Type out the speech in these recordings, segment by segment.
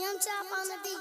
Young Chop on the beat.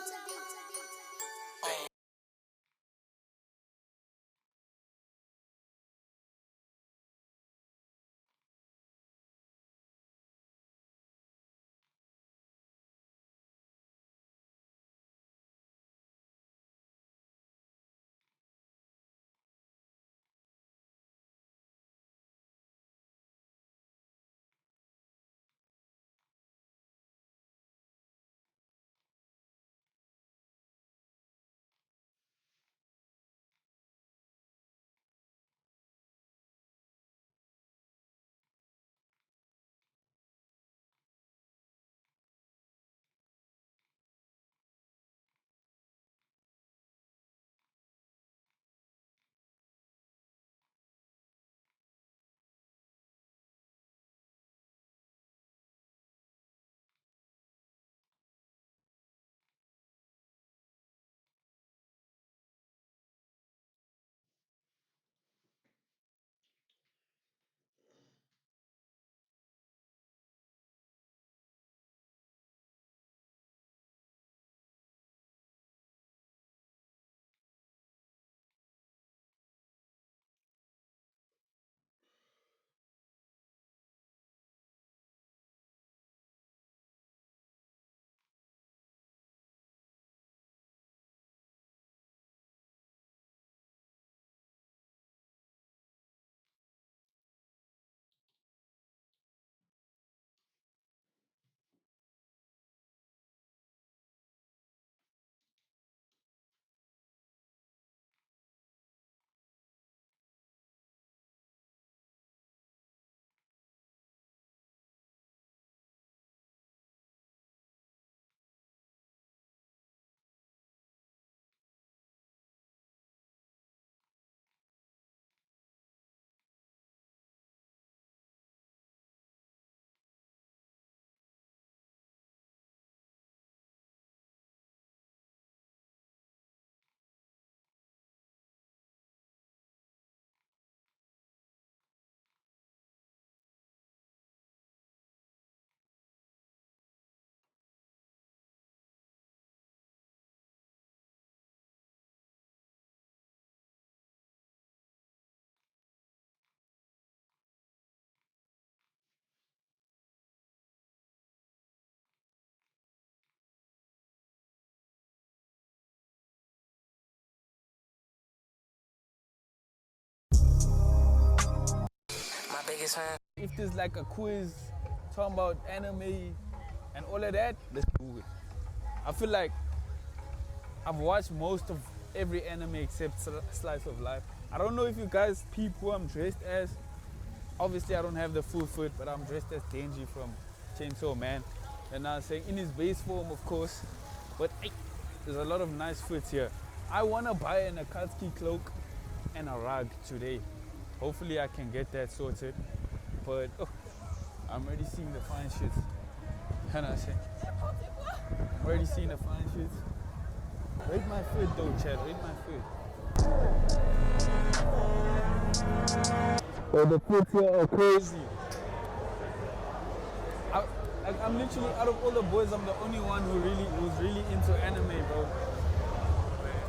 If there's like a quiz talking about anime and all of that, let's do it. I feel like I've watched most of every anime except Slice of Life. I don't know if you guys peep who I'm dressed as. Obviously, I don't have the full fit, but I'm dressed as Denji from Chainsaw Man. And I'm saying in his base form, of course. But hey, there's a lot of nice fits here. I want to buy an Akatsuki cloak and a rug today. Hopefully I can get that sorted. But I'm already seeing the fine shit. And I say, I'm already seeing the fine shit. Rate my fit though, Chad. Rate my fit. Oh, the fits here are crazy. I'm literally, out of all the boys, I'm the only one who's really into anime, bro.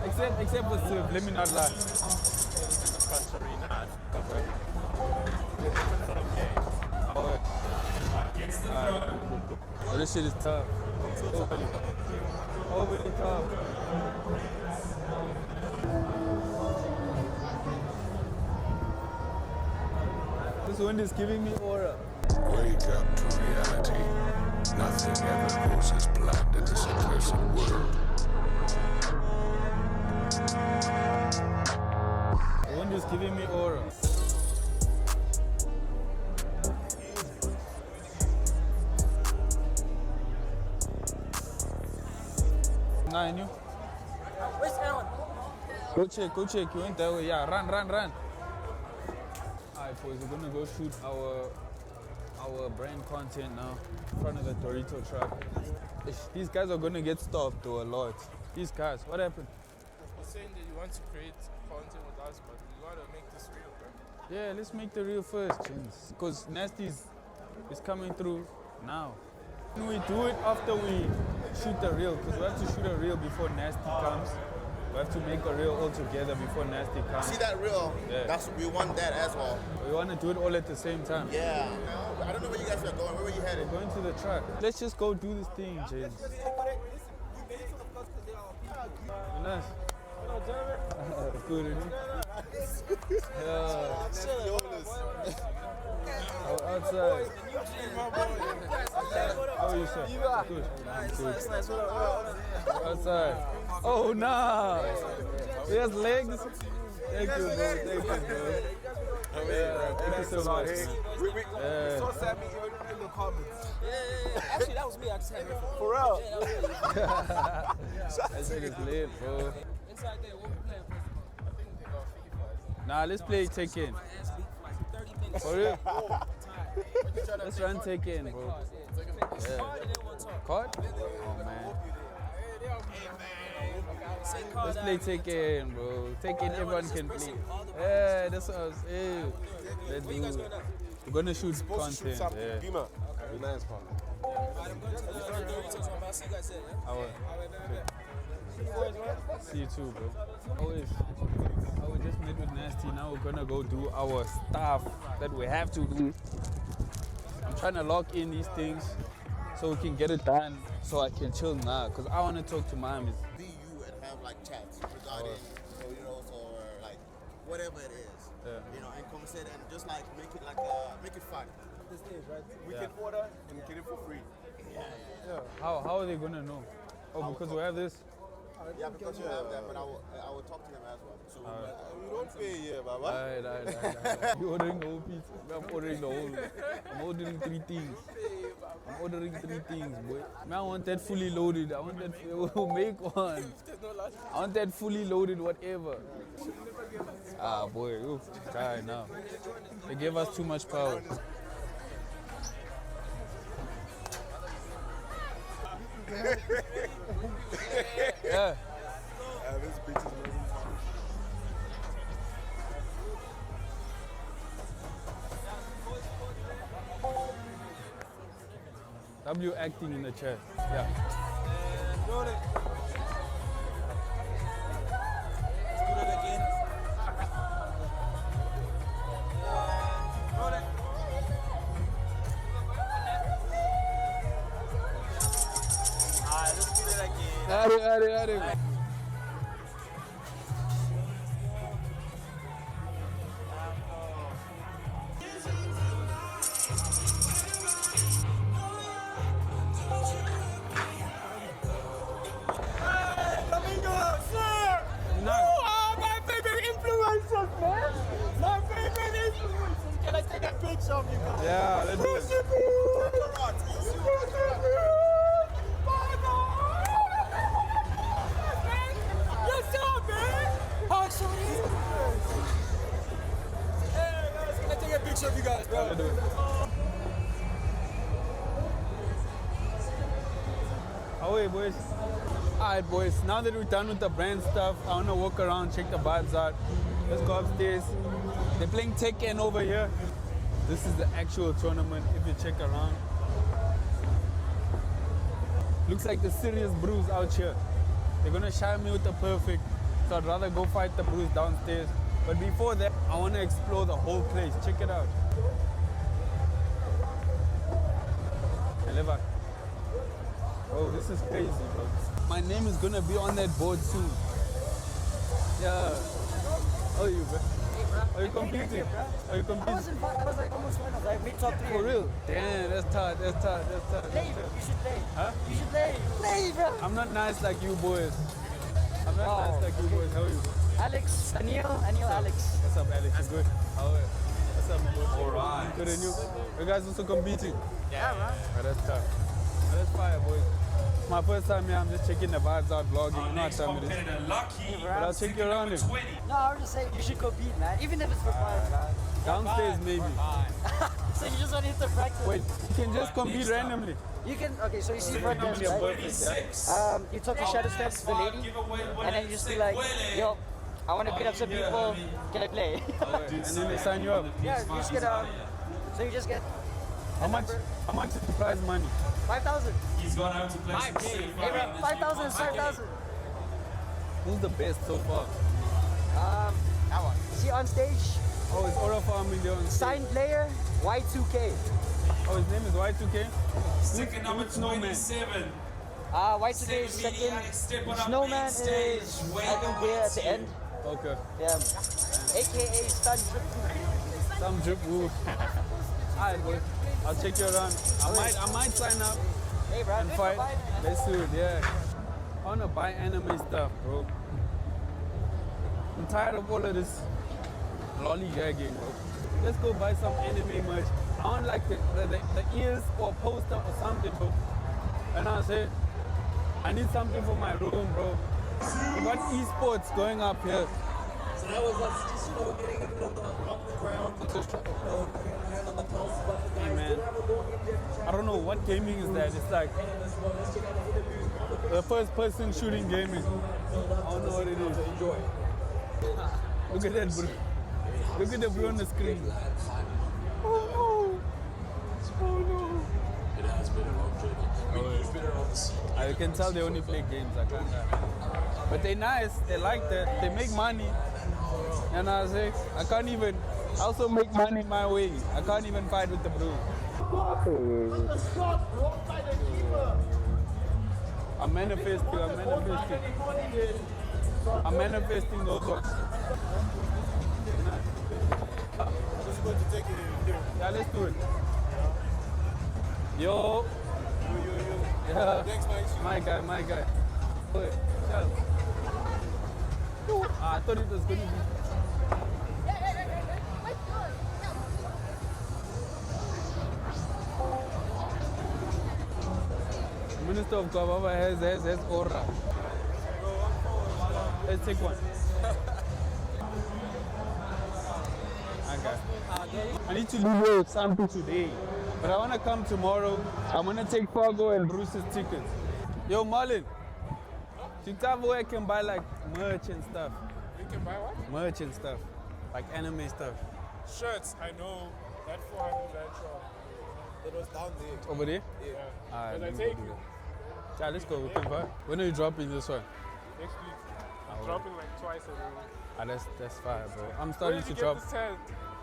Except for Sif, let me not lie. Oh, this shit is tough. Over the top. This wind is giving me aura. Wake up to reality. Nothing ever goes as planned in this accursed world. The wind is giving me aura. Nah, you. Where's Alan? Go check. You went that way. Yeah, run. Alright, boys, we're gonna go shoot our brand content now in front of the Dorito truck. These guys are gonna get stopped though a lot. These guys, what happened? You're saying that you want to create content with us, but we want to make this real, bro. Yeah, let's make the real first, gents. Because Nasty is coming through now. We do it after we shoot the reel, because we have to shoot a reel before Nasty comes. We have to make a reel all together before Nasty comes. See that reel? Yeah. We want that as well. We want to do it all at the same time. Yeah. I don't know where you guys are going. Where were you headed? Going to the track. Let's just go do this thing, James. Nice. Good, isn't it? Yeah. Outside. How are you, sir? Good. Good. Outside. Oh, nah. He has legs. Thank you, bro. Thank you, bro. Yeah, thank you so much. Yeah. So sad me in the comments. Actually, that was me. I just had it For real. That shit is lit, bro. inside there. What we playing for? Nah, let's play Tekken. My ass beat for like 30 minutes. For real? Let's run Tekken, bro. Yeah. Card? Oh, man. Let's play Tekken, bro. Tekken, everyone can play. Yeah, that's what I was saying. Let's do it. We're gonna shoot content. Yeah. Beamer. Be nice, man. I'm going to the I'll see you guys there. I will. See you too, bro. Always. I will just meet with Nasty. Now we're gonna go do our stuff that we have to do. I'm trying to lock in these things so we can get it done so I can chill now. Because I want to talk to mommies. Be you and have like chats regarding, or like whatever it is. Yeah. And conversate and just like make it make it fun. This is right. We Yeah. can order and get it for free. How are they gonna know? Oh, because we have this? Yeah, because you have that, but I will talk to them as well. So We don't pay here, Baba. Alright. You're ordering the whole pizza. I'm ordering the whole. I'm ordering 3 things. I'm ordering 3 things, boy. Man, I want that fully loaded. I want that. We'll make one. I want that fully loaded, whatever. Ah, boy. Oof. Try now. They gave us too much power. Yeah. This bitch is amazing. W acting in the chair. Yeah. Roll it. Let's do it again. Roll it. Alright, let's do it again. Hurry. My favorite influencers, man. My favorite influencers. Can I take a picture of you guys? Yeah, let's do it. What's up, man? Actually. Hey, guys, can I take a picture of you guys, bro? Let's do it. Away, boys. Alright, boys. Now that we're done with the brand stuff, I want to walk around, check the vibes out. Let's go upstairs. They're playing Tekken over here. This is the actual tournament, if you check around. Looks like the serious brews out here. They're going to shine me with the perfect, so I'd rather go fight the brews downstairs. But before that, I want to explore the whole place. Check it out. Eleva. Oh, this is crazy, bro. My name is gonna be on that board soon. Yeah. How are you, bro? Are you competing? Are you competing? I was like almost finals. I made top 3. For real? Damn, that's tough. Play, you should play. Huh? You should play. Play, bro. I'm not nice like you boys. I'm not nice like you boys. How are you? Alex, Anil, Alex. What's up, Alex? You good? How are you? What's up, my boy? Alright. Good and you? You guys also competing? Yeah, man. Oh, that's tough. Oh, that's fire, boys. My first time here, I'm just checking the vibes out, vlogging. You know what time it is. But I'll take you around it. No, I was just saying you should compete, man. Even if it's for fun, man. Downstairs, maybe. So you just want to hit the practice. Wait, you can just compete randomly. You can, okay, so you see front desk, Give me a right? perfect, yeah? You talk to Shadow Steps, the lady, and then you just be like, yo, I want to beat up some people, can I play? And then they sign you up. Yeah, you just get, so you just get How much is the prize money? 5,000. He's gone out to play some safe. Hey, bro, 5,000 is 5,000. Who's the best so far? See on stage, Oh, it's Ora Million. signed player, Y2K. Oh, his name is Y2K? Second number Snowman. 27. Y2K is second. Snowman is, I think, there at the end. Okay. Yeah. AKA Stun Drip. Some drip woo. Alright, boy. I'll check you around. I might sign up Hey, bro. and fight. Let's do it, yeah. I wanna buy anime stuff, bro. I'm tired of all of this lollygagging, bro. Let's go buy some anime merch. I want like the ears or a poster or something, bro. And I say, I need something for my room, bro. We got esports going up here. So that was us just, getting a bit of the off the ground, hand on the pulse. But Hey, man. I don't know what gaming is that. It's like the first person shooting gaming. I don't know what it is. Enjoy. Look at that, bro. Look at the bro on the screen. Oh no. Oh no. it has been a rough journey. I mean, you've been around the scene. I can tell they only play games. I can't lie. But they nice. They like that. They make money. And I say, I can't even. I also make money my way. I can't even fight with the bro. I'm manifesting. I'm manifesting those bucks. Just going to take it here. Yeah, let's do it. Yo. Yeah. Thanks, Mike. My guy. Wait, shut up. I thought it was going to be. Minister of Kababa has aura. Let's take one. Okay. I need to leave you something today, but I want to come tomorrow. I'm going to take Fargo and Bruce's tickets. Yo, Marlon, you tell me where I can buy like merch and stuff. You can buy what? Merch and stuff, like anime stuff. Shirts, I know. That 400 that shop. It was down there. Over there? Yeah. Alright, Can I let me take do you? that. Yeah, let's go. We can buy. When are you dropping this one? Next week. I'm Oh. dropping like twice a week. Ah, that's fire, bro. I'm Where starting did to you drop. get this hat?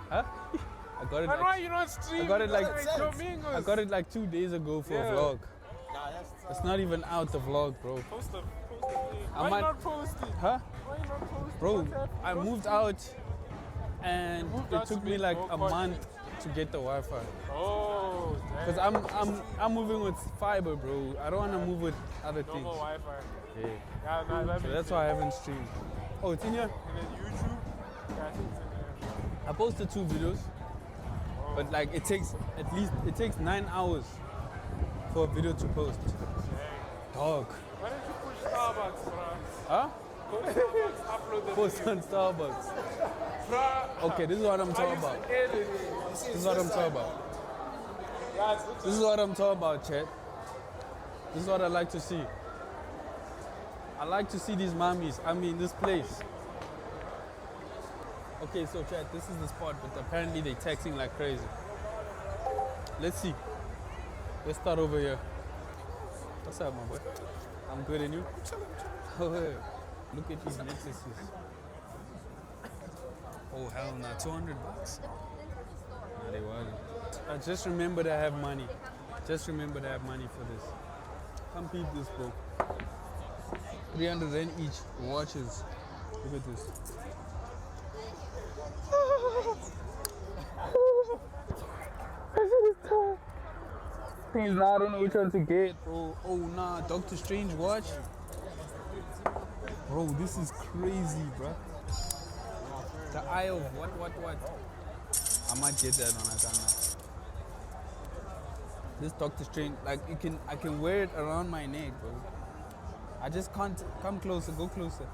Huh? I got it. And why Like, you not streaming? I got it like Domingos. I got it like 2 days ago for Yeah. a vlog. Nah, that's It's not even out the vlog, bro. Post it. I Why might- you not post it? Huh? Why you not post it? Bro, What's happening? I Post moved it. out and Moved it out took to me make like more a content. month to get the Wi-Fi. Oh, Cause I'm moving with fiber, bro. I don't wanna move with other no things. more Wi-Fi. Yeah. Yeah, nah, that So makes that's why I haven't streamed. Oh, it's in here. And then YouTube. Yeah, I think it's in there. I posted 2 videos, but like it takes 9 hours for a video to post. Dog. Why don't you push Starbucks, bro? Huh? Go to Starbucks, upload the Post on Starbucks. Bruh. Okay, this is what I'm I talking used about. to edit it. This is what I'm talking about. Yeah, it's good. This is what I'm talking about, chat. This is what I like to see. I like to see these mummies. I mean, this place. Okay, so chat, this is the spot, but apparently they're taxing like crazy. Let's see. Let's start over here. What's up, my boy? I'm good, and you? Oh, hey. Look at these necklaces. Oh, hell no, 200 bucks. Nah, they wasn't. I just remembered I have money. Just remembered I have money for this. Come peep this, bro. 300 Rand each. Watches. Look at this. Please, nah, I don't know which one to get, bro. Oh, nah, Doctor Strange watch. Bro, this is crazy, bro. The eye of what? I might get that one, I don't know. This Doctor Strange, like I can wear it around my neck, bro. I just can't. Come closer, go closer.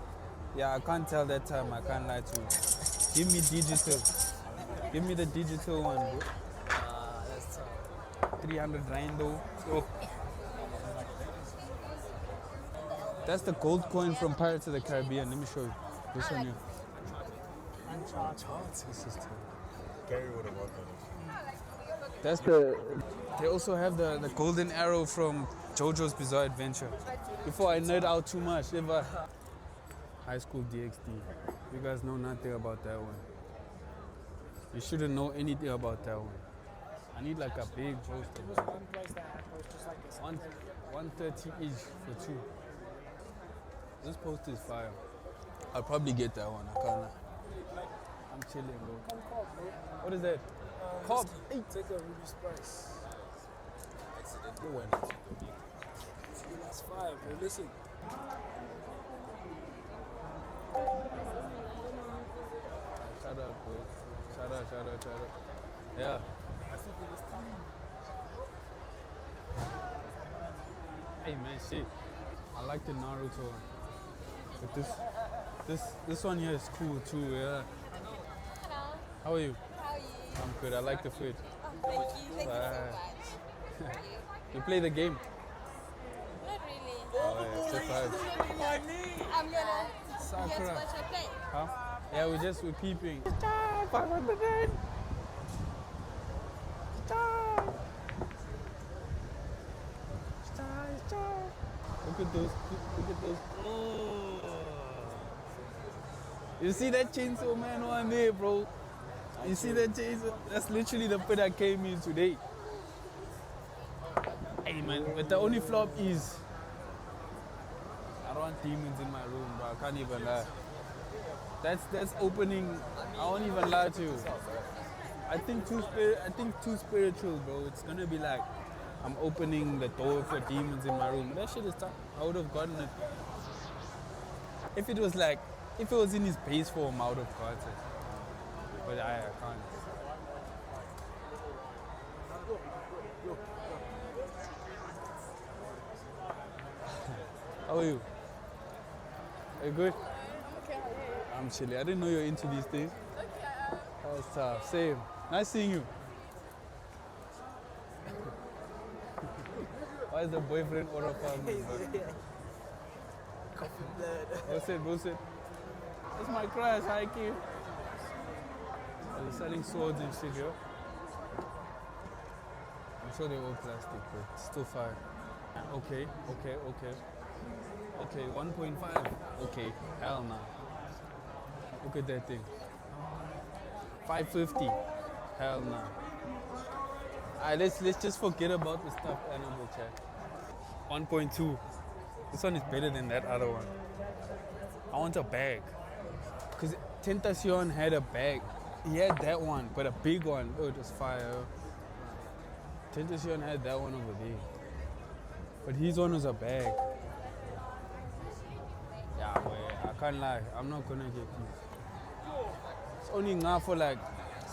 Yeah, I can't tell that time, I can't lie to you. Give me digital. Give me the digital one, bro. That's tough. 300 Rand though. Oh. That's the gold coin from Pirates of the Caribbean. Let me show you. This one here. This is Gary would have worked on it. That's the. They also have the golden arrow from JoJo's Bizarre Adventure. Before I nerd out too much, High School DxD. You guys know nothing about that one. You shouldn't know anything about that one. I need like a big poster. One place that had posters like this. 130 each for 2. This poster is fire. I'll probably get that one. I can't lie. I'm chilling, bro. What is that? Cobb. Hey. Take a Ruby's price. You win. That's fire, bro. Listen. Shout out, bro. Shout out. Yeah. Hey man, shit. I like the Naruto one. But this one here is cool too, yeah. Hello. How are you? How are you? I'm good. I like the food. Oh, thank you. Thank you so Bye. much. How are you? You play the game? Not really. Oh, yeah, it's so fun. I'm gonna guess Sakura. what I play. Huh? Yeah, we're peeping. Look at those. Oh. You see that Chainsaw Man one there, bro? You see that chainsaw? That's literally the pit that came in today. Hey man, but the only flop is I don't want demons in my room, bro. I can't even lie. That's opening. I won't even lie to you. I think too spiritual, bro. It's gonna be like I'm opening the door for demons in my room. That shit is tough. I would have gotten it. If it was in his base form, I would have got it. But I can't. How are you? Are you good? Okay, how are you? I'm chilly. I didn't know you were into these things. Okay. That's tough. Same. Nice seeing you. Why is the boyfriend aura farming? What's it? That's my crush, Heike. They're selling swords and shit, yo. I'm sure they're all plastic, but it's still fire. Okay. 1.5. Okay, hell no. Look at that thing. 550. Hell no. Alright, let's just forget about the stuffed animal, chat. 1.2. This one is better than that other one. I want a bag. Because Tentacion had a bag. He had that one, but a big one. Oh, it was fire. Tentacion had that one over there. But his one was a bag. Yeah, well, I can't lie. I'm not gonna get these. It's only enough for like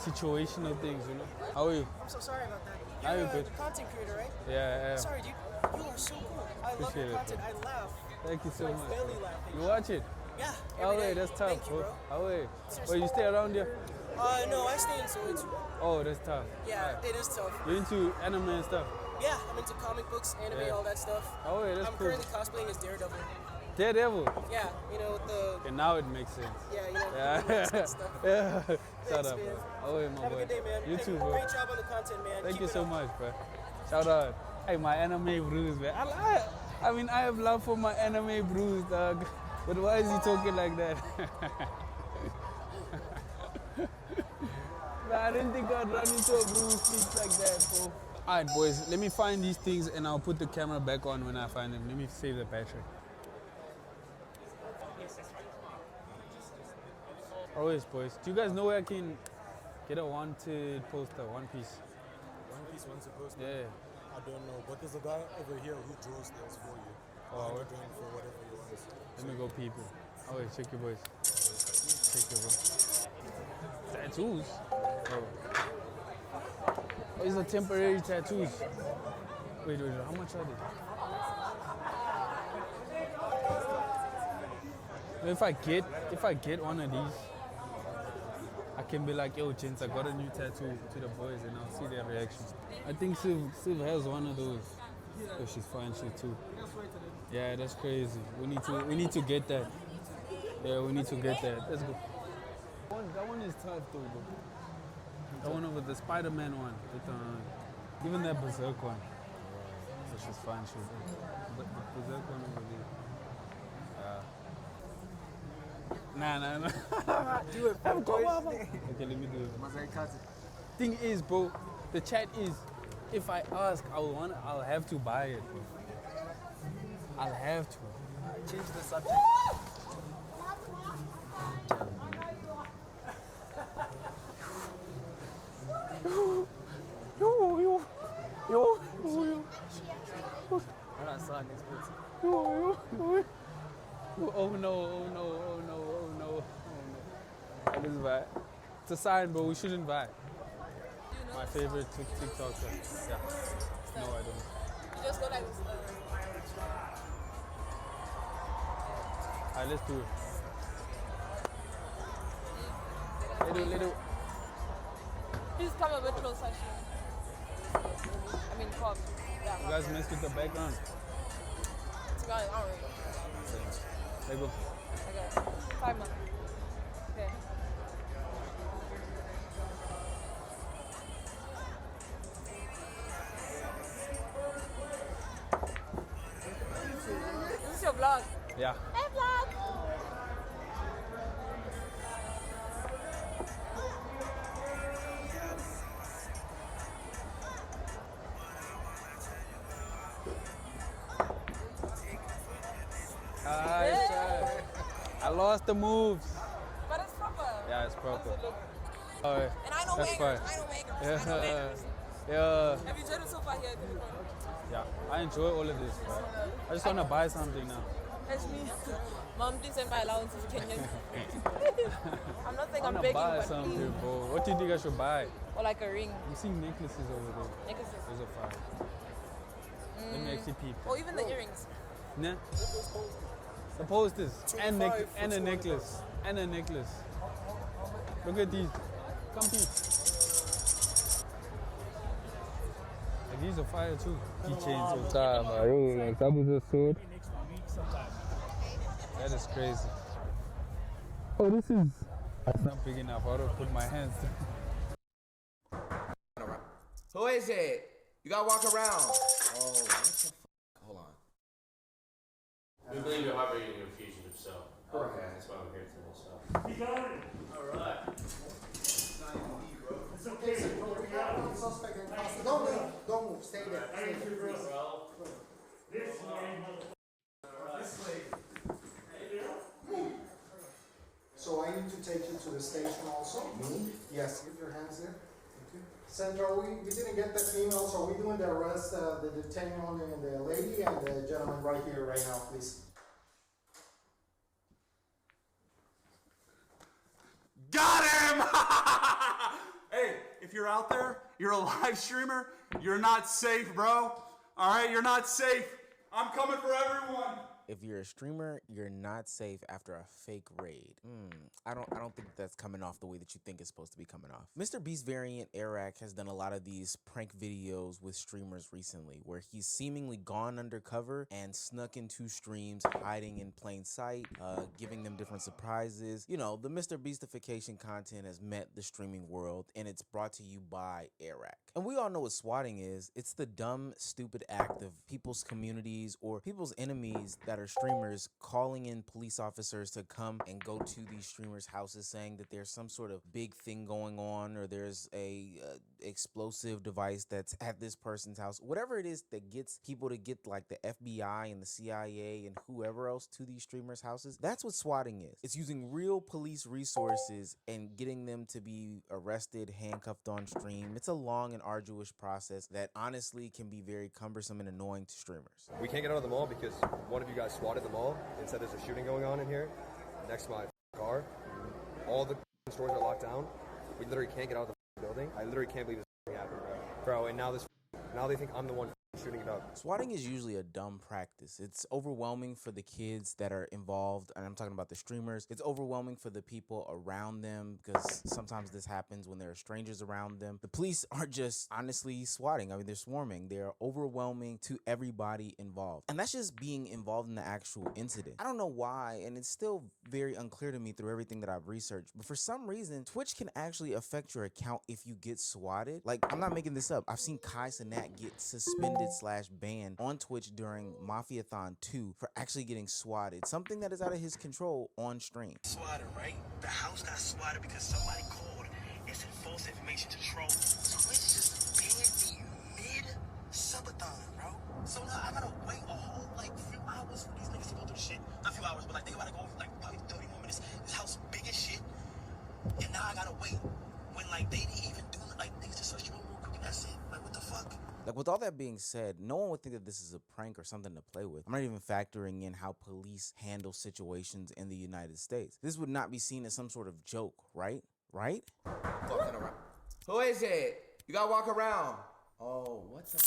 situational things, you know. How are you? I'm so sorry about that. How You're you good? the content creator, right? Yeah. Sorry, dude. You are so cool. I love Appreciate your it, content. I laugh. Thank you so Like much. belly bro. laughing. You watch it? Yeah. Oh every wait, day. that's tough, Thank you, bro. Oh wait. Seriously. Oh, you stay around here? No, I stay in Swords. Oh, that's tough. Yeah, it is tough. You're into anime and stuff? Yeah, I'm into comic books, anime, Yeah. all that stuff. Oh wait, that's I'm cool. currently cosplaying as Daredevil. Daredevil. Yeah, you know, with the... Okay, now it makes sense. Yeah, you know, Yeah. the masks and stuff. Yeah. Shut Thanks, up, man. bro. Oh wait, my Have boy. a good day, man. You Hey, too, bro. Great job on the content, man. Thank Keep you it so up. much, bro. Shout out. Hey, my anime bruise, man. I mean, I have love for my anime bruise, dog. But why is he talking like that? Man, I didn't think I'd run into a bruise speech like that, bro. Alright, boys, let me find these things and I'll put the camera back on when I find them. Let me save the battery. Always, boys. Do you guys know where I can get a wanted poster, One Piece? One Piece wants a poster? Yeah. I don't know, but there's a guy over here who draws things for you. Oh, $100 for whatever you want. let me go people. Oh wait, check your boys. Check your boys. Tattoos? Oh. Oh, these are temporary tattoos. Wait, how much are they? If I get one of these, I can be like, yo, gents, I got a new tattoo to the boys and I'll see their reaction. I think Siv has one of those. Oh, she's fine, she too. Yeah, that's crazy. We need to get that. Yeah, we need to get that. Let's go. That one is tough though, bro. The one with the Spider-Man one. With, even that Berserk one. Which is fun shit. But the Berserk one over there. Nah. Do it, bro. Okay, let me do it. Thing is, bro, the chat is, if I ask, I'll have to buy it, bro. I'll have to. Change the subject. Yo. I'm not signing this person. Oh no. That is bad. It's a sign, bro. We shouldn't buy. My favorite TikToker. Yeah. No, I don't. You just go like this. Alright, let's do it. Little. Please come a bit closer. I mean, come. Yeah. You guys messed with the background. To be honest, I don't really. There you go. Okay. 5 months. Okay. This is your vlog. Yeah. Hey, vlog. I lost the moves. But it's proper. Yeah, it's proper. And I know That's bangers. fine. I know bangers. I know bangers. Yeah. Have you enjoyed it so far here? Yeah. I enjoy all of this, bro. I just want to buy something now. That's me. Mom, please send my allowance if you can hear me. I'm not saying I I'm want to begging, buy but something, please. bro. What do you think I should buy? Or like a ring. You see necklaces over there. Necklaces. Those are fine. Let me actually peep. Or even the earrings. Nah. The posters and a 2.5 necklace and a necklace. Look at these. Come peep. Like these are fire too. Keychains. That is crazy. Oh, this is. That's not big enough. I don't put my hands. Who is it? You gotta walk around. Oh, what the fuck? Hold on. We believe you're harboring a fugitive, so. Correct. Okay, that's why we're here today, so. We got it. Alright. It's okay. Suspect in custody. Don't move. Don't move. Stay there. Stay there. Please. This way. This way. So I need to take you to the station also. Me? Yes, keep your hands there. Thank you. Sandra, we didn't get that email, so we're doing the arrest, the detaining on the lady and the gentleman right here, right now, please. Got him! Hey, if you're out there, you're a live streamer, you're not safe, bro. All right, you're not safe. I'm coming for everyone. If you're a streamer, you're not safe after a fake raid. I don't think that's coming off the way that you think it's supposed to be coming off. Mr. Beast variant Eric has done a lot of these prank videos with streamers recently where he's seemingly gone undercover and snuck into streams, hiding in plain sight, giving them different surprises. You know, the Mr. Beastification content has met the streaming world and it's brought to you by Eric. And we all know what swatting is. It's the dumb, stupid act of people's communities or people's enemies that are streamers calling in police officers to come and go to these streamers' houses saying that there's some sort of big thing going on or there's a explosive device that's at this person's house. Whatever it is that gets people to get like the FBI and the CIA and whoever else to these streamers' houses, that's what swatting is. It's using real police resources and getting them to be arrested, handcuffed on stream. It's a long and arduous process that honestly can be very cumbersome and annoying to streamers. We can't get out of the mall because one of you guys swatted the mall and said there's a shooting going on in here next to my car. All the stores are locked down. We literally can't get out of the building. I literally can't believe this happened, bro. And now they think I'm the one shooting it up. Swatting is usually a dumb practice. It's overwhelming for the kids that are involved, and I'm talking about the streamers. It's overwhelming for the people around them because sometimes this happens when there are strangers around them. The police aren't just honestly swatting. I mean, they're swarming. They're overwhelming to everybody involved. And that's just being involved in the actual incident. I don't know why, and it's still very unclear to me through everything that I've researched, but for some reason, Twitch can actually affect your account if you get swatted. Like, I'm not making this up. I've seen Kai Cenat get suspended/banned on Twitch during Mafiathon 2 for actually getting swatted. Something that is out of his control on stream. Swatted, right? The house got swatted because somebody called and sent false information to troll. Twitch just banned me mid-subathon, bro. So now I gotta wait a whole like few hours for these niggas to go through the shit. Not a few hours, but like they gotta go like probably 30 more minutes. This house big as shit. And now I gotta wait when like they didn't even do it. Like niggas just search real quick and that's it. Like what the fuck? Like, with all that being said, no one would think that this is a prank or something to play with. I'm not even factoring in how police handle situations in the United States. This would not be seen as some sort of joke, right? Right? Walking around. Who is it? You gotta walk around. Oh, what's up?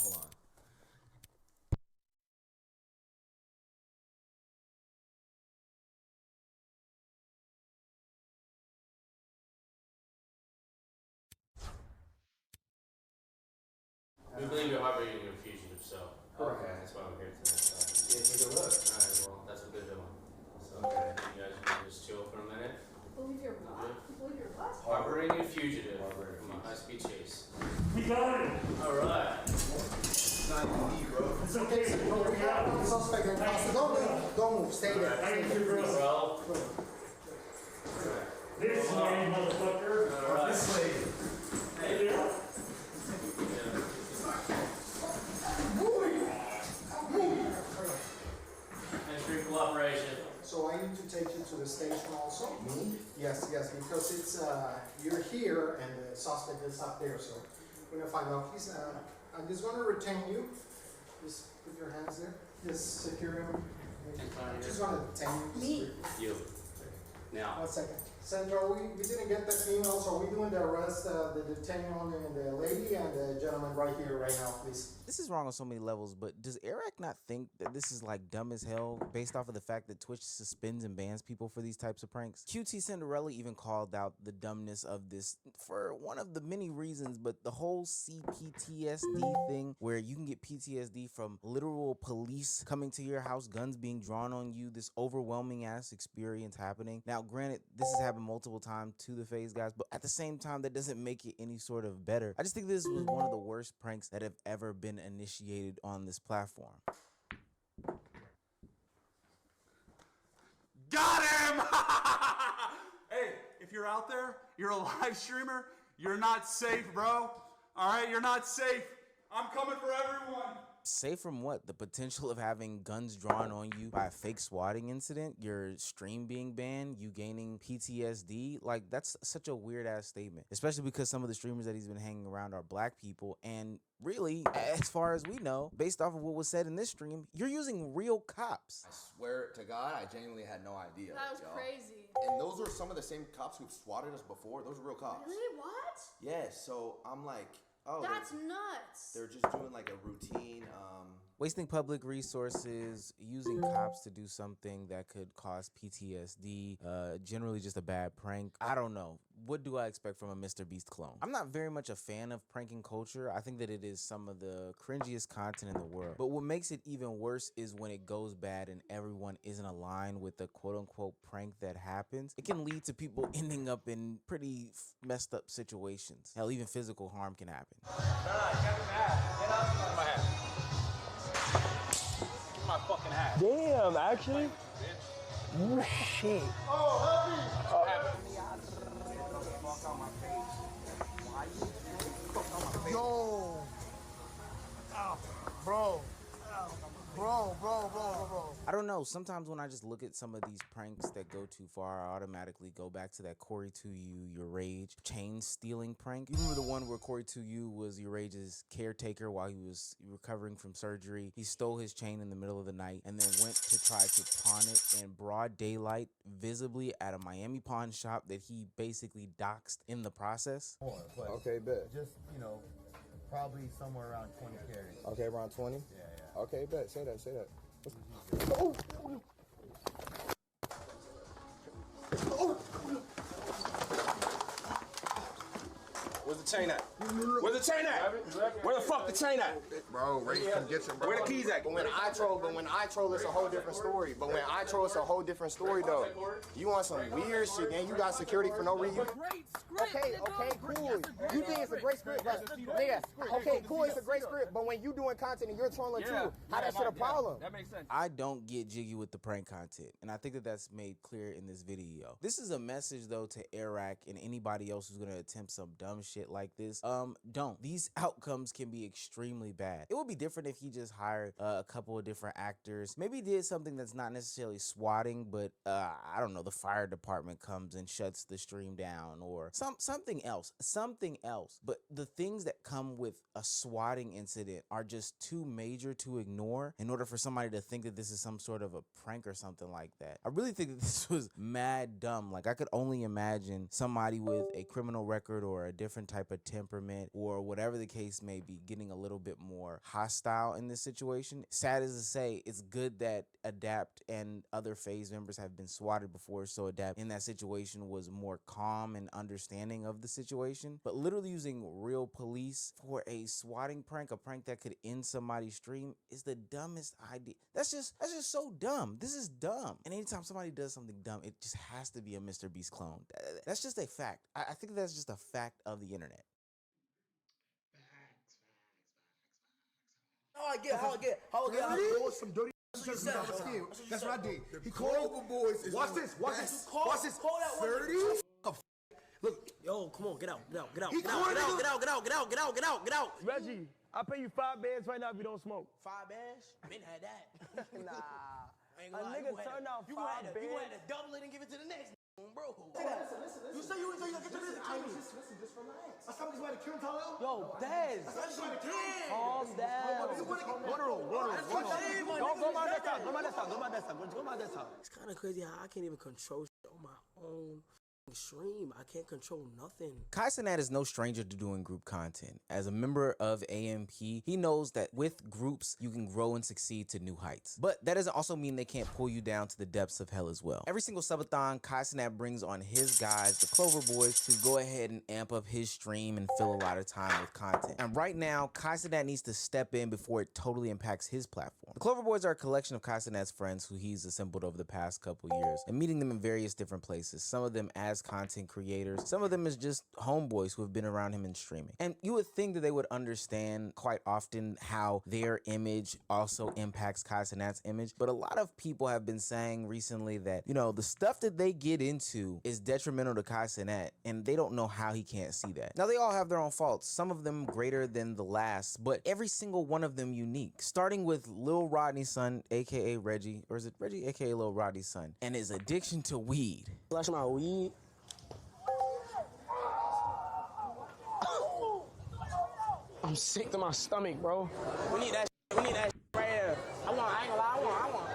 Hold on. We believe you're harboring your fugitive, so. Okay. That's why we're here tonight. Yeah, take a look. Alright, well, that's what they're doing. So, okay. You guys want to just chill for a minute? Believe you're what? Believe you're what? Harboring a fugitive from a high-speed chase. We got it. Alright. It's not even me, bro. It's okay. We have one suspect in custody. Don't move. Stay there. Thank you, bro. Well. This way, motherfucker. Alright. This way. Hey, yeah. Thanks for your cooperation. So I need to take you to the station also? Me? Yes, because it's, you're here and the suspect is up there, so we're gonna find out. Please, I'm just gonna retain you. Just put your hands there. Just secure him. I'm just gonna detain you. Me? You. Now. 1 second. Sandra, we didn't get that email, so we're doing the arrest, the detaining on the lady and the gentleman right here, right now, please. This is wrong on so many levels, but does Eric not think that this is like dumb as hell based off of the fact that Twitch suspends and bans people for these types of pranks? QT Cinderella even called out the dumbness of this for one of the many reasons, but the whole CPTSD thing where you can get PTSD from literal police coming to your house, guns being drawn on you, this overwhelming ass experience happening. Now, granted, this has happened multiple times to the FaZe guys, but at the same time, that doesn't make it any sort of better. I just think this was one of the worst pranks that have ever been initiated on this platform. Got him! Hey, if you're out there, you're a live streamer, you're not safe, bro. All right, you're not safe. I'm coming for everyone. Safe from what? The potential of having guns drawn on you by a fake swatting incident, your stream being banned, you gaining PTSD? Like, that's such a weird ass statement, especially because some of the streamers that he's been hanging around are black people. And really, as far as we know, based off of what was said in this stream, you're using real cops. I swear to God, I genuinely had no idea. That was y'all. crazy. And those are some of the same cops who've swatted us before. Those are real cops. Really? What? Yes, so I'm like, oh. That's nuts. They're just doing like a routine, Wasting public resources, using cops to do something that could cause PTSD, generally just a bad prank. I don't know. What do I expect from a Mr. Beast clone? I'm not very much a fan of pranking culture. I think that it is some of the cringiest content in the world. But what makes it even worse is when it goes bad and everyone isn't aligned with the quote-unquote prank that happens. It can lead to people ending up in pretty messed up situations. Hell, even physical harm can happen. My fucking hat. Damn, actually? Oh, shit. Yo. Bro. Bro. I don't know. Sometimes when I just look at some of these pranks that go too far, I automatically go back to that Corey2U, Your Rage chain stealing prank. You remember the one where Corey2U was Your Rage's caretaker while he was recovering from surgery? He stole his chain in the middle of the night and then went to try to pawn it in broad daylight, visibly at a Miami pawn shop that he basically doxed in the process. Okay, bet. Just, Probably somewhere around 20 carats. Okay, around 20? Yeah. Okay, bet. Say that. Where's the chain at? Where's the chain at? Where the fuck the chain at? Bro, Ray, come get your bro. Where the keys at? But when I troll, it's a whole different story. But when I troll, it's a whole different story, though. You want some weird shit, man? You got security for no reason. Okay, cool. You think it's a great script, but nigga, okay, cool, it's a great script. But when you doing content and you're trolling too, how that shit a problem? That makes sense. I don't get jiggy with the prank content, and I think that that's made clear in this video. This is a message, though, to Eric and anybody else who's gonna attempt some dumb shit like this. Don't. These outcomes can be extremely bad. It would be different if he just hired a couple of different actors, maybe did something that's not necessarily swatting, but I don't know, the fire department comes and shuts the stream down, or something else. But the things that come with a swatting incident are just too major to ignore in order for somebody to think that this is some sort of a prank or something like that. I really think that this was mad dumb. Like, I could only imagine somebody with a criminal record or a different type of temperament or whatever the case may be getting a little bit more hostile in this situation. Sad as to say, it's good that Adapt and other FaZe members have been swatted before, so Adapt in that situation was more calm and understanding of the situation. But literally using real police for a swatting prank, a prank that could end somebody's stream, is the dumbest idea. That's just so dumb. This is dumb. And anytime somebody does something dumb, it just has to be a Mr. Beast clone. That's just a fact. I think that's just a fact of the internet. How I get some dirty That's what I did. He called boys. Watch this. Watch this. 30. Look, yo, come on, get out. Reggie, I'll pay you $5 right now if you don't smoke. $5? Men had that. Nah. I ain't A gonna lie, nigga turned out $5. You had to double it and give it to the next bro. Listen. You say you ain't get to this. Listen, just relax. I saw this by the Kim Talo. Yo, Dez. Calm down. Go to room. Go my desktop. It's kind of crazy how I can't even control shit on my own stream. I can't control nothing. Kai Cenat is no stranger to doing group content. As a member of AMP, he knows that with groups, you can grow and succeed to new heights. But that doesn't also mean they can't pull you down to the depths of hell as well. Every single subathon, Kai Cenat brings on his guys, the Clover Boys, to go ahead and amp up his stream and fill a lot of time with content. And right now, Kai Cenat needs to step in before it totally impacts his platform. The Clover Boys are a collection of Kai Cenat's friends who he's assembled over the past couple years and meeting them in various different places. Some of them as content creators, some of them as just homeboys who have been around him in streaming. And you would think that they would understand quite often how their image also impacts Kai Cenat's image, but a lot of people have been saying recently that, you know, the stuff that they get into is detrimental to Kai Cenat, and they don't know how he can't see that. Now, they all have their own faults, some of them greater than the last, but every single one of them unique, starting with Lil Rodney's son, aka Reggie, or is it Reggie, aka Lil Rodney's son, and his addiction to weed. Flash my weed. I'm sick to my stomach, bro. We need that shit right here. I ain't gonna lie, I want.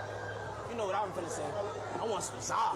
You know what I'm finna say. I want some Zah.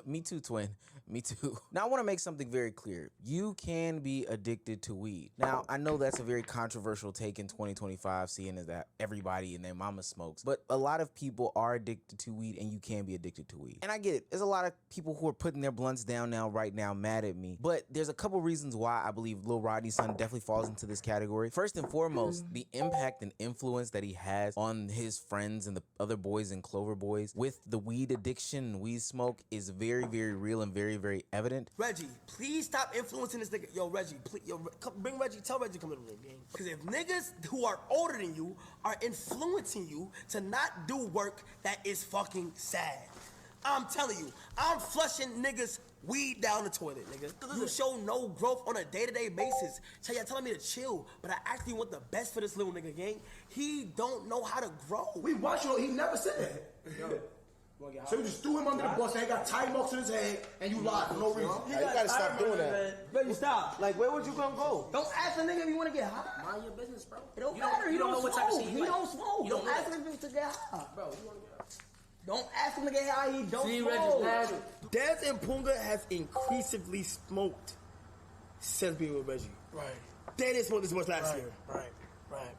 Me too, twin. Me too. Now, I want to make something very clear. You can be addicted to weed. Now, I know that's a very controversial take in 2025, seeing as that everybody and their mama smokes, but a lot of people are addicted to weed, and you can be addicted to weed. And I get it. There's a lot of people who are putting their blunts down now, right now, mad at me, but there's a couple reasons why I believe Lil Rodney's son definitely falls into this category. First and foremost, the impact and influence that he has on his friends and the other boys and Clover Boys with the weed addiction and weed smoke is very, very real and very, very evident. Reggie, please stop influencing this nigga. Yo, Reggie, please, bring Reggie. Tell Reggie to come into the game. Because if niggas who are older than you are influencing you to not do work, that is fucking sad. I'm telling you, I'm flushing niggas weed down the toilet, nigga. You show no growth on a day-to-day basis. Y'all telling me to chill, but I actually want the best for this little nigga, gang. He don't know how to grow. We watch you. He never said that. So you just threw him under the bus and he got tire marks in his head and you lied for no reason. You gotta stop doing that. Baby, stop. Like, where would you gonna go? Don't ask a nigga if you wanna get high. Mind your business, bro. It don't matter. You don't know what type of shit he don't smoke. Don't ask him to get high. Bro, you wanna get high? Don't ask him to get high. He don't smoke. Dez and Punga has increasingly smoked. since being with Reggie. Right. They didn't smoke this much last year. Right.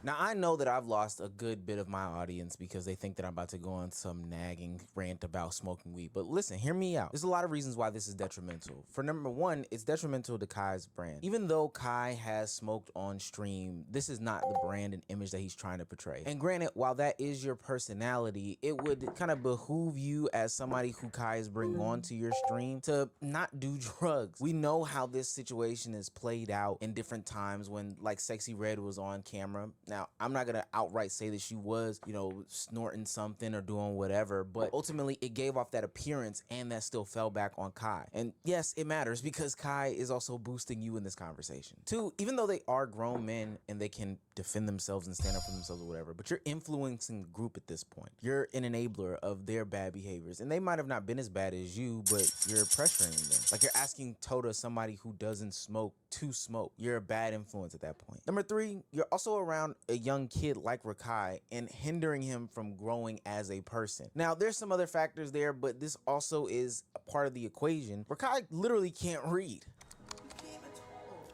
Now, I know that I've lost a good bit of my audience because they think that I'm about to go on some nagging rant about smoking weed. But listen, hear me out. There's a lot of reasons why this is detrimental. For number one, it's detrimental to Kai's brand. Even though Kai has smoked on stream, this is not the brand and image that he's trying to portray. And granted, while that is your personality, it would kind of behoove you as somebody who Kai is bringing onto your stream to not do drugs. We know how this situation is played out in different times when like Sexy Red was on camera. Now, I'm not gonna outright say that she was, you know, snorting something or doing whatever, but ultimately it gave off that appearance and that still fell back on Kai. And yes, it matters because Kai is also boosting you in this conversation. Two, even though they are grown men and they can defend themselves and stand up for themselves or whatever, but you're influencing the group at this point. You're an enabler of their bad behaviors. And they might have not been as bad as you, but you're pressuring them. Like you're asking Tota, somebody who doesn't smoke, to smoke. You're a bad influence at that point. Number three, you're also around a young kid like Rakai and hindering him from growing as a person. Now, there's some other factors there, but this also is a part of the equation. Rakai literally can't read.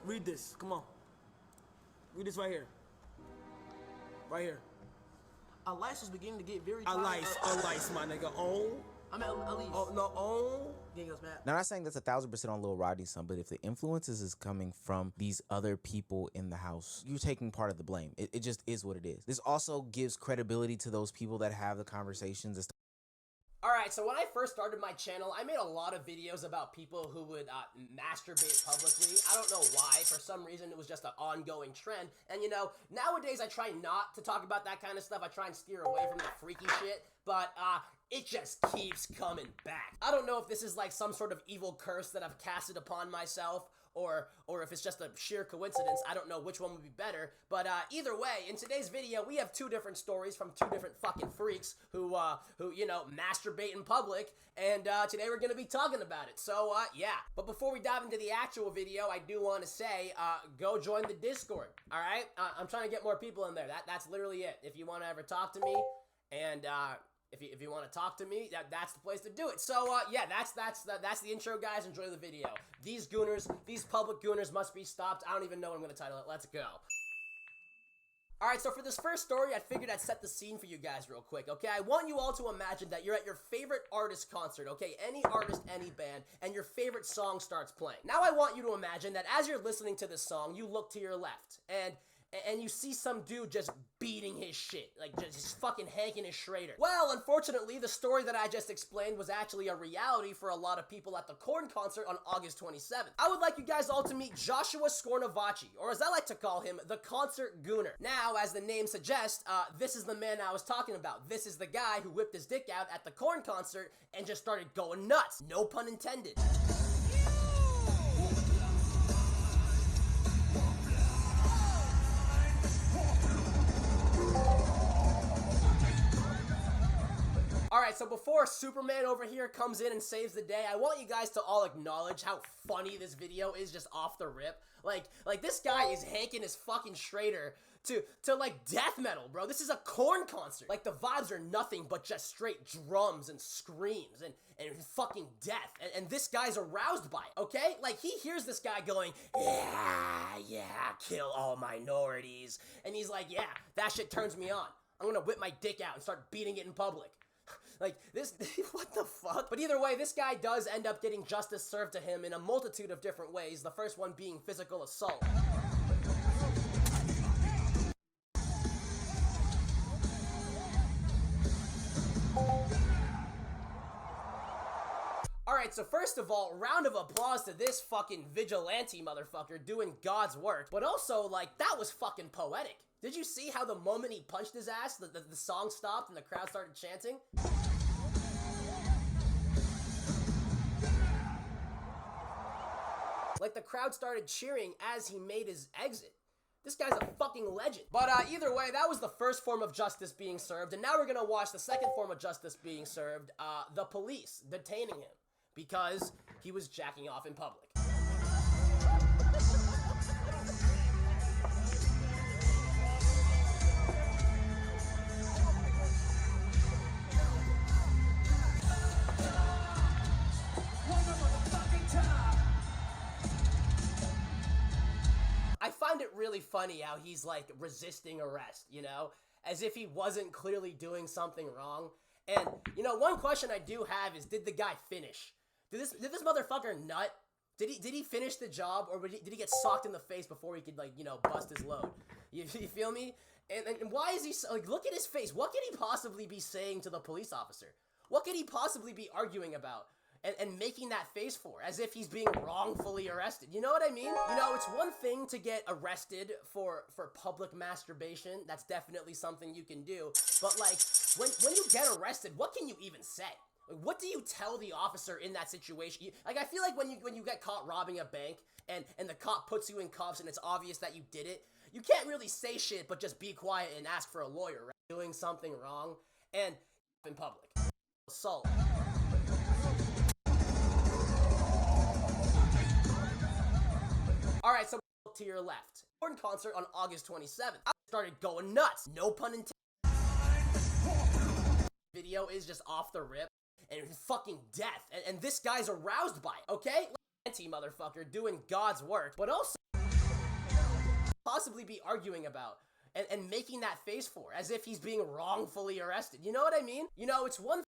Read this. Come on. Read this right here. Right here. Elias is beginning to get very Elias, my nigga. I mean, Elise. Oh, no, Getting us mad. Now, I'm not saying that's 1,000% on Lil Rodney's son, but if the influences is coming from these other people in the house, you're taking part of the blame. It just is what it is. This also gives credibility to those people that have the conversations. Alright, so when I first started my channel, I made a lot of videos about people who would masturbate publicly. I don't know why. For some reason, it was just an ongoing trend. And you know, nowadays I try not to talk about that kind of stuff. I try and steer away from the freaky shit. But, it just keeps coming back. I don't know if this is like some sort of evil curse that I've casted upon myself, or if it's just a sheer coincidence. I don't know which one would be better, but either way, in today's video, we have two different stories from two different fucking freaks who you know, masturbate in public, and today we're gonna be talking about it, so yeah. But before we dive into the actual video, I do want to say, go join the Discord, alright? I'm trying to get more people in there. That's literally it. If you want to ever talk to me, and if you want to talk to me, that's the place to do it. So, yeah, that's the intro, guys. Enjoy the video. These gooners, these public gooners must be stopped. I don't even know what I'm going to title it. Let's go. Alright, so for this first story, I figured I'd set the scene for you guys real quick, okay? I want you all to imagine that you're at your favorite artist concert, okay? Any artist, any band, and your favorite song starts playing. Now I want you to imagine that as you're listening to this song, you look to your left, and you see some dude just beating his shit, like just fucking hanking his Schrader. Well, unfortunately, the story that I just explained was actually a reality for a lot of people at the Korn concert on August 27th. I would like you guys all to meet Joshua Scornavacci, or as I like to call him, the Concert Gooner. Now, as the name suggests, this is the man I was talking about. This is the guy who whipped his dick out at the Korn concert and just started going nuts. No pun intended. Alright, so before Superman over here comes in and saves the day, I want you guys to all acknowledge how funny this video is just off the rip. Like this guy is hanking his fucking Schrader to like death metal, bro. This is a Korn concert. Like, the vibes are nothing but just straight drums and screams and fucking death. And this guy's aroused by it, okay? Like, he hears this guy going, yeah, kill all minorities. And he's like, yeah, that shit turns me on. I'm gonna whip my dick out and start beating it in public. Like, this, what the fuck? But either way, this guy does end up getting justice served to him in a multitude of different ways, the first one being physical assault. Alright, so first of all, round of applause to this fucking vigilante motherfucker doing God's work, but also, like, that was fucking poetic. Did you see how the moment he punched his ass, the song stopped and the crowd started chanting? Like, the crowd started cheering as he made his exit. This guy's a fucking legend. But either way, that was the first form of justice being served, and now we're gonna watch the second form of justice being served, the police detaining him because he was jacking off in public. really funny how he's like resisting arrest, you know, as if he wasn't clearly doing something wrong. And you know, one question I do have is, did the guy finish? Did this motherfucker nut? Did he finish the job, or did he get socked in the face before he could, like, you know, bust his load? You feel me? And why is he so, like, look at his face. What could he possibly be saying to the police officer? What could he possibly be arguing about and making that face for, as if he's being wrongfully arrested? You know what I mean? You know, it's one thing to get arrested for public masturbation. That's definitely something you can do. But, like, when you get arrested, what can you even say? Like, what do you tell the officer in that situation? Like, I feel like when you get caught robbing a bank and the cop puts you in cuffs and it's obvious that you did it, you can't really say shit but just be quiet and ask for a lawyer, right? Doing something wrong and in public. Assault. Alright, so to your left. Important concert on August 27th. I started going nuts. No pun intended. Video is just off the rip. And fucking death. And this guy's aroused by it, okay? Anti-motherfucker doing God's work, but also possibly be arguing about and making that face for, as if he's being wrongfully arrested. You know what I mean? You know, it's one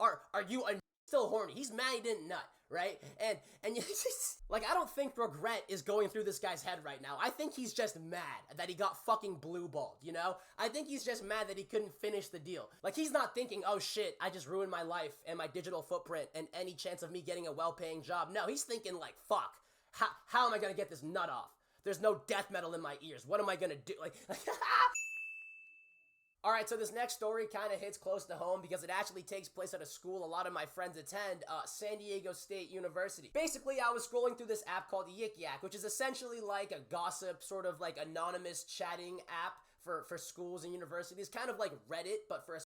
are you still horny? He's mad he didn't nut, right? And like, I don't think regret is going through this guy's head right now. I think he's just mad that he got fucking blue-balled, you know? I think he's just mad that he couldn't finish the deal. Like, he's not thinking, oh shit, I just ruined my life and my digital footprint and any chance of me getting a well-paying job. No, he's thinking like, fuck, how am I gonna get this nut off? There's no death metal in my ears. What am I gonna do? Like Alright, so this next story kind of hits close to home because it actually takes place at a school a lot of my friends attend, San Diego State University. Basically, I was scrolling through this app called Yik Yak, which is essentially like a gossip, sort of like anonymous chatting app for schools and universities, kind of like Reddit, but for a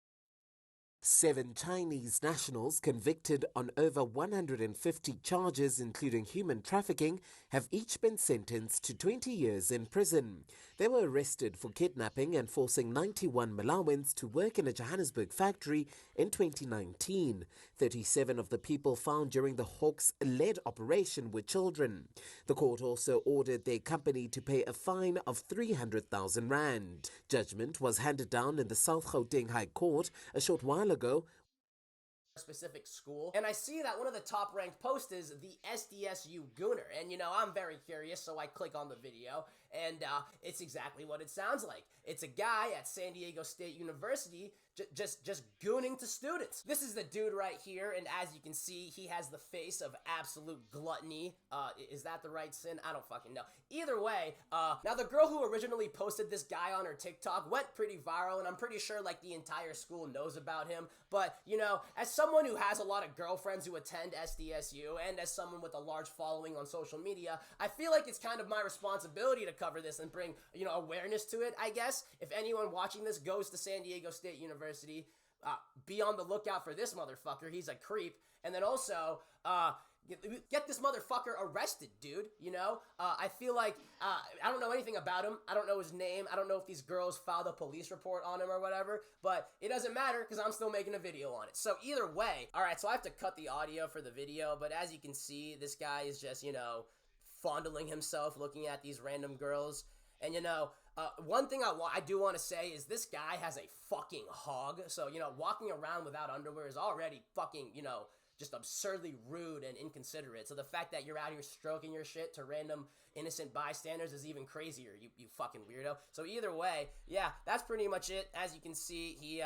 7 Chinese nationals convicted on over 150 charges, including human trafficking, have each been sentenced to 20 years in prison. They were arrested for kidnapping and forcing 91 Malawans to work in a Johannesburg factory in 2019. 37 of the people found during the Hawks-led operation were children. The court also ordered their company to pay a fine of 300,000 rand. Judgment was handed down in the South Gauteng High Court a short while ago. Specific school, and I see that one of the top ranked posts is the SDSU Gooner, and you know, I'm very curious, so I click on the video, and it's exactly what it sounds like. It's a guy at San Diego State University just gooning to students. This is the dude right here, and as you can see, he has the face of absolute gluttony. Is that the right sin? I don't fucking know. Either way, now the girl who originally posted this guy on her TikTok went pretty viral, and I'm pretty sure like the entire school knows about him, but you know, as someone who has a lot of girlfriends who attend SDSU, and as someone with a large following on social media, I feel like it's kind of my responsibility to cover this and bring, you know, awareness to it, I guess. If anyone watching this goes to San Diego State University, be on the lookout for this motherfucker. He's a creep. And then also, get this motherfucker arrested, dude, you know? I feel like, I don't know anything about him. I don't know his name. I don't know if these girls filed a police report on him or whatever, but it doesn't matter because I'm still making a video on it. So either way, alright, so I have to cut the audio for the video, but as you can see, this guy is just, you know, fondling himself looking at these random girls. And you know, one thing I do want to say is this guy has a fucking hog. So, you know, walking around without underwear is already fucking, you know, just absurdly rude and inconsiderate. So the fact that you're out here stroking your shit to random innocent bystanders is even crazier, you fucking weirdo. So either way, yeah, that's pretty much it. As you can see, he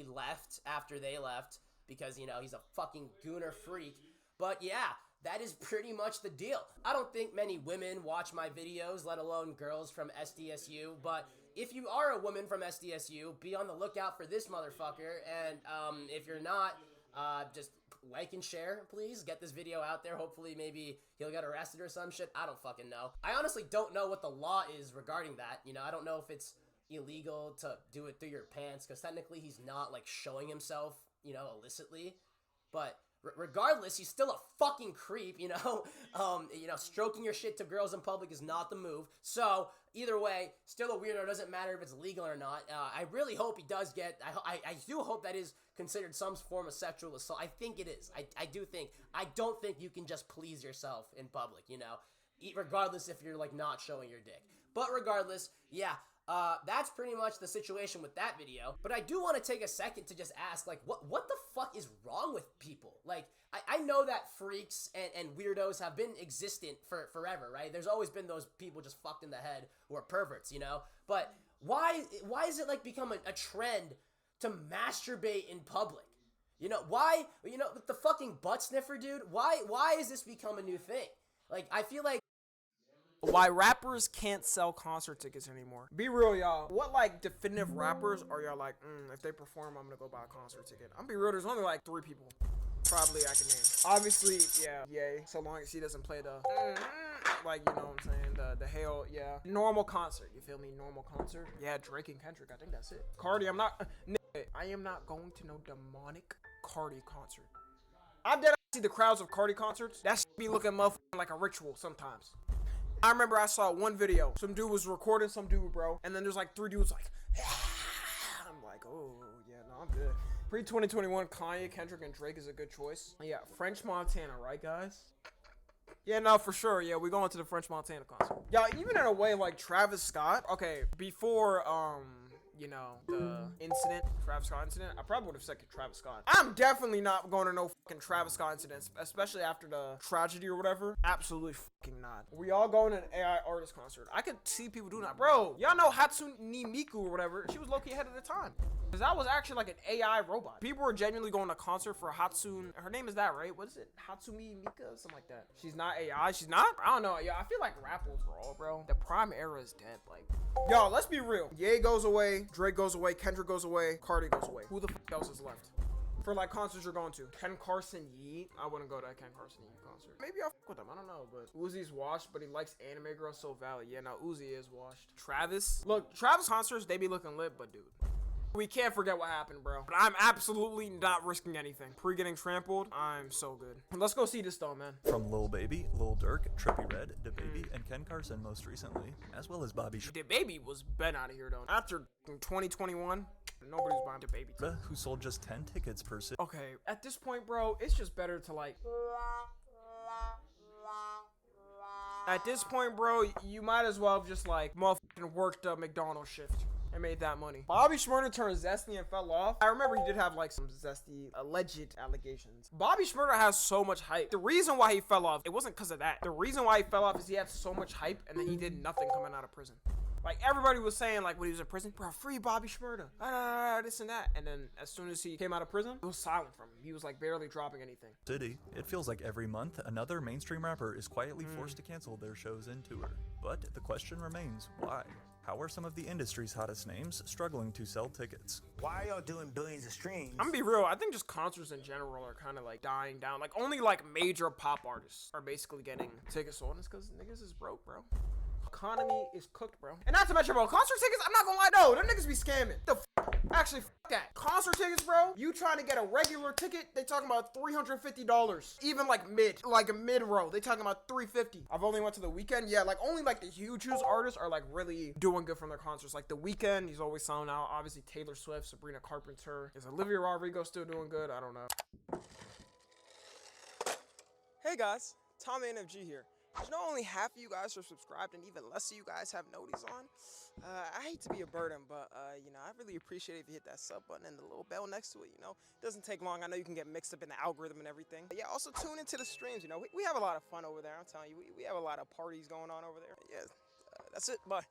left after they left because, you know, he's a fucking gooner freak. But yeah, that is pretty much the deal. I don't think many women watch my videos, let alone girls from SDSU, but if you are a woman from SDSU, be on the lookout for this motherfucker, and if you're not, just like and share, please. Get this video out there. Hopefully maybe he'll get arrested or some shit. I don't fucking know. I honestly don't know what the law is regarding that. You know, I don't know if it's illegal to do it through your pants, because technically he's not, like, showing himself, you know, illicitly, but regardless, he's still a fucking creep, you know? You know, stroking your shit to girls in public is not the move. So, either way, still a weirdo. It doesn't matter if it's legal or not. I really hope he does get, I do hope that is considered some form of sexual assault. I think it is. I do think. I don't think you can just please yourself in public, you know? regardless if you're like not showing your dick. But regardless, yeah, that's pretty much the situation with that video. But I do want to take a second to just ask, like, what the fuck is wrong with people? Like, I know that freaks and weirdos have been existent for forever, right? There's always been those people just fucked in the head who are perverts, you know? But why is it like become a trend to masturbate in public? You know, why, you know, the fucking butt sniffer, dude, why has this become a new thing? Like, I feel like why rappers can't sell concert tickets anymore. Be real, y'all. What, like, definitive rappers are y'all like, if they perform, I'm gonna go buy a concert ticket? I'm be real, there's only like 3 people probably I can name. Obviously, yeah, Ye, so long as he doesn't play the, like, you know what I'm saying, the hell, yeah. Normal concert, you feel me? Normal concert. Yeah, Drake and Kendrick, I think that's it. Cardi, I am not going to no demonic Cardi concert. I did see the crowds of Cardi concerts. That should be looking motherfucking like a ritual sometimes. I remember I saw one video. Some dude was recording some dude, bro. And then there's like 3 dudes like, I'm like, oh, yeah, no, I'm good. Pre-2021, Kanye, Kendrick, and Drake is a good choice. Yeah, French Montana, right, guys? Yeah, no, for sure. Yeah, we going to the French Montana concert. Yeah, even in a way, like Travis Scott. Okay, before, you know, the incident, Travis Scott incident, I probably would have said Travis Scott. I'm definitely not going to no fucking Travis Scott incidents, especially after the tragedy or whatever. Absolutely fucking not. We all going to an AI artist concert. I could see people doing that. Bro, y'all know Hatsune Miku or whatever. She was low-key ahead of the time. Because that was actually like an AI robot. People were genuinely going to concert for Hatsune. Her name is that, right? What is it? Hatsune Mika? Something like that. She's not AI. She's not? I don't know. Yeah, I feel like rap overall, bro. The prime era is dead. Like, y'all, let's be real. Ye goes away. Drake goes away. Kendrick goes away. Cardi goes away. Who the fuck else is left? For like concerts you're going to. Ken Carson Yeet. I wouldn't go to a Ken Carson Yeet concert. Maybe I'll fuck with him. I don't know. But Uzi's washed, but he likes anime girls so valid. Yeah, now Uzi is washed. Travis. Look, Travis concerts, they be looking lit, but dude. We can't forget what happened, bro. But I'm absolutely not risking anything. Pre-getting trampled, I'm so good. Let's go see this though, man. From Lil Baby, Lil Durk, Trippie Redd, DaBaby, and Ken Carson most recently, as well as Bobby DaBaby was been out of here though. After 2021, nobody's buying DaBaby. Who sold just 10 tickets per sit. Okay, at this point, bro, it's just better to like... At this point, bro, you might as well have just like motherfucking worked a McDonald's shift and made that money. Bobby Shmurda turned zesty and fell off. I remember he did have like some zesty alleged allegations. Bobby Shmurda has so much hype. The reason why he fell off, it wasn't because of that. The reason why he fell off is he had so much hype and then he did nothing coming out of prison. Like everybody was saying like when he was in prison, bro, free Bobby Shmurda, this and that. And then as soon as he came out of prison, it was silent from him. He was like barely dropping anything. City, it feels like every month another mainstream rapper is quietly forced to cancel their shows and tour. But the question remains, why? How are some of the industry's hottest names struggling to sell tickets? Why are y'all doing billions of streams? I'm gonna be real, I think just concerts in general are kind of like dying down. Like only like major pop artists are basically getting tickets sold. It's because niggas is broke, bro. Economy is cooked, bro. And not to mention, bro, concert tickets, I'm not gonna lie, though, them niggas be scamming. Actually, that. Concert tickets, bro, you trying to get a regular ticket, they talking about $350. Even like a mid row, they talking about $350. I've only went to The Weeknd. Yeah, like only like the huge artists are like really doing good from their concerts. Like The Weeknd, he's always selling out. Obviously Taylor Swift, Sabrina Carpenter. Is Olivia Rodrigo still doing good? I don't know. Hey guys, Tom NFG here. You know, only half of you guys are subscribed and even less of you guys have noties on. I hate to be a burden, but, you know, I really appreciate it if you hit that sub button and the little bell next to it, you know. It doesn't take long. I know you can get mixed up in the algorithm and everything. But yeah, also tune into the streams, you know. We have a lot of fun over there, I'm telling you. We have a lot of parties going on over there. Yeah, that's it. Bye.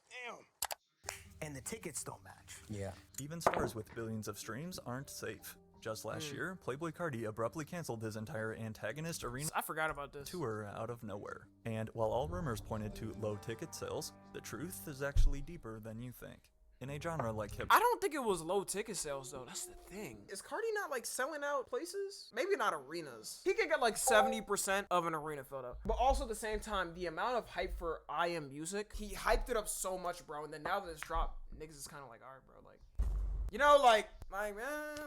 Damn. And the tickets don't match. Yeah. Even stars with billions of streams aren't safe. Just last year, Playboi Carti abruptly canceled his entire Antagonist Arena I forgot about this tour out of nowhere. And while all rumors pointed to low ticket sales, the truth is actually deeper than you think. In a genre like hip, I don't think it was low ticket sales though. That's the thing. Is Carti not like selling out places? Maybe not arenas. He could get like 70% of an arena filled up. But also at the same time, the amount of hype for I Am Music, he hyped it up so much, bro. And then now that it's dropped, niggas is kind of like, all right, bro, like. You know, like, man,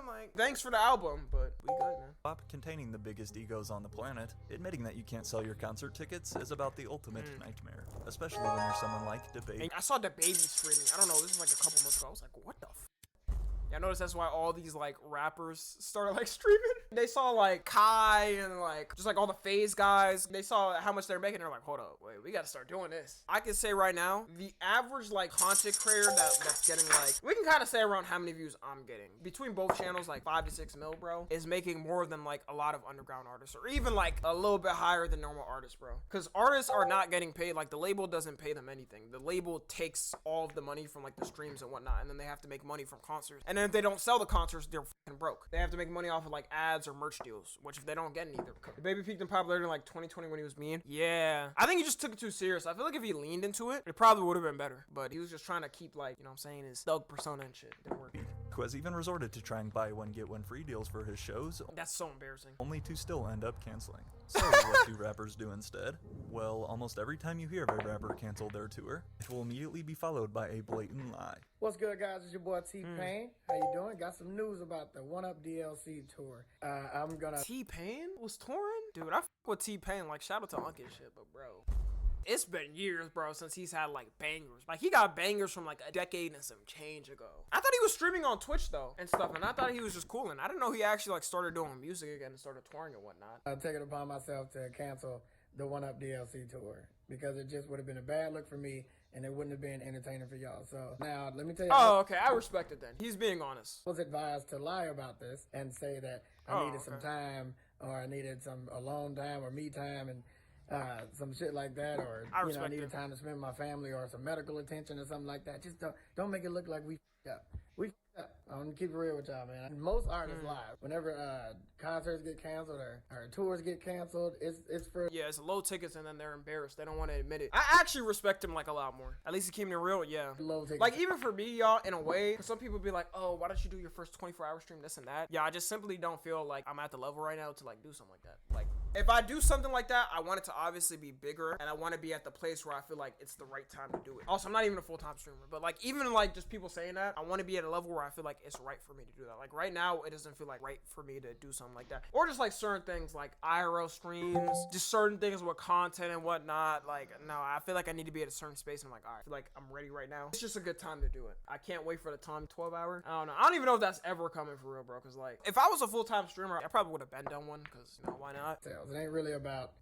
like, thanks for the album, but we good, man. Pop containing the biggest egos on the planet, admitting that you can't sell your concert tickets is about the ultimate nightmare, especially when you're someone like DaBaby. I saw DaBaby streaming. I don't know, this was like a couple months ago. I was like, what the f? Yeah, I noticed that's why all these like rappers started like streaming. They saw like Kai and like just like all the FaZe guys. They saw how much they're making. They're like, hold up, wait, we gotta start doing this. I can say right now, the average like content creator that's getting like, we can kind of say around how many views I'm getting between both channels, like 5 to 6 mil, bro, is making more than like a lot of underground artists, or even like a little bit higher than normal artists, bro. Because artists are not getting paid. Like the label doesn't pay them anything. The label takes all of the money from like the streams and whatnot, and then they have to make money from concerts. And then if they don't sell the concerts, they're fucking broke. They have to make money off of like ads or merch deals, which if they don't get neither. The Baby peaked in popularity in like 2020 when he was mean. Yeah, I think he just took it too serious. I feel like if he leaned into it, it probably would have been better. But he was just trying to keep like, you know what I'm saying, his thug persona and shit. Didn't work. Who has even resorted to trying buy one get one free deals for his shows. That's so embarrassing. Only to still end up canceling. So what do rappers do instead? Well, almost every time you hear of a rapper cancel their tour, it will immediately be followed by a blatant lie. What's good, guys? It's your boy T-Pain. How you doing? Got some news about the One Up DLC tour. I'm gonna... T-Pain was touring? Dude, I f with T-Pain. Like, shout out to Unc and shit, but bro, it's been years, bro, since he's had like bangers. Like, he got bangers from like a decade and some change ago. I thought he was streaming on Twitch though and stuff, and I thought he was just cooling. I didn't know he actually like started doing music again and started touring and whatnot. I'll take it upon myself to cancel the One Up DLC tour because it just would have been a bad look for me and it wouldn't have been entertaining for y'all. So now let me tell you. Oh, okay, I respect it then. He's being honest. I was advised to lie about this and say that I needed some time, or I needed some alone time or me time and some shit like that, or I needed time to spend with my family or some medical attention or something like that. Just don't make it look like we f***ed up. We f***ed up. I'm gonna keep it real with y'all, man. Most artists lie. Whenever concerts get canceled or tours get canceled, it's for it's low tickets and then they're embarrassed. They don't want to admit it. I actually respect him like a lot more. At least he keeping it real. Yeah. Low tickets. Like even for me, y'all, in a way, some people be like, oh, why don't you do your first 24-hour stream, this and that? Yeah, I just simply don't feel like I'm at the level right now to like do something like that. Like if I do something like that, I want it to obviously be bigger, and I want to be at the place where I feel like it's the right time to do it. Also, I'm not even a full-time streamer, but like even like just people saying that, I want to be at a level where I feel like it's right for me to do that. Like right now, it doesn't feel like right for me to do something like that. Or just like certain things like IRL streams, just certain things with content and whatnot. Like no, I feel like I need to be at a certain space, and I'm like, all right, I feel like I'm ready right now. It's just a good time to do it. I can't wait for the time 12 hour. I don't know. I don't even know if that's ever coming for real, bro. Cause like if I was a full-time streamer, I probably would have been done one. Cause you know why not? It ain't really about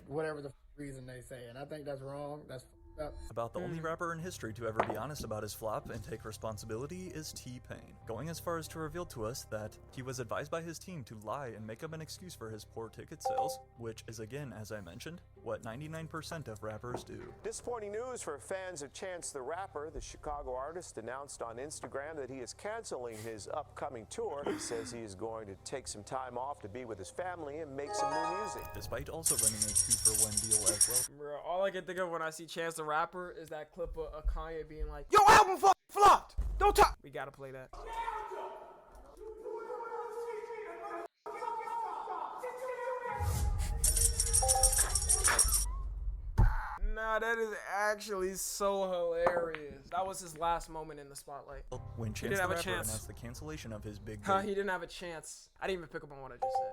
whatever the reason they say, and I think that's wrong. That's up. About the only rapper in history to ever be honest about his flop and take responsibility is T-Pain, going as far as to reveal to us that he was advised by his team to lie and make up an excuse for his poor ticket sales, which is again, as I mentioned, what 99% of rappers do. Disappointing news for fans of Chance the Rapper. The Chicago artist announced on Instagram that he is canceling his upcoming tour. He says he is going to take some time off to be with his family and make some new music. Despite also running a 2-for-1 deal as well. Bro, all I can think of when I see Chance the Rapper is that clip of Kanye being like, yo, album flopped! Don't talk! We gotta play that. Nah, that is actually so hilarious. That was his last moment in the spotlight. When Chance the Rapper announced the cancellation of his big he didn't have a chance. I didn't even pick up on what I just said.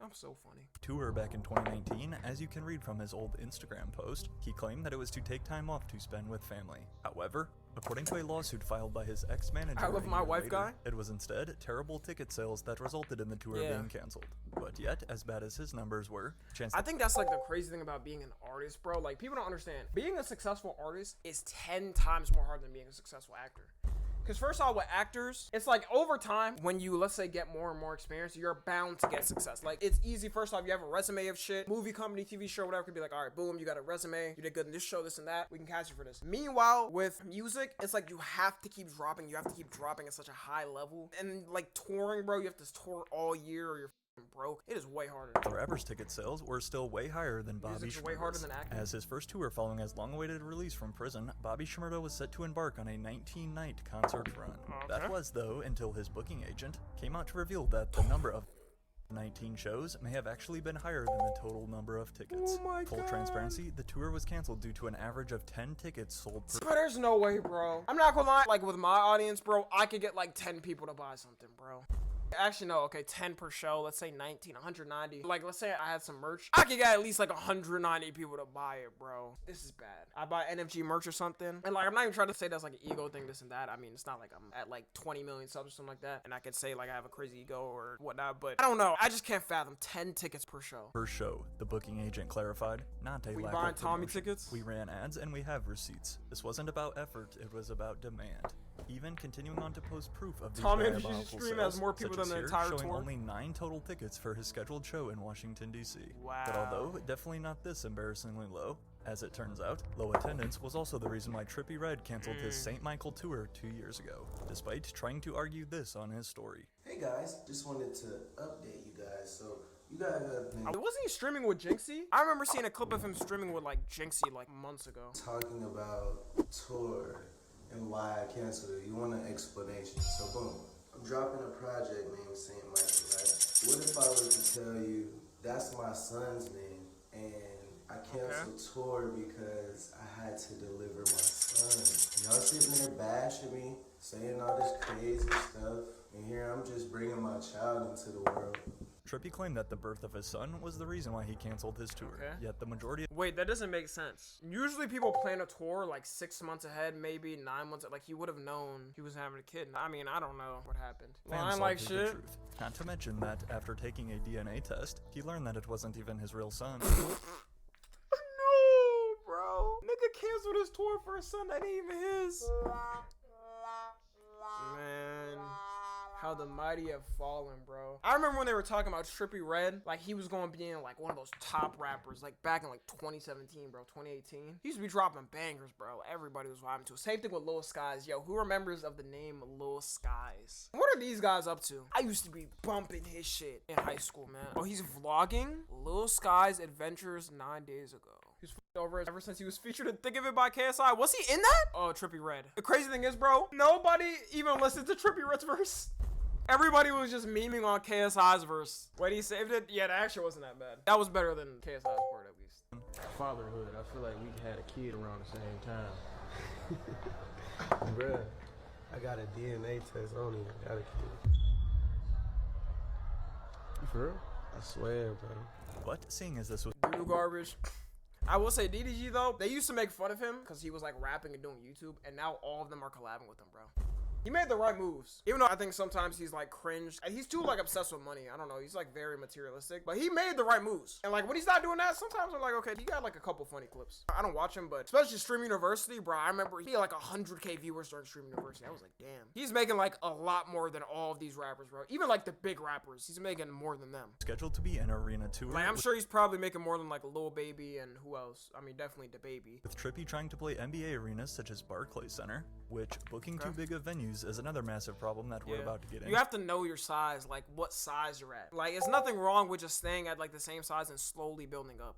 I'm so funny. Tour back in 2019, as you can read from his old Instagram post, he claimed that it was to take time off to spend with family. However, according to a lawsuit filed by his ex-manager, I love my wife guy. It was instead terrible ticket sales that resulted in the tour being canceled. But yet, as bad as his numbers were, I think that's like the crazy thing about being an artist, bro. Like people don't understand. Being a successful artist is 10 times more hard than being a successful actor. Because first off, with actors, it's like over time, when you, let's say, get more and more experience, you're bound to get success. Like, it's easy. First off, you have a resume of shit. Movie company, TV show, whatever, could be like, all right, boom, you got a resume. You did good in this show, this and that. We can catch you for this. Meanwhile, with music, it's like you have to keep dropping. You have to keep dropping at such a high level. And, like, touring, bro, you have to tour all year or you're broke. It is way harder. The rapper's ticket sales were still way higher than Bobby Shmurda's. Way harder than acting. As his first tour following his long-awaited release from prison, Bobby Shmurda was set to embark on a 19-night concert run. That was, though, until his booking agent came out to reveal that the number of 19 shows may have actually been higher than the total number of tickets. Full transparency, the tour was canceled due to an average of 10 tickets sold per. But there's no way, bro. I'm not gonna lie, like with my audience, bro, I could get like 10 people to buy something, bro. Actually, no, okay, 10 per show. Let's say 19, 190. Like, let's say I had some merch. I could get at least like 190 people to buy it, bro. This is bad. I buy NFG merch or something. And like, I'm not even trying to say that's like an ego thing, this and that. I mean, it's not like I'm at like 20 million subs or something like that. And I could say like I have a crazy ego or whatnot, but I don't know. I just can't fathom 10 tickets per show. Per show, the booking agent clarified, not a We lack buying of Tommy promotion. tickets? We ran ads and we have receipts. This wasn't about effort, it was about demand. Even continuing on to post proof of these Tommy diabolical stream sales, has more people such as than the here, entire showing tour? only 9 total tickets for his scheduled show in Washington, D.C. Wow. But although definitely not this embarrassingly low, as it turns out, low attendance was also the reason why Trippie Redd canceled his St. Michael tour 2 years ago, despite trying to argue this on his story. Hey guys, just wanted to update you guys. So you guys have been Wasn't he streaming with Jinxie? I remember seeing a clip of him streaming with like Jinxie like months ago. talking about tour and why I canceled it. You want an explanation? So boom, I'm dropping a project named St. Michael, right? What if I was to tell you that's my son's name and I canceled tour because I had to deliver my son? Y'all sitting there bashing me, saying all this crazy stuff, and here I'm just bringing my child into the world. Trippie claimed that the birth of his son was the reason why he canceled his tour, yet the majority of Wait, that doesn't make sense. Usually people plan a tour like 6 months ahead, maybe 9 months. Like he would have known he was having a kid. I mean, I don't know what happened. fans Line like salted the shit. truth. Not to mention that after taking a DNA test, he learned that it wasn't even his real son. No, bro. Nigga canceled his tour for a son that ain't even his. Man. How the mighty have fallen, bro. I remember when they were talking about Trippie Redd, like he was going to be in like one of those top rappers, like back in like 2017, bro, 2018. He used to be dropping bangers, bro. Everybody was vibing to it. Same thing with Lil Skies. Yo, who remembers of the name Lil Skies? What are these guys up to? I used to be bumping his shit in high school, man. Oh, he's vlogging Lil Skies Adventures 9 days ago. He's over ever since he was featured in Think of It by KSI. Was he in that? Oh, Trippie Redd. The crazy thing is, bro, nobody even listened to Trippie Redd's verse. Everybody was just memeing on KSI's verse. When he saved it, yeah, that actually wasn't that bad. That was better than KSI's part, at least. Fatherhood, I feel like we had a kid around the same time. Bruh, I got a DNA test, I don't even got a kid. You for real? I swear, bro. But seeing as this was Doo-doo garbage. I will say DDG though, they used to make fun of him because he was like rapping and doing YouTube, and now all of them are collabing with him, bro. He made the right moves. Even though I think sometimes he's like cringe. He's too like obsessed with money. I don't know. He's like very materialistic. But he made the right moves. And like when he's not doing that, sometimes I'm like, okay, he got like a couple funny clips. I don't watch him, but especially Stream University, bro. I remember he had like 100K viewers during Stream University. I was like, damn. He's making like a lot more than all of these rappers, bro. Even like the big rappers. He's making more than them. scheduled to be an arena tour. Like I'm sure he's probably making more than like Lil Baby and who else? I mean, definitely the Baby. With Trippie trying to play NBA arenas such as Barclays Center, which booking too big of venues is another massive problem that we're about to get into. You have to know your size, like what size you're at. Like, it's nothing wrong with just staying at like the same size and slowly building up.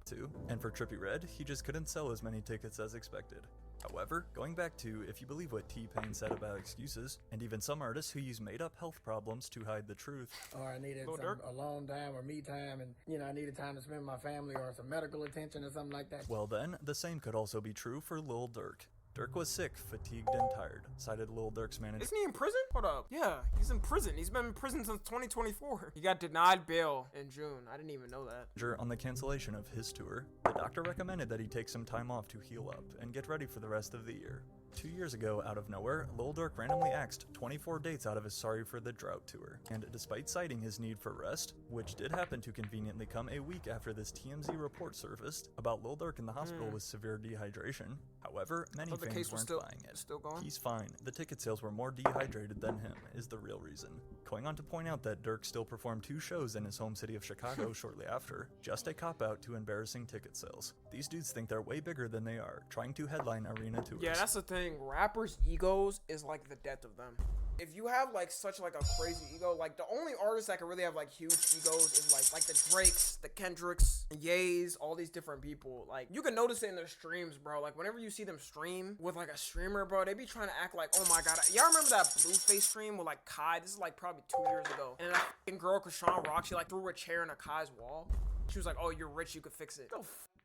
And for Trippie Redd, he just couldn't sell as many tickets as expected. However, going back to if you believe what T-Pain said about excuses, and even some artists who use made-up health problems to hide the truth. Or I needed some alone time or me time, and you know, I needed time to spend with my family or some medical attention or something like that. Well then, the same could also be true for Lil Durk. Durk was sick, fatigued, and tired, cited Lil Durk's manager. Isn't he in prison? Hold up. Yeah, he's in prison. He's been in prison since 2024. He got denied bail in June. I didn't even know that. On the cancellation of his tour, the doctor recommended that he take some time off to heal up and get ready for the rest of the year. 2 years ago, out of nowhere, Lil Durk randomly axed 24 dates out of his Sorry for the Drought tour. And despite citing his need for rest, which did happen to conveniently come a week after this TMZ report surfaced about Lil Durk in the hospital with severe dehydration, however, many fans weren't buying it. He's fine. The ticket sales were more dehydrated than him, is the real reason. Going on to point out that Durk still performed 2 shows in his home city of Chicago shortly after, just a cop-out to embarrassing ticket sales. These dudes think they're way bigger than they are, trying to headline arena tours. Yeah, that's the thing. Rappers' egos is like the death of them. If you have like such like a crazy ego, like the only artists that can really have like huge egos is like the Drakes, the Kendricks, Ye's, all these different people. Like you can notice it in their streams, bro. Like whenever you see them stream with like a streamer, bro, they be trying to act like, oh my god, y'all remember that Blueface stream with like Kai? This is like probably 2 years ago. And that f***ing girl, Krishan Rock, she like threw a chair in a Kai's wall. She was like, oh, you're rich, you could fix it.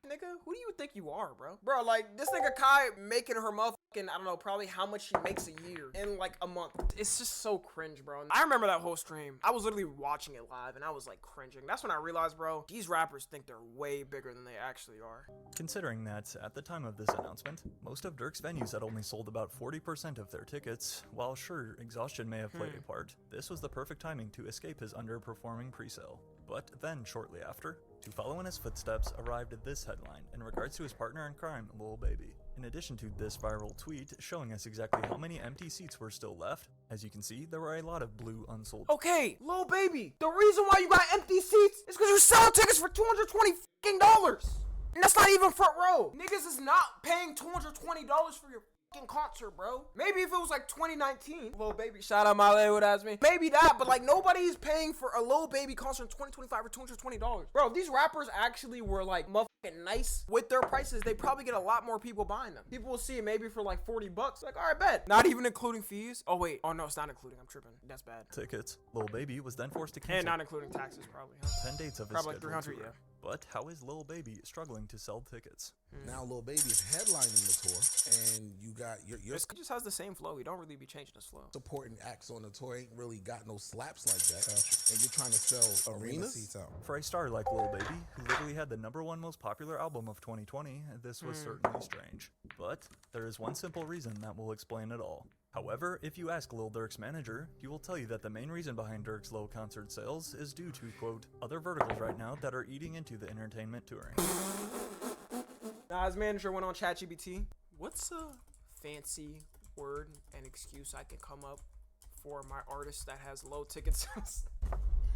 Nigga, who do you think you are, bro? Bro, like, this nigga Kai making her motherfucking I don't know, probably how much she makes a year in like a month. It's just so cringe, bro. I remember that whole stream. I was literally watching it live and I was like cringing. That's when I realized, bro, these rappers think they're way bigger than they actually are. Considering that, at the time of this announcement, most of Dirk's venues had only sold about 40% of their tickets. While sure, exhaustion may have played a part, this was the perfect timing to escape his underperforming presale. But then, shortly after, to follow in his footsteps arrived this headline in regards to his partner in crime, Lil Baby. In addition to this viral tweet showing us exactly how many empty seats were still left, as you can see, there were a lot of blue unsold. Okay, Lil Baby, the reason why you got empty seats is because you're selling tickets for $220. And that's not even front row. Niggas is not paying $220 for your concert, bro. Maybe if it was like 2019, Lil Baby, shout out my Hollywood ass me. Maybe that, but like nobody's paying for a Lil Baby concert in 2025 for $220. Bro, if these rappers actually were like motherfucking nice with their prices, they probably get a lot more people buying them. People will see it maybe for like $40. Like, all right, bet. Not even including fees. Oh wait, oh no, it's not including. I'm tripping. That's bad. Tickets. Lil Baby was then forced to cancel. And not including taxes, probably. Huh? 10 dates of his probably like scheduled 300, tour. yeah. But how is Lil Baby struggling to sell tickets? Now Lil Baby is headlining the tour, and you got your He just has the same flow. He don't really be changing his flow. supporting acts on the tour ain't really got no slaps like that, and you're trying to sell arenas. Seats out. For a star like Lil Baby, who literally had the #1 most popular album of 2020, this was certainly strange. But there is one simple reason that will explain it all. However, if you ask Lil Durk's manager, he will tell you that the main reason behind Durk's low concert sales is due to, quote, other verticals right now that are eating into the entertainment touring. Now, his manager went on ChatGPT. What's a fancy word and excuse I can come up for my artist that has low ticket sales?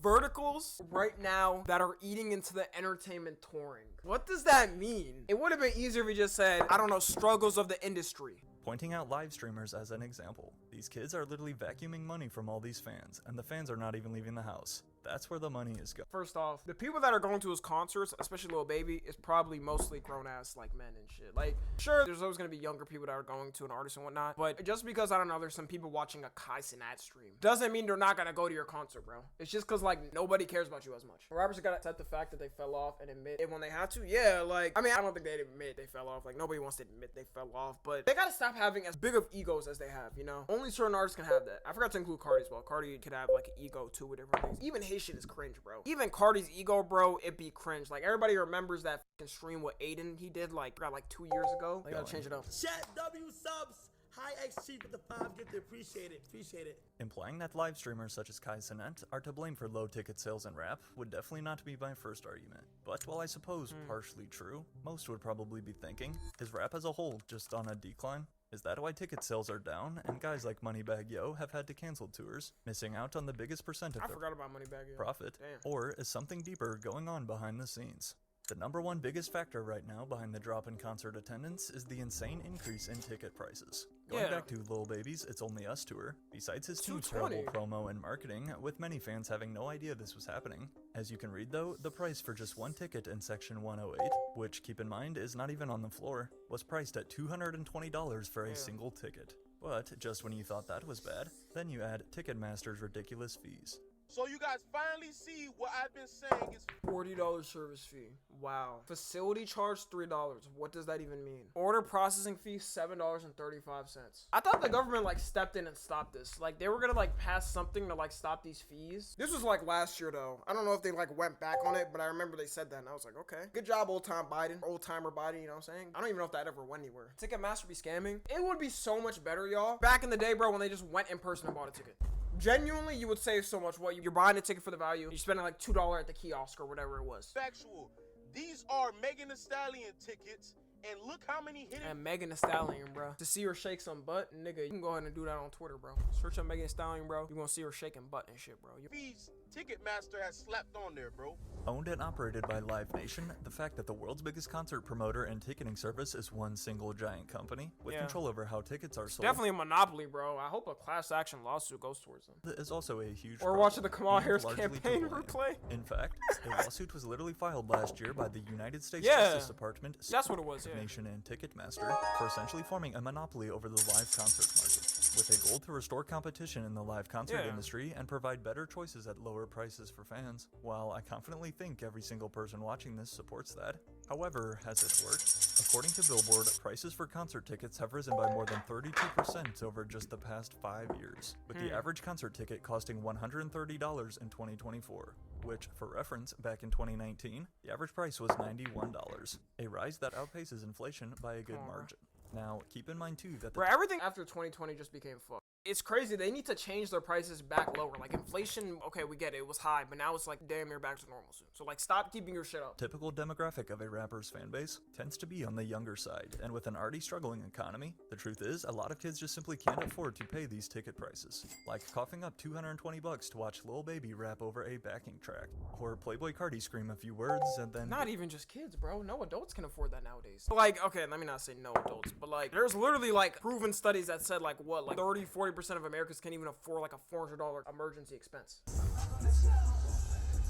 Verticals right now that are eating into the entertainment touring. What does that mean? It would have been easier if he just said, I don't know, struggles of the industry. Pointing out live streamers as an example. These kids are literally vacuuming money from all these fans, and the fans are not even leaving the house. That's where the money is going. First off, the people that are going to his concerts, especially Lil Baby, is probably mostly grown-ass like men and shit. Like, sure, there's always gonna be younger people that are going to an artist and whatnot, but just because, I don't know, there's some people watching a Kai Cenat stream, doesn't mean they're not gonna go to your concert, bro. It's just because, like, nobody cares about you as much. Rappers gotta accept the fact that they fell off and admit it when they have to. Yeah, like, I mean, I don't think they'd admit they fell off. Like, nobody wants to admit they fell off, but they gotta stop having as big of egos as they have, you know? Only certain artists can have that. I forgot to include Cardi as well. Cardi could have, like, an ego, too, with different things. Even his shit is cringe, bro. Even Cardi's ego, bro, it be cringe. Like, everybody remembers that fucking stream with Aiden he did, like, 2 years ago. They gotta change it up. Chat W subs. Hi XG for the 5 gifted. Appreciate it. Appreciate it. Implying that live streamers such as Kai Cenat are to blame for low ticket sales in rap would definitely not be my first argument. But while I suppose partially true, most would probably be thinking, is rap as a whole just on a decline? Is that why ticket sales are down, and guys like Moneybagg Yo have had to cancel tours, missing out on the biggest percent of I their forgot about Moneybagg Yo. profit? Damn. Or is something deeper going on behind the scenes? The #1 biggest factor right now behind the drop in concert attendance is the insane increase in ticket prices. Going back to Lil Baby's It's Only Us tour, besides his team's terrible promo and marketing, with many fans having no idea this was happening. As you can read though, the price for just one ticket in section 108, which keep in mind is not even on the floor, was priced at $220 for a single ticket. But just when you thought that was bad, then you add Ticketmaster's ridiculous fees. So you guys finally see what I've been saying is $40 service fee. Wow. Facility charge $3. What does that even mean? Order processing fee $7.35. I thought the government like stepped in and stopped this. Like they were gonna like pass something to like stop these fees. This was like last year though. I don't know if they like went back on it, but I remember they said that and I was like, okay. Good job, old timer Biden, you know what I'm saying? I don't even know if that ever went anywhere. Ticketmaster be scamming. It would be so much better, y'all. Back in the day, bro, when they just went in person and bought a ticket. Genuinely, you would save so much. What you're buying a ticket for the value, you're spending like $2 at the kiosk or whatever it was. factual. These are Megan Thee Stallion tickets, and look how many hidden. And Megan Thee Stallion, bro. To see her shake some butt, nigga, you can go ahead and do that on Twitter, bro. Search up Megan Thee Stallion, bro. You gonna see her shaking butt and shit, bro. Fees Ticketmaster has slapped on there, bro. Owned and operated by Live Nation, the fact that the world's biggest concert promoter and ticketing service is one single giant company with control over how tickets are sold. Definitely a monopoly, bro. I hope a class action lawsuit goes towards them. Is also a huge Or watching the Kamala Harris campaign replay. In fact, a lawsuit was literally filed last year by the United States Justice Department, that's what it was, Nation and Ticketmaster for essentially forming a monopoly over the live concert market. with a goal to restore competition in the live concert Yeah. industry and provide better choices at lower prices for fans. While I confidently think every single person watching this supports that, however, has it worked? According to Billboard, prices for concert tickets have risen by more than 32% over just the past 5 years, with the average concert ticket costing $130 in 2024, which, for reference, back in 2019, the average price was $91, a rise that outpaces inflation by a good margin. Now, keep in mind too that the Bro, everything after 2020 just became fucked. It's crazy. They need to change their prices back lower. Like, inflation, okay, we get it. It was high, but now it's like damn near back to normal soon. So, like, stop keeping your shit up. typical demographic of a rapper's fan base tends to be on the younger side, and with an already struggling economy, the truth is a lot of kids just simply can't afford to pay these ticket prices. Like coughing up $220 to watch Lil Baby rap over a backing track, or Playboy Cardi scream a few words and then Not even just kids, bro. No adults can afford that nowadays. Like, okay, let me not say no adults, but like, there's literally like proven studies that said like what, like 30-40% of Americans can't even afford like a $400 emergency expense.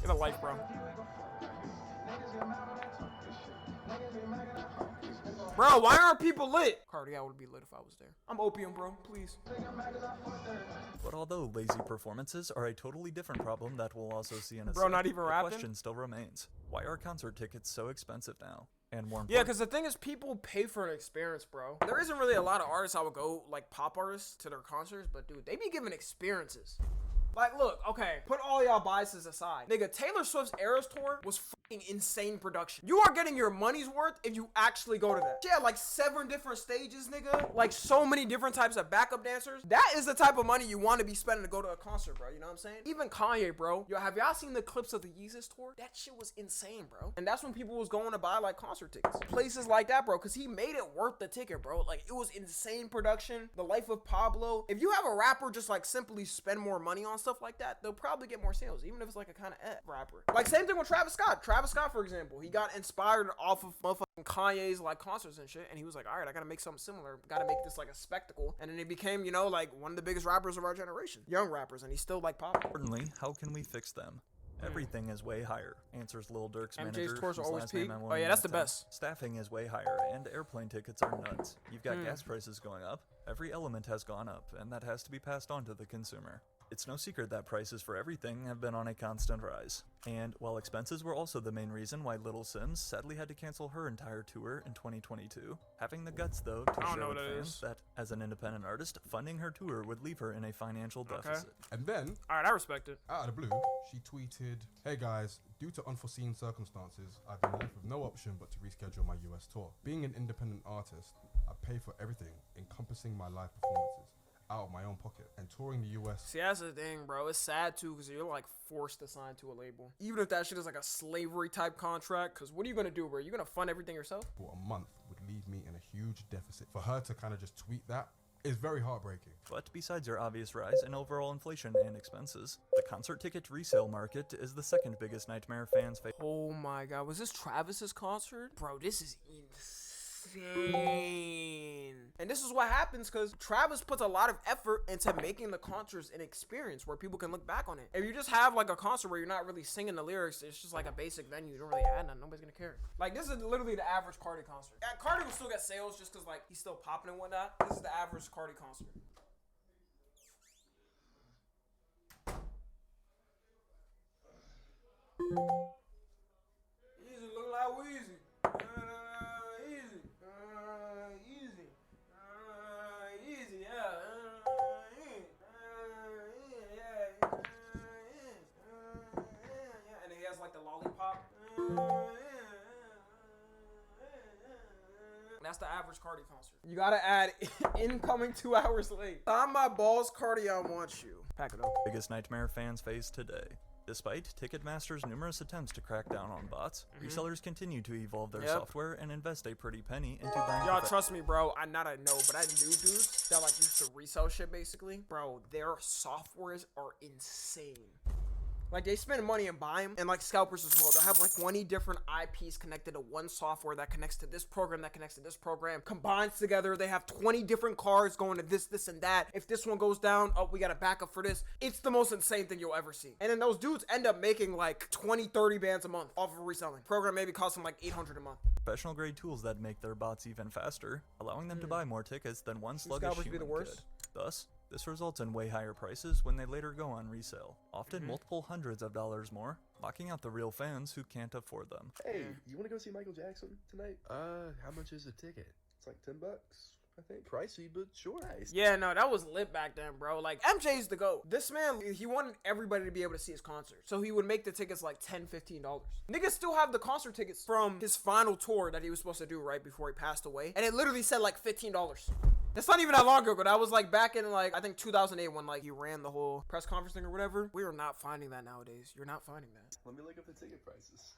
Get a life, bro. Bro, why aren't people lit? Cardi, I would be lit if I was there. I'm opium, bro. Please. But although lazy performances are a totally different problem that we'll also see in a Bro, sec, not even the rapping? question still remains: why are concert tickets so expensive now? And more Yeah, important, because the thing is, people pay for an experience, bro. There isn't really a lot of artists I would go, like pop artists, to their concerts, but dude, they be giving experiences. Like, look, okay, put all y'all biases aside. Nigga, Taylor Swift's Eras Tour was fucking insane production. You are getting your money's worth if you actually go to that. She had like 7 different stages, nigga. Like, so many different types of backup dancers. That is the type of money you want to be spending to go to a concert, bro. You know what I'm saying? Even Kanye, bro. Yo, have y'all seen the clips of the Yeezus tour? That shit was insane, bro. And that's when people was going to buy, like, concert tickets. Places like that, bro, because he made it worth the ticket, bro. Like, it was insane production. The Life of Pablo. If you have a rapper just, like, simply spend more money on stuff like that, they'll probably get more sales, even if it's like a kind of rapper. Like, same thing with Travis Scott. Travis Scott, for example, he got inspired off of motherfucking Kanye's like concerts and shit, and he was like, all right, I gotta make something similar, gotta make this like a spectacle. And then he became, you know, like one of the biggest rappers of our generation, young rappers, and he's still like popular. importantly, how can we fix them? Everything is way higher, answers Lil Durk's MJ's manager, tours whose always last name peak. I Oh, won't yeah, even that's the attempt. best. Staffing is way higher, and airplane tickets are nuts. You've got gas prices going up, every element has gone up, and that has to be passed on to the consumer. It's no secret that prices for everything have been on a constant rise. And while expenses were also the main reason why Little Sims sadly had to cancel her entire tour in 2022, having the guts though to I don't know show what that fans is. that as an independent artist, funding her tour would leave her in a financial deficit. And then, Alright, I respect it. out of the blue, she tweeted, "Hey guys, due to unforeseen circumstances, I've been left with no option but to reschedule my US tour. Being an independent artist, I pay for everything, encompassing my live performances, out of my own pocket, and touring the US." See, that's the thing, bro. It's sad too, because you're like forced to sign to a label, even if that shit is like a slavery type contract. Because what are you gonna do, bro? You gonna fund everything yourself? For a month would leave me in a huge deficit. For her to kind of just tweet that is very heartbreaking. But besides your obvious rise in overall inflation and expenses, the concert ticket resale market is the second biggest nightmare fans face. Oh my god, was this Travis's concert? Bro, this is insane. And this is what happens because Travis puts a lot of effort into making the concerts an experience where people can look back on it. If you just have like a concert where you're not really singing the lyrics, it's just like a basic venue, you don't really add nothing, nobody's gonna care. Like, this is literally the average Cardi concert. Cardi will still get sales just because like he's still popping and whatnot. This is the average Cardi concert. Easy, look like Weezy. Easy. Easy, yeah. And he has like the lollipop. That's the average Cardi concert. You gotta add incoming 2 hours late. On my balls, Cardi, I want you. Pack it up. Biggest nightmare fans face today. Despite Ticketmaster's numerous attempts to crack down on bots, resellers continue to evolve their software and invest a pretty penny into buying. Y'all trust me, bro. I know, but I knew dudes that like used to resell shit basically. Bro, their softwares are insane. Like, they spend money and buy them, and like scalpers as well. They'll have like 20 different IPs connected to one software that connects to this program, that connects to this program. Combines together, they have 20 different cards going to this, this, and that. If this one goes down, oh, we got a backup for this. It's the most insane thing you'll ever see. And then those dudes end up making like 20, 30 bands a month off of reselling. Program maybe costs them like $800 a month. Professional grade tools that make their bots even faster, allowing them to buy more tickets than one sluggish scalpers be human the worst? could. Thus, this results in way higher prices when they later go on resale, often multiple hundreds of dollars more, locking out the real fans who can't afford them. Hey, you want to go see Michael Jackson tonight? How much is a ticket? It's like $10, I think. Pricey, but sure. Nice. Yeah, no, that was lit back then, bro. Like, MJ's the GOAT. This man, he wanted everybody to be able to see his concert. So he would make the tickets like $10, $15. Niggas still have the concert tickets from his final tour that he was supposed to do right before he passed away. And it literally said like $15. It's not even that long ago, but I was like back in like, I think 2008 when like he ran the whole press conference thing or whatever. We are not finding that nowadays. You're not finding that. Let me look up the ticket prices.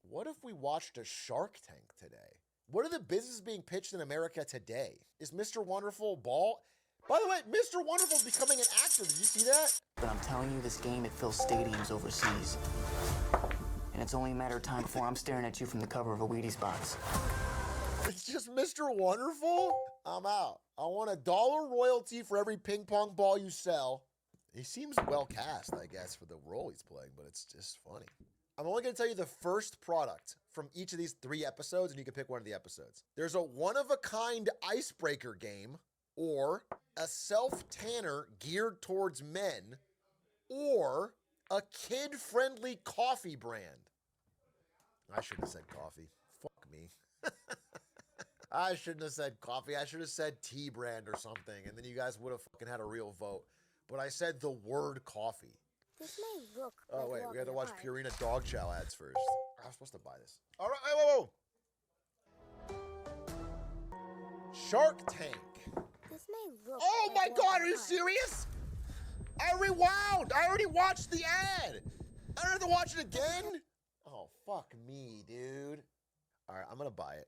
What if we watched a Shark Tank today? What are the businesses being pitched in America today? Is Mr. Wonderful bald? By the way, Mr. Wonderful's becoming an actor. Did you see that? But I'm telling you, this game, it fills stadiums overseas. And it's only a matter of time before I'm staring at you from the cover of a Wheaties box. It's just Mr. Wonderful? I'm out. I want $1 royalty for every ping pong ball you sell. He seems well cast, I guess, for the role he's playing, but it's just funny. I'm only going to tell you the first product from each of these 3 episodes, and you can pick one of the episodes. There's a one-of-a-kind icebreaker game, or a self-tanner geared towards men, or a kid-friendly coffee brand. I shouldn't have said coffee. Fuck me. I shouldn't have said coffee. I should have said tea brand or something, and then you guys would have fucking had a real vote. But I said the word coffee. This may look Oh, like wait, we had to watch hard. Purina dog chow ads first. I was supposed to buy this. All right, whoa, whoa. Shark Tank. This may look Oh like my God, are you hard. serious? I rewound. I already watched the ad. I don't have to watch it again. Oh, fuck me, dude. All right, I'm going to buy it.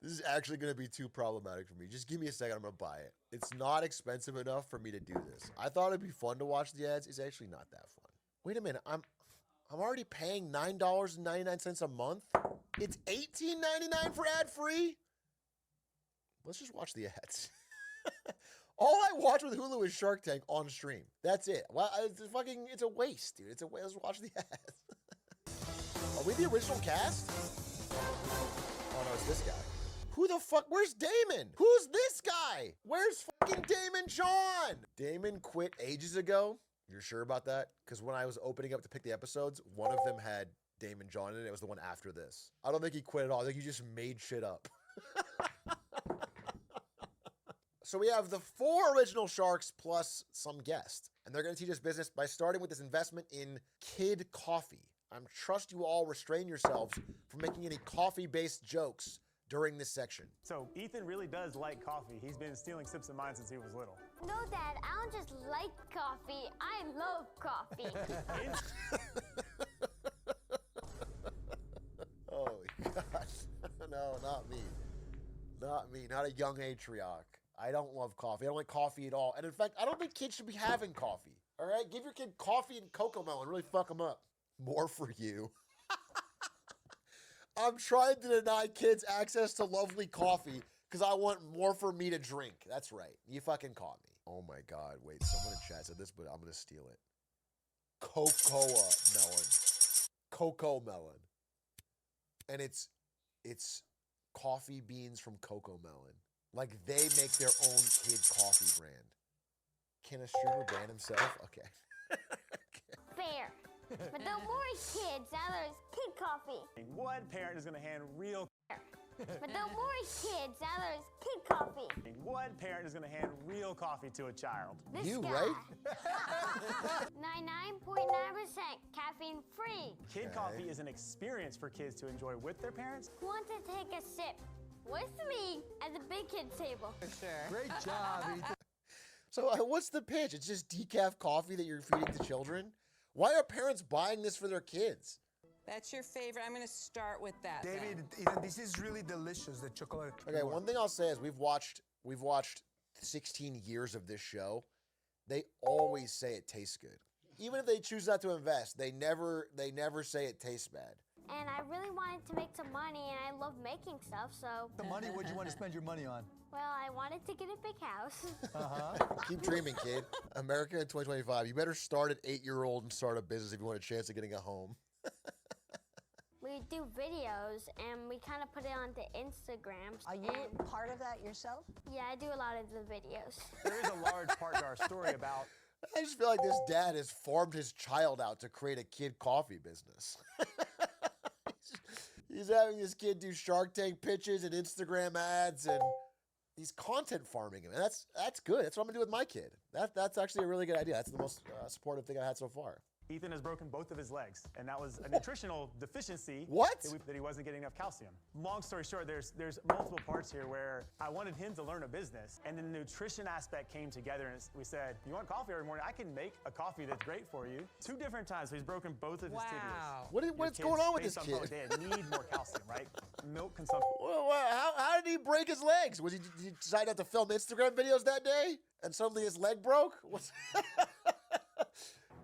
This is actually going to be too problematic for me. Just give me a second. I'm going to buy it. It's not expensive enough for me to do this. I thought it'd be fun to watch the ads. It's actually not that fun. Wait a minute. I'm already paying $9.99 a month. It's $18.99 for ad free. Let's just watch the ads. All I watch with Hulu is Shark Tank on stream. That's it. Well, it's a waste, dude. It's a waste. Let's watch the ads. Are we the original cast? Oh no, it's this guy. Who the fuck? Where's Damon? Who's this guy? Where's fucking Damon John? Damon quit ages ago. You're sure about that? Because when I was opening up to pick the episodes, one of them had Damon John in it. It was the one after this. I don't think he quit at all. I think he just made shit up. So we have the 4 original sharks plus some guest. And they're going to teach us business by starting with this investment in Kid Coffee. I trust you all restrain yourselves from making any coffee-based jokes during this section. So Ethan really does like coffee. He's been stealing sips of mine since he was little. No, Dad, I don't just like coffee. I love coffee. Oh, God. No, not me. Not me. Not a young Atrioc. I don't love coffee. I don't like coffee at all. And in fact, I don't think kids should be having coffee. All right? Give your kid coffee and cocoa melon. Really fuck them up. More for you. I'm trying to deny kids access to lovely coffee because I want more for me to drink. That's right. You fucking caught me. Oh my God. Wait, someone in chat said this, but I'm going to steal it. Cocoa melon. Cocoa melon. And it's coffee beans from cocoa melon. Like they make their own kid coffee brand. Can a streamer ban himself? Okay. Fair. But no more kids. Now there's Kid Coffee. What parent is going to hand real... But no more kids. Now there's Kid Coffee. What parent is going to hand real coffee to a child? This You, guy. right? 99.9% caffeine free. Kid Coffee is an experience for kids to enjoy with their parents. Who wants to take a sip with me at the big kids table? Sure. Great job, Ethan. So what's the pitch? It's just decaf coffee that you're feeding to children? Why are parents buying this for their kids? That's your favorite. I'm going to start with that. David, Ethan, this is really delicious, the chocolate. Okay, one thing I'll say is we've watched 16 years of this show. They always say it tastes good. Even if they choose not to invest, they never say it tastes bad. And I really wanted to make some money, and I love making stuff, so... The money, what'd you want to spend your money on? Well, I wanted to get a big house. Keep dreaming, kid. America in 2025. You better start at 8-year-old and start a business if you want a chance of getting a home. We do videos and we kind of put it onto Instagram. Are you part of that yourself? Yeah, I do a lot of the videos. There is a large part to our story about. I just feel like this dad has farmed his child out to create a kid coffee business. He's having this kid do Shark Tank pitches and Instagram ads, and he's content farming him. And that's good. That's what I'm gonna do with my kid. That's actually a really good idea. That's the most supportive thing I've had so far. Ethan has broken both of his legs, and that was a nutritional deficiency. What? That he wasn't getting enough calcium. Long story short, there's multiple parts here where I wanted him to learn a business, and the nutrition aspect came together, and we said, you want coffee every morning? I can make a coffee that's great for you. 2 different times, so he's broken both of his tibias. What's going on with this kid? They need more calcium, right? Milk consumption. Well, how did he break his legs? Did he decide not to film Instagram videos that day, and suddenly his leg broke?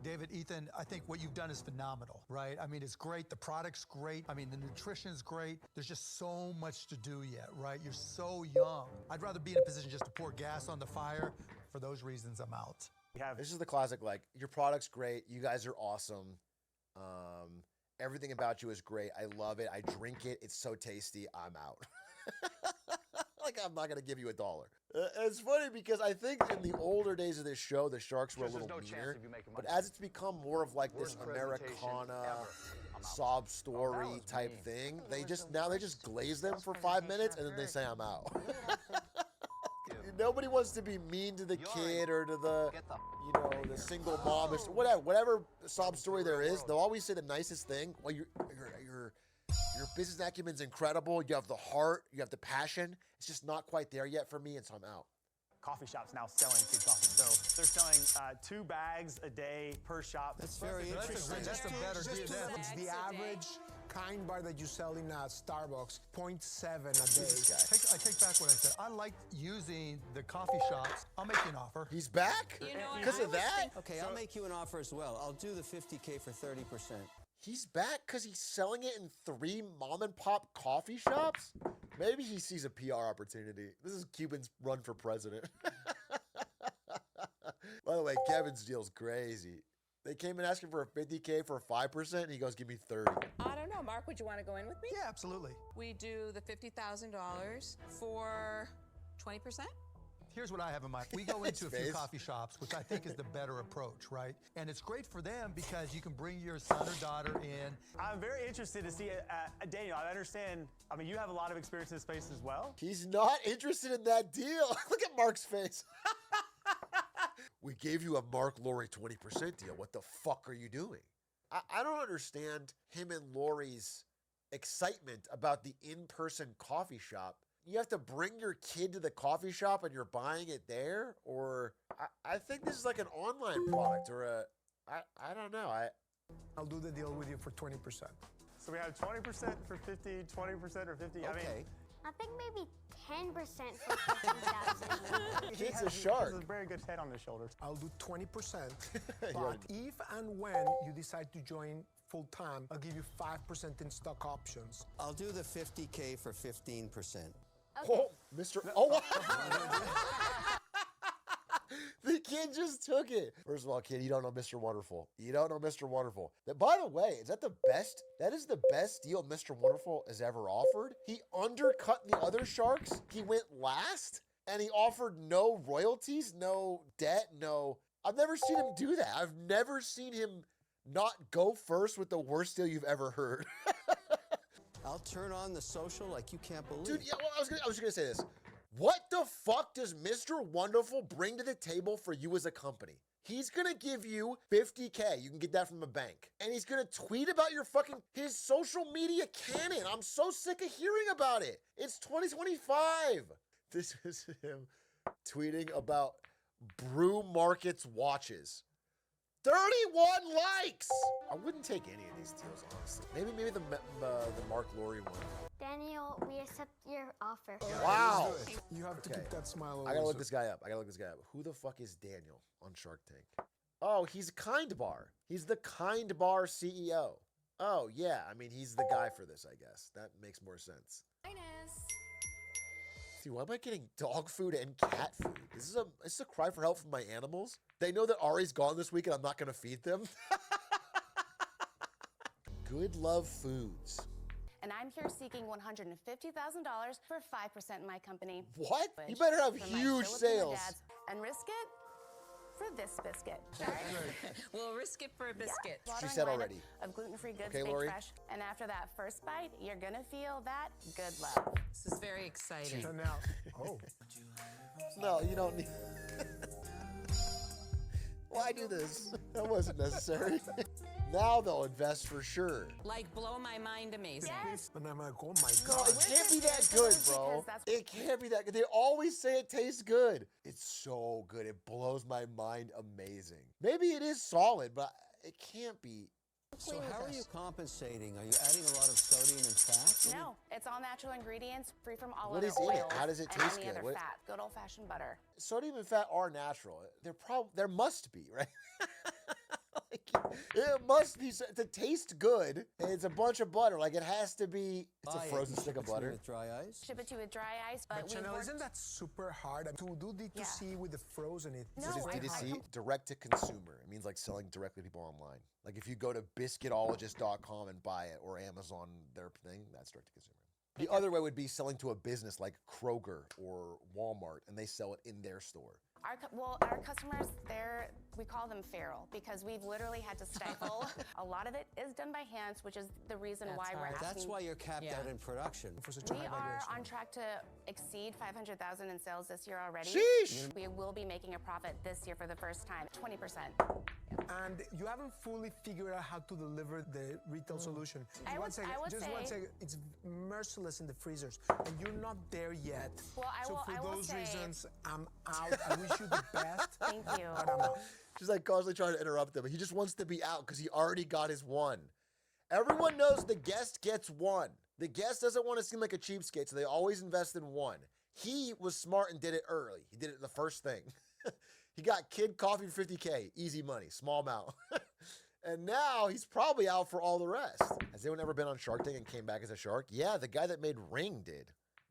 David, Ethan, I think what you've done is phenomenal, right? I mean, it's great. The product's great. I mean, the nutrition's great. There's just so much to do yet, right? You're so young. I'd rather be in a position just to pour gas on the fire. For those reasons, I'm out. This is the classic, like, your product's great. You guys are awesome. Everything about you is great. I love it. I drink it. It's so tasty. I'm out. Like, I'm not going to give you $1. It's funny because I think in the older days of this show, the Sharks were a little meaner. But as it's become more of like this Americana sob story type thing, they just glaze them for 5 minutes and then they say I'm out. Nobody wants to be mean to the kid or to the, the single mom, or whatever sob story there is. They'll always say the nicest thing. Well, your business acumen's incredible. You have the heart. You have the passion. It's just not quite there yet for me, and so I'm out. Coffee shops now selling kid coffee. So they're selling 2 bags a day per shop. That's very interesting. That's a better deal. It's the average kind bar that you sell in Starbucks, 0.7 a day. I take back what I said. I like using the coffee shops. I'll make you an offer. He's back? Because of that? Okay, I'll make you an offer as well. I'll do the $50K for 30%. He's back because he's selling it in 3 mom and pop coffee shops? Maybe he sees a PR opportunity. This is Cuban's run for president. By the way, Kevin's deal's crazy. They came in asking for a $50K for 5%, and he goes, give me 30. I don't know. Mark, would you want to go in with me? Yeah, absolutely. We do the $50,000 for 20%? Here's what I have in mind. We go into a few coffee shops, which I think is the better approach, right? And it's great for them because you can bring your son or daughter in. I'm very interested to see, Daniel, I understand, I mean, you have a lot of experience in this space as well. He's not interested in that deal. Look at Mark's face. We gave you a Mark Lori 20% deal. What the fuck are you doing? I don't understand him and Lori's excitement about the in-person coffee shop. You have to bring your kid to the coffee shop and you're buying it there? Or I think this is like an online product or I don't know. I'll do the deal with you for 20%. So we have 20% for 50, 20% or 50. Okay. I mean, I think maybe 10% for 50,000. Kid's a shark. He has a very good head on his shoulders. I'll do 20%. But if and when you decide to join full time, I'll give you 5% in stock options. I'll do the $50K for 15%. Okay. Oh, Mr. Oh, the kid just took it. First of all, kid, you don't know Mr. Wonderful. You don't know Mr. Wonderful. By the way, is that the best? That is the best deal Mr. Wonderful has ever offered. He undercut the other sharks. He went last, and he offered no royalties, no debt, no. I've never seen him do that. I've never seen him not go first with the worst deal you've ever heard. I'll turn on the social like you can't believe. Dude, yeah, well, I was gonna say this. What the fuck does Mr. Wonderful bring to the table for you as a company? He's gonna give you $50K. You can get that from a bank. And he's gonna tweet about his social media canon. I'm so sick of hearing about it. It's 2025. This is him tweeting about Brew Markets watches. 31 likes! I wouldn't take any of these deals, honestly. Maybe the Mark Lori one. Daniel, we accept your offer. Wow. You have to keep that smile. I gotta look this guy up. Who the fuck is Daniel on Shark Tank? Oh, he's Kind Bar. He's the Kind Bar CEO. Oh, yeah. I mean, he's the guy for this, I guess. That makes more sense. Dude, why am I getting dog food and cat food? This is a cry for help from my animals. They know that Ari's gone this week and I'm not going to feed them. Good Love Foods. and I'm here seeking $150,000 for 5% in my company. What? You better have For my huge Filipino sales. dads. And risk it for this biscuit. We'll risk it for a biscuit. She said already. Of gluten-free goods, Okay, baked Lori. fresh. And after that first bite, you're gonna feel that good love. This is very exciting. So now, oh. No, you don't need. Why do this? That wasn't necessary. Now they'll invest for sure. Like blow my mind amazing. And I'm like, oh my No, God. it can't be that good, bro. It can't be that good. They always say it tastes good. It's so good. It blows my mind amazing. Maybe it is solid, but it can't be. So how are you compensating? Are you adding a lot of sodium and fat? No, it's all natural ingredients, free from all What other is in it? oils How does it and taste any good? other What- fat. Good old-fashioned butter. Sodium and fat are natural. There must be, right? It must be to taste good. It's a bunch of butter. Like it has to be. It's a Buy it frozen and stick of ship it to me butter. with dry ice? Ship it to you with dry ice, but, But we Chanel, worked- isn't that super hard to do D2C with the frozen? What is D2C? Direct to consumer. It means like selling directly to people online. Like if you go to biscuitologist.com and buy it, or Amazon, their thing, that's direct to consumer. The other way would be selling to a business like Kroger or Walmart, and they sell it in their store. Our customers, we call them feral because we've literally had to stifle. A lot of it is done by hands, which is the reason why we're asking. That's why you're capped out in production. We are on track to exceed 500,000 in sales this year already. Sheesh! We will be making a profit this year for the first time, 20%. And you haven't fully figured out how to deliver the retail solution. I would Just one say- second. It's merciless in the freezers, and you're not there yet. Well, so for I will those say- reasons, I'm out. I wish you the best. Thank you. But I'm out. She's like constantly trying to interrupt him. He just wants to be out because he already got his one. Everyone knows the guest gets one. The guest doesn't want to seem like a cheapskate, so they always invest in one. He was smart and did it early. He did it in the first thing. He got Kid Coffee for $50K. Easy money, small amount. And now he's probably out for all the rest. Has anyone ever been on Shark Tank and came back as a shark? Yeah, the guy that made Ring did.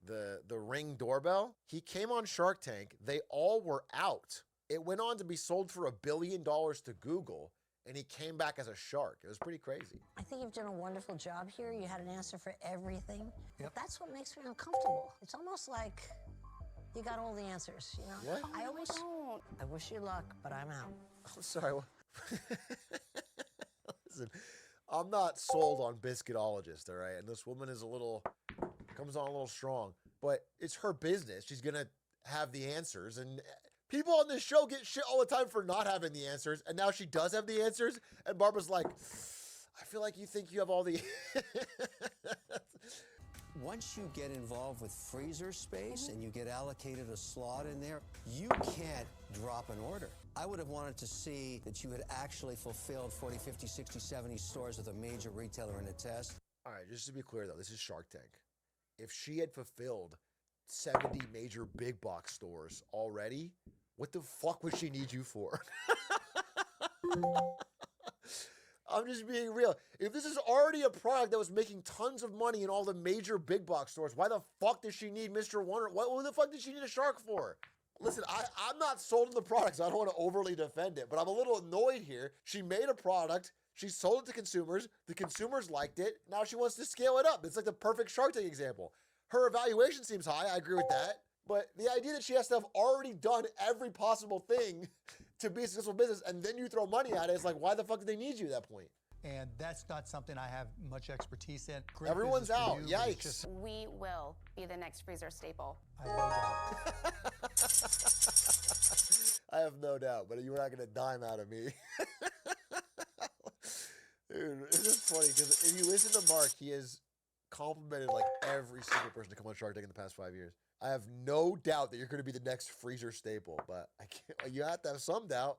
The Ring doorbell. He came on Shark Tank. They all were out. It went on to be sold for $1 billion to Google, and he came back as a shark. It was pretty crazy. I think you've done a wonderful job here. You had an answer for everything. But that's what makes me uncomfortable. It's almost like you got all the answers, you know? What? I always don't. I wish you luck, but I'm out. I'm sorry. Listen, I'm not sold on Biscuitologist, all right? And this woman is comes on a little strong. But it's her business. She's going to have the answers. And people on this show get shit all the time for not having the answers. And now she does have the answers. And Barbara's like, I feel like you think you have all the... Once you get involved with freezer space and you get allocated a slot in there, you can't drop an order. I would have wanted to see that you had actually fulfilled 40, 50, 60, 70 stores with a major retailer in a test. All right, just to be clear, though, this is Shark Tank. If she had fulfilled 70 major big box stores already, what the fuck would she need you for? I'm just being real. If this is already a product that was making tons of money in all the major big box stores, why the fuck does she need Mr. Wonder? What the fuck did she need a shark for? Listen, I'm not sold on the product, so I don't want to overly defend it, but I'm a little annoyed here. She made a product. She sold it to consumers. The consumers liked it. Now she wants to scale it up. It's like the perfect Shark Tank example. Her evaluation seems high. I agree with that. But the idea that she has to have already done every possible thing to be a successful business and then you throw money at it, it's like, why the fuck do they need you at that point? And that's not something I have much expertise in. Great Everyone's business for out. you, but it's Yikes. just- We will be the next freezer staple. I have no doubt, but you're not going to dime out of me. Dude, it's just funny because if you listen to Mark, he has complimented like every single person to come on Shark Tank in the past 5 years. I have no doubt that you're going to be the next freezer staple, but I can't. You have to have some doubt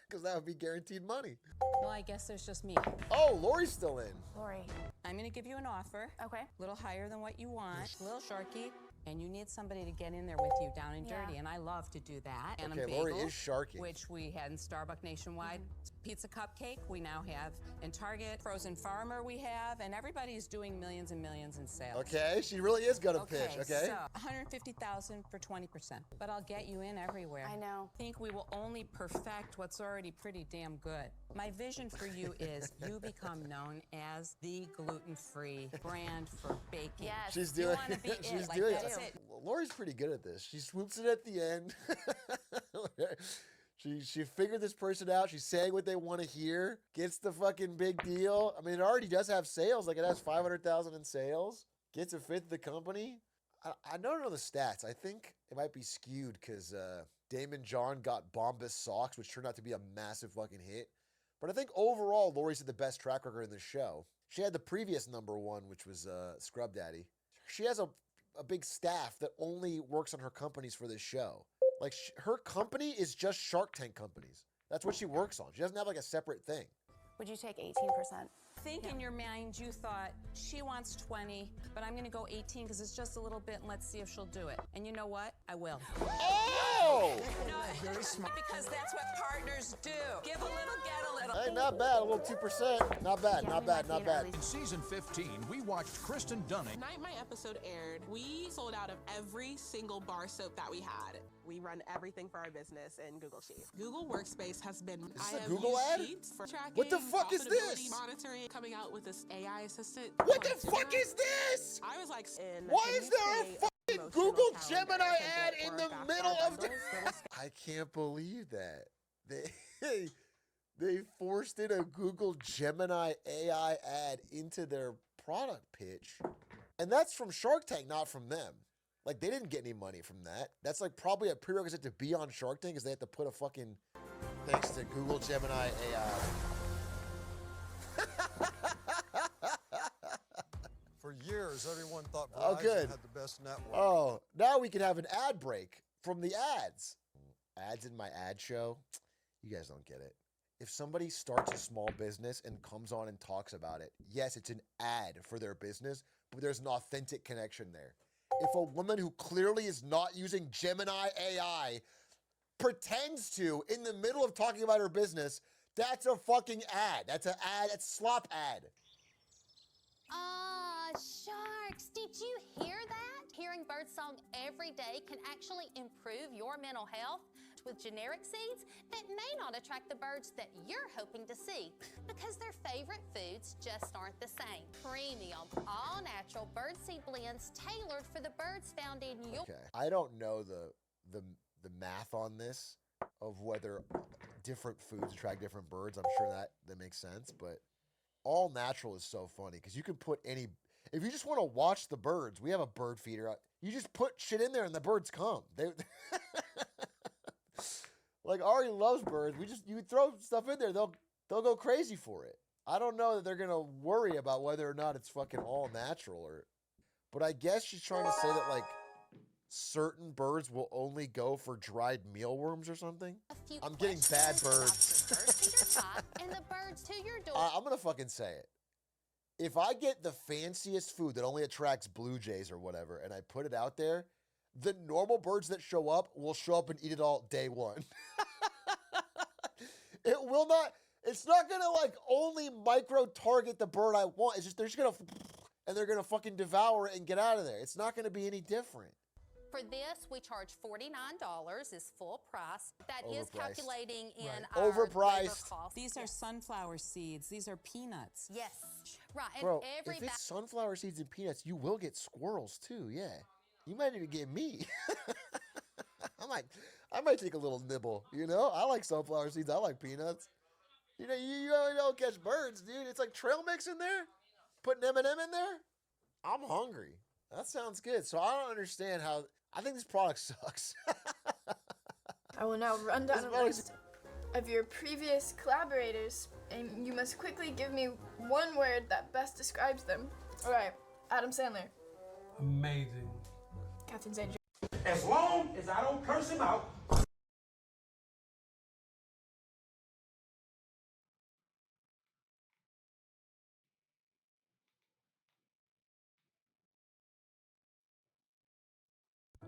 because that would be guaranteed money. Well, I guess there's just me. Oh, Lori's still in. Lori. I'm going to give you an offer. Okay. A little higher than what you want, a little sharky, and you need somebody to get in there with you down and dirty, and I love to do that. And Okay, a Lori bagel, is sharky. which we had in Starbucks nationwide. It's Pizza Cupcake we now have in Target. Frozen Farmer we have, and everybody's doing millions and millions in sales. Okay, she really is gonna pitch. Okay. So 150,000 for 20%, but I'll get you in everywhere. I know. I think we will only perfect what's already pretty damn good. My vision for you is you become known as the gluten-free brand for baking. Yes. She's You doing. wanna be it, She's like, doing. that's it. Lori's pretty good at this. She swoops it at the end. She figured this person out. She's saying what they want to hear. Gets the fucking big deal. I mean, it already does have sales. Like it has 500,000 in sales. Gets a fifth of the company. I don't know the stats. I think it might be skewed because Damon John got Bombas socks, which turned out to be a massive fucking hit. But I think overall, Lori's had the best track record in the show. She had the previous number one, which was Scrub Daddy. She has a big staff that only works on her companies for this show. Like, her company is just Shark Tank companies. That's what she works on. She doesn't have, like, a separate thing. Would you take 18%? I think in your mind you thought, she wants 20, but I'm gonna go 18 because it's just a little bit and let's see if she'll do it. And you know what? I will. Oh! No, very smart. Because that's what partners do. Give a little, get a little. Hey, not bad. A little 2%. Not bad, not bad, not bad. In season 15, we watched Kristen Dunning. The night my episode aired, we sold out of every single bar soap that we had. We run everything for our business in Google Sheets. Google Workspace has been. Is this a Google ad? Sheets for tracking, What the fuck is this? monitoring, coming out with this AI assistant. What the fuck is this? I was like, Why is there a fucking Google Gemini ad in the middle of the... I can't believe that. They forced in a Google Gemini AI ad into their product pitch. And that's from Shark Tank, not from them. Like, they didn't get any money from that. That's like probably a prerequisite to be on Shark Tank is they have to put a fucking... Thanks to Google Gemini AI. For years, everyone thought Oh, Verizon good. had the best network. Oh, now we can have an ad break from the ads. Ads in my ad show? You guys don't get it. If somebody starts a small business and comes on and talks about it, yes, it's an ad for their business, but there's an authentic connection there. If a woman who clearly is not using Gemini AI pretends to in the middle of talking about her business, that's a fucking ad. That's an ad. That's slop ad. Sharks, did you hear that? Hearing birdsong every day can actually improve your mental health with generic seeds that may not attract the birds that you're hoping to see because their favorite foods just aren't the same. Premium, all-natural birdseed blends tailored for the birds found in your... Okay. I don't know the math on this of whether different foods attract different birds. I'm sure that makes sense, but all natural is so funny because you can put any... If you just want to watch the birds, we have a bird feeder. You just put shit in there and the birds come. Like Ari loves birds. You throw stuff in there, they'll go crazy for it. I don't know that they're gonna worry about whether or not it's fucking all natural but I guess she's trying to say that like certain birds will only go for dried mealworms or something. I'm getting bad birds. and the birds to your door. I'm gonna fucking say it. If I get the fanciest food that only attracts blue jays or whatever, and I put it out there, the normal birds that show up will show up and eat it all day one. It will not, it's not gonna like only micro target the bird I want. It's just, they're just gonna, and they're gonna fucking devour it and get out of there. It's not gonna be any different. For this, we charge $49 is full price. That is Overpriced. calculating in Right. our Overpriced. labor cost. These are sunflower seeds. These are peanuts. Yes. Right. And Bro, every if it's sunflower seeds and peanuts, you will get squirrels too, yeah. You might even get me. I might take a little nibble, you know? I like sunflower seeds. I like peanuts. You know, you don't catch birds, dude. It's like trail mix in there. Putting M&M in there. I'm hungry. That sounds good. So I don't understand how... I think this product sucks. I will now run down a list of your previous collaborators, and you must quickly give me one word that best describes them. All right, Adam Sandler. Amazing. Catherine Zeta. As long as I don't curse him out.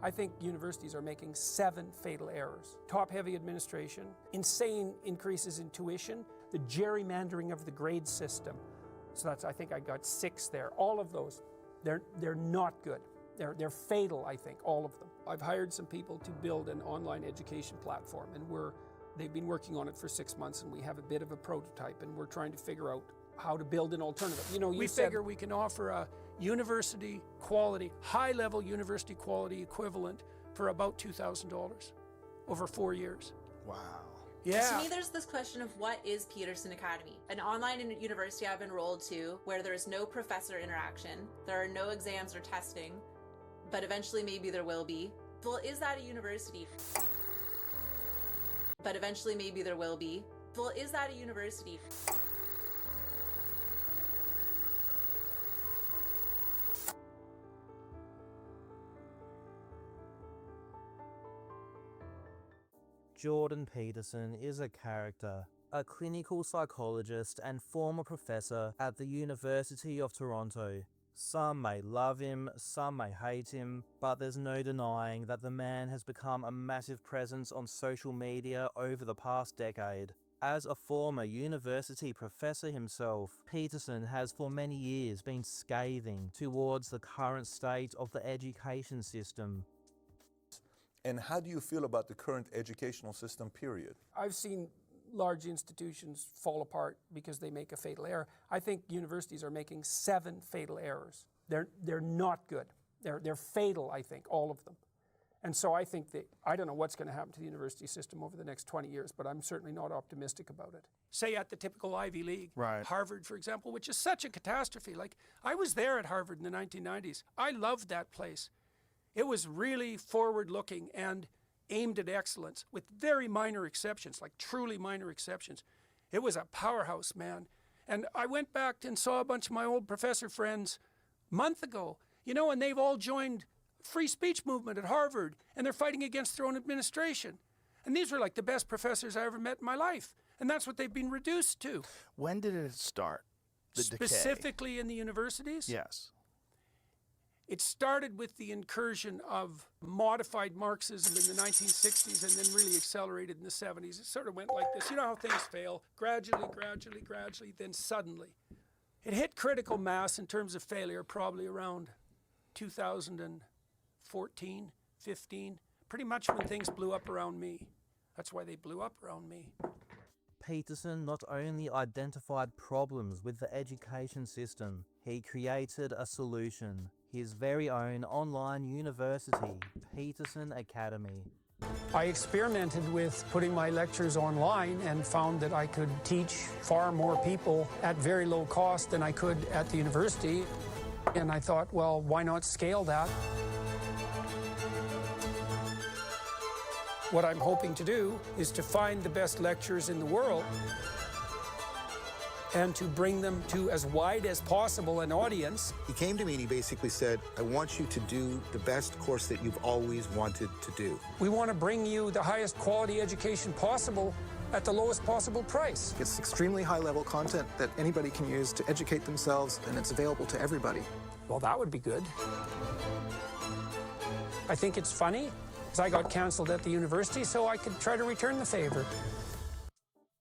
I think universities are making 7 fatal errors. Top-heavy administration, insane increases in tuition the gerrymandering of the grade system. So that's, I think I got 6 there. All of those, they're not good. They're fatal, I think, all of them. I've hired some people to build an online education platform, and they've been working on it for 6 months, and we have a bit of a prototype, and we're trying to figure out how to build an alternative. You know, we figure we can offer a university quality, high-level university quality equivalent for about $2,000 over 4 years. Wow. Yeah. To me, there's this question of what is Peterson Academy? An online university I've enrolled to where there is no professor interaction, there are no exams or testing, but eventually maybe there will be. Well, is that a university? But eventually maybe there will be. Well, is that a university? Jordan Peterson is a character, a clinical psychologist and former professor at the University of Toronto. Some may love him, some may hate him, but there's no denying that the man has become a massive presence on social media over the past decade. As a former university professor himself, Peterson has for many years been scathing towards the current state of the education system. And how do you feel about the current educational system, period? I've seen large institutions fall apart because they make a fatal error. I think universities are making 7 fatal errors. They're not good. They're fatal, I think, all of them. And so I think I don't know what's going to happen to the university system over the next 20 years, but I'm certainly not optimistic about it. Say at the typical Ivy League, right. Harvard, for example, which is such a catastrophe. Like, I was there at Harvard in the 1990s. I loved that place. It was really forward-looking and aimed at excellence with very minor exceptions, like truly minor exceptions. It was a powerhouse, man. And I went back and saw a bunch of my old professor friends a month ago, you know, and they've all joined free speech movement at Harvard, and they're fighting against their own administration. And these were like the best professors I ever met in my life. And that's what they've been reduced to. When did it start, the decay? Specifically in the universities? Yes. It started with the incursion of modified Marxism in the 1960s and then really accelerated in the 70s. It sort of went like this. You know how things fail? Gradually, then suddenly. It hit critical mass in terms of failure probably around 2014, 15, pretty much when things blew up around me. That's why they blew up around me. Peterson not only identified problems with the education system, he created a solution. His very own online university, Peterson Academy. I experimented with putting my lectures online and found that I could teach far more people at very low cost than I could at the university. And I thought, well, why not scale that? What I'm hoping to do is to find the best lecturers in the world and to bring them to as wide as possible an audience. He came to me and he basically said, I want you to do the best course that you've always wanted to do. We want to bring you the highest quality education possible at the lowest possible price. It's extremely high-level content that anybody can use to educate themselves, and it's available to everybody. Well, that would be good. I think it's funny, because I got canceled at the university, so I could try to return the favor.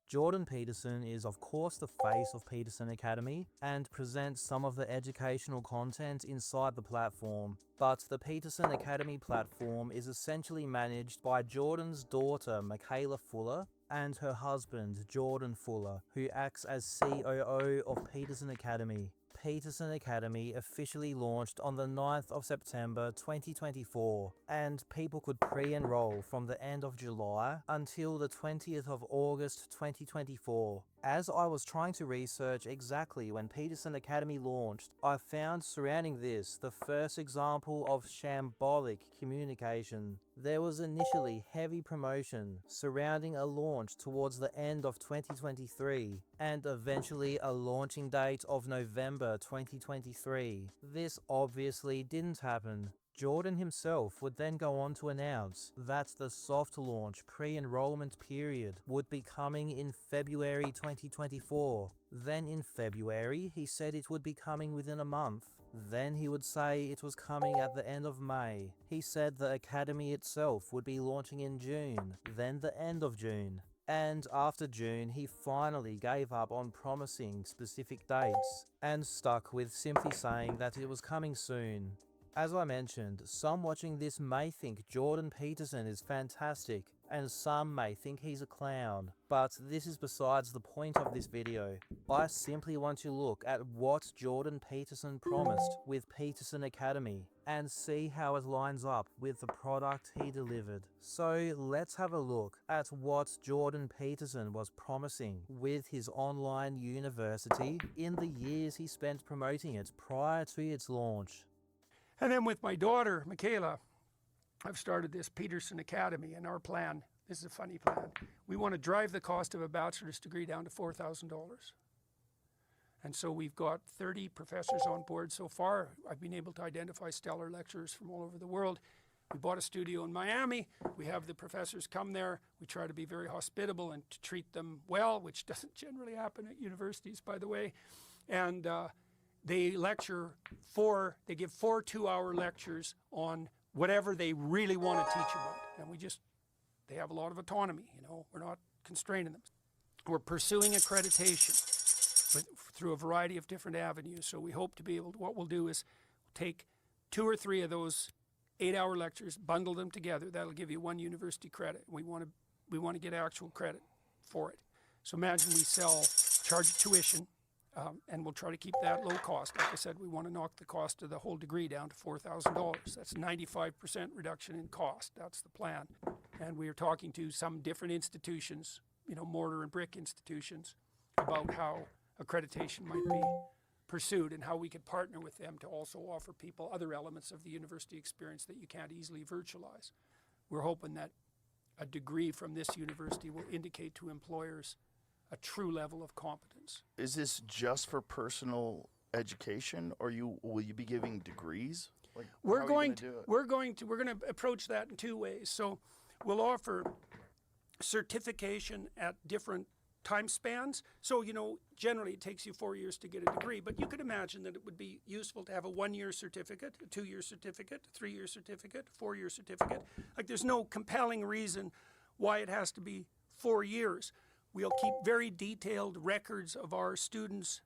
Jordan Peterson is of course the face of Peterson Academy and presents some of the educational content inside the platform, but the Peterson Academy platform is essentially managed by Jordan's daughter Michaela Fuller and her husband Jordan Fuller, who acts as COO of Peterson Academy. Peterson Academy officially launched on the 9th of September 2024, and people could pre-enroll from the end of July until the 20th of August 2024. As I was trying to research exactly when Peterson Academy launched, I found surrounding this the first example of shambolic communication. There was initially heavy promotion surrounding a launch towards the end of 2023, and eventually a launching date of November 2023. This obviously didn't happen. Jordan himself would then go on to announce that the soft launch pre-enrollment period would be coming in February 2024. Then in February, he said it would be coming within a month. Then he would say it was coming at the end of May. He said the Academy itself would be launching in June, then the end of June. And after June, he finally gave up on promising specific dates and stuck with simply saying that it was coming soon. As I mentioned, some watching this may think Jordan Peterson is fantastic, and some may think he's a clown, but this is besides the point of this video. I simply want to look at what Jordan Peterson promised with Peterson Academy, and see how it lines up with the product he delivered. So let's have a look at what Jordan Peterson was promising with his online university in the years he spent promoting it prior to its launch. And then with my daughter, Michaela, I've started this Peterson Academy, and our plan, this is a funny plan, we want to drive the cost of a bachelor's degree down to $4,000. And so we've got 30 professors on board so far. I've been able to identify stellar lecturers from all over the world. We bought a studio in Miami. We have the professors come there. We try to be very hospitable and to treat them well, which doesn't generally happen at universities, by the way. And they lecture they give 4 2-hour lectures on whatever they really want to teach about. And they have a lot of autonomy, you know, we're not constraining them. We're pursuing accreditation through a variety of different avenues. So we hope to be able to, what we'll do is take 2 or 3 of those 8-hour lectures, bundle them together. That'll give you 1 university credit. We want to get actual credit for it. So imagine we charge tuition, and we'll try to keep that low cost. Like I said, we want to knock the cost of the whole degree down to $4,000. That's 95% reduction in cost. That's the plan. And we are talking to some different institutions, you know, mortar and brick institutions, about how accreditation might be pursued and how we could partner with them to also offer people other elements of the university experience that you can't easily virtualize. We're hoping that a degree from this university will indicate to employers a true level of competence. Is this just for personal education, or will you be giving degrees? Like, we're going to approach that in 2 ways. So we'll offer certification at different time spans. So, you know, generally it takes you 4 years to get a degree, but you could imagine that it would be useful to have a 1-year certificate, a 2-year certificate, a 3-year certificate, a 4-year certificate. Like, there's no compelling reason why it has to be 4 years. We'll keep very detailed records of our students'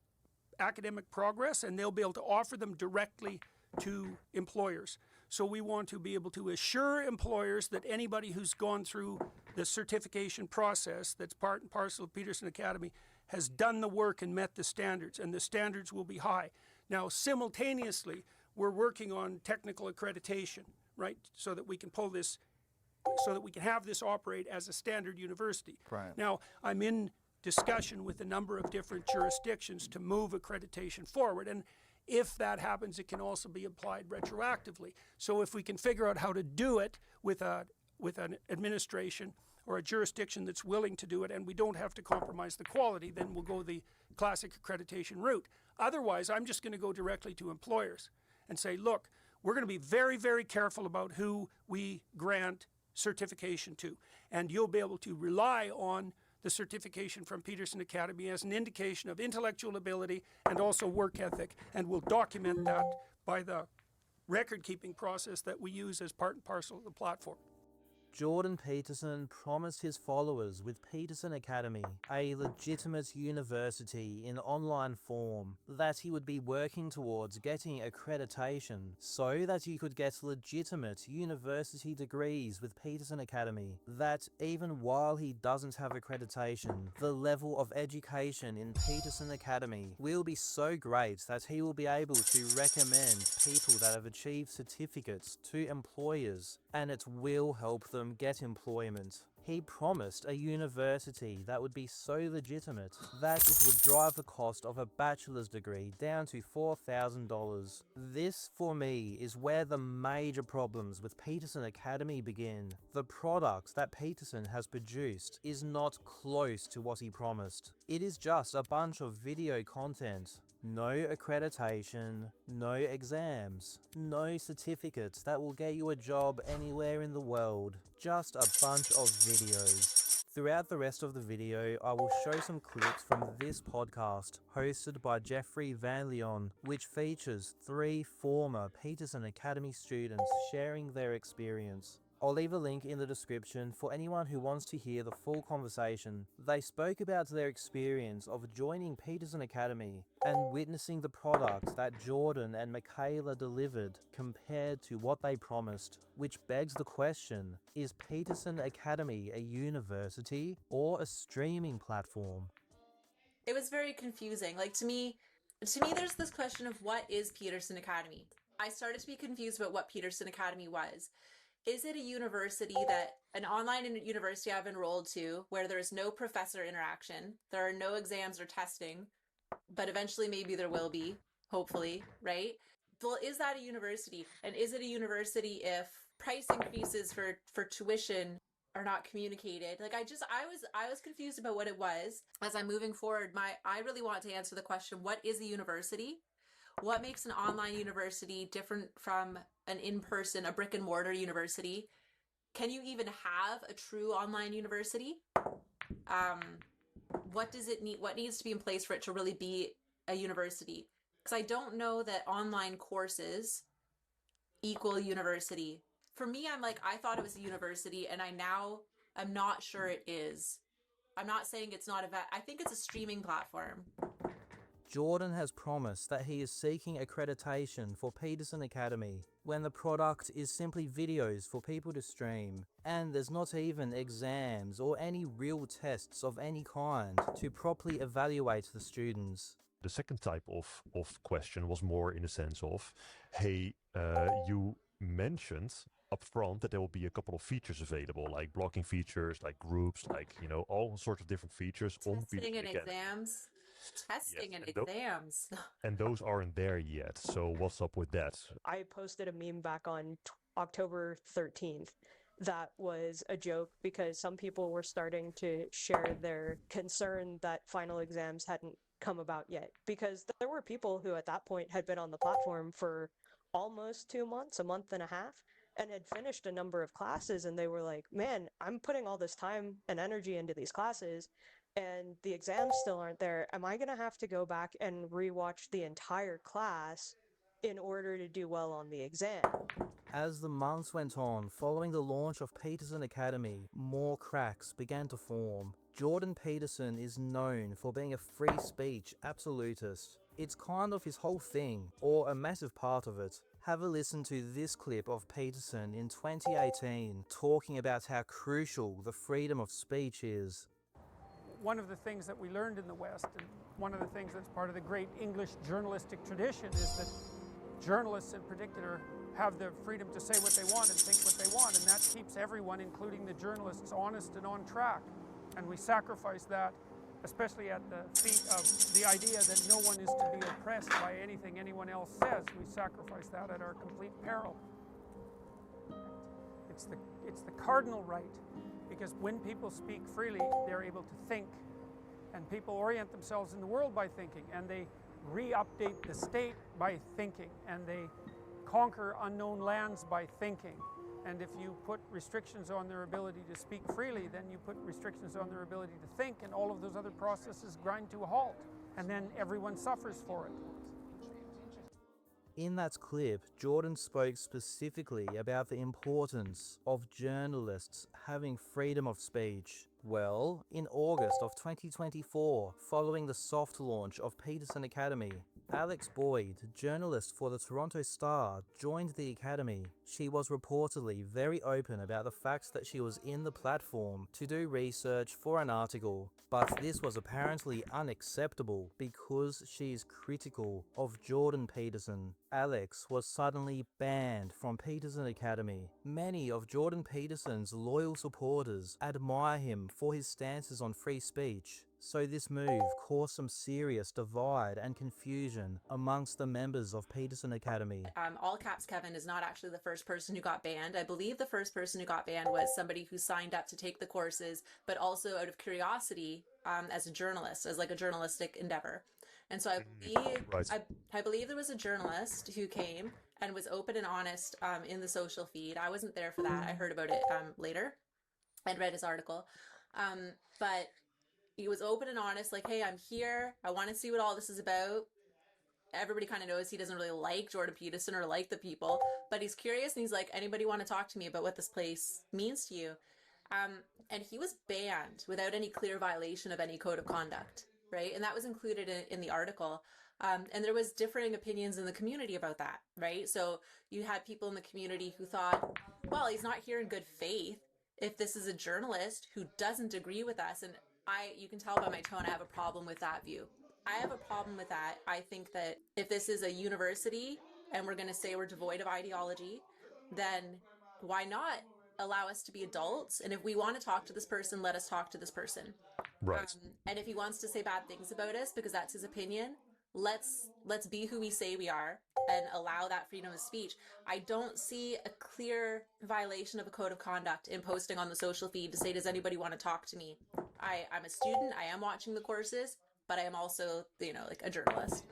academic progress, and they'll be able to offer them directly to employers. So we want to be able to assure employers that anybody who's gone through the certification process that's part and parcel of Peterson Academy has done the work and met the standards, and the standards will be high. Now, simultaneously, we're working on technical accreditation, right, so that we can pull this, so that we can have this operate as a standard university. Right. Now, I'm in discussion with a number of different jurisdictions to move accreditation forward, and if that happens, it can also be applied retroactively. So if we can figure out how to do it with an administration or a jurisdiction that's willing to do it, and we don't have to compromise the quality, then we'll go the classic accreditation route. Otherwise, I'm just going to go directly to employers and say, look, we're going to be very, very careful about who we grant certification to, and you'll be able to rely on the certification from Peterson Academy as an indication of intellectual ability and also work ethic, and we'll document that by the record-keeping process that we use as part and parcel of the platform. Jordan Peterson promised his followers with Peterson Academy, a legitimate university in online form, that he would be working towards getting accreditation so that you could get legitimate university degrees with Peterson Academy, that even while he doesn't have accreditation, the level of education in Peterson Academy will be so great that he will be able to recommend people that have achieved certificates to employers, and it will help them get employment. He promised a university that would be so legitimate that it would drive the cost of a bachelor's degree down to $4,000. This, for me, is where the major problems with Peterson Academy begin. The product that Peterson has produced is not close to what he promised. It is just a bunch of video content. No accreditation, no exams, no certificates that will get you a job anywhere in the world, just a bunch of videos. Throughout the rest of the video, I will show some clips from this podcast, hosted by Jeffrey Van Leon, which features 3 former Peterson Academy students sharing their experience. I'll leave a link in the description for anyone who wants to hear the full conversation. They spoke about their experience of joining Peterson Academy and witnessing the product that Jordan and Michaela delivered compared to what they promised, which begs the question, is Peterson Academy a university or a streaming platform? It was very confusing. Like, to me, there's this question of what is Peterson Academy? I started to be confused about what Peterson Academy was. Is it a university an online university I've enrolled to where there's no professor interaction, there are no exams or testing, but eventually maybe there will be, hopefully, right? Well, is that a university? And is it a university if price increases for tuition are not communicated? Like, I was confused about what it was. As I'm moving forward, I really want to answer the question, what is a university? What makes an online university different from an in-person, a brick and mortar university? Can you even have a true online university? What does it need? What needs to be in place for it to really be a university? Because I don't know that online courses equal university. For me, I thought it was a university, and I'm not sure it is. I'm not saying it's not I think it's a streaming platform. Jordan has promised that he is seeking accreditation for Peterson Academy when the product is simply videos for people to stream, and there's not even exams or any real tests of any kind to properly evaluate the students. The second type of question was more in the sense of, hey, you mentioned upfront that there will be a couple of features available, like blocking features, like groups, like, all sorts of different features. Testing and exams. Testing and exams. And those aren't there yet. So what's up with that? I posted a meme back on October 13th that was a joke because some people were starting to share their concern that final exams hadn't come about yet. Because there were people who at that point had been on the platform for almost 2 months, a month and a half, and had finished a number of classes, and they were like, man, I'm putting all this time and energy into these classes, and the exams still aren't there. Am I going to have to go back and rewatch the entire class in order to do well on the exam? As the months went on, following the launch of Peterson Academy, more cracks began to form. Jordan Peterson is known for being a free speech absolutist. It's kind of his whole thing, or a massive part of it. Have a listen to this clip of Peterson in 2018 talking about how crucial the freedom of speech is. One of the things that we learned in the West, and one of the things that's part of the great English journalistic tradition, is that journalists in particular have the freedom to say what they want and think what they want, and that keeps everyone, including the journalists, honest and on track. And we sacrifice that, especially at the feet of the idea that no one is to be oppressed by anything anyone else says. We sacrifice that at our complete peril. It's the cardinal right, because when people speak freely, they're able to think, and people orient themselves in the world by thinking, and they re-update the state by thinking, and they conquer unknown lands by thinking. And if you put restrictions on their ability to speak freely, then you put restrictions on their ability to think, and all of those other processes grind to a halt, and then everyone suffers for it. In that clip, Jordan spoke specifically about the importance of journalists having freedom of speech. Well, in August of 2024, following the soft launch of Peterson Academy, Alex Boyd, journalist for the Toronto Star, joined the academy. She was reportedly very open about the fact that she was in the platform to do research for an article, but this was apparently unacceptable because she is critical of Jordan Peterson. Alex was suddenly banned from Peterson Academy. Many of Jordan Peterson's loyal supporters admire him for his stances on free speech. So this move caused some serious divide and confusion amongst the members of Peterson Academy. All caps Kevin is not actually the first person who got banned. I believe the first person who got banned was somebody who signed up to take the courses, but also out of curiosity as a journalist, as like a journalistic endeavor. And so I believe there was a journalist who came and was open and honest in the social feed. I wasn't there for that. I heard about it later. I'd read his article. But he was open and honest, like, hey, I'm here. I want to see what all this is about. everybody kind of knows he doesn't really like Jordan Peterson or like the people, but he's curious and he's like, anybody want to talk to me about what this place means to you? And he was banned without any clear violation of any code of conduct, right? And that was included in the article. And there was differing opinions in the community about that, right? So you had people in the community who thought, well, he's not here in good faith. If this is a journalist who doesn't agree with us, and you can tell by my tone, I have a problem with that view. I have a problem with that. I think that if this is a university and we're going to say we're devoid of ideology, then why not allow us to be adults? And if we want to talk to this person, let us talk to this person. Right. And if he wants to say bad things about us because that's his opinion, let's be who we say we are and allow that freedom of speech. I don't see a clear violation of a code of conduct in posting on the social feed to say, does anybody want to talk to me? I'm a student, I am watching the courses, but I am also, like a journalist.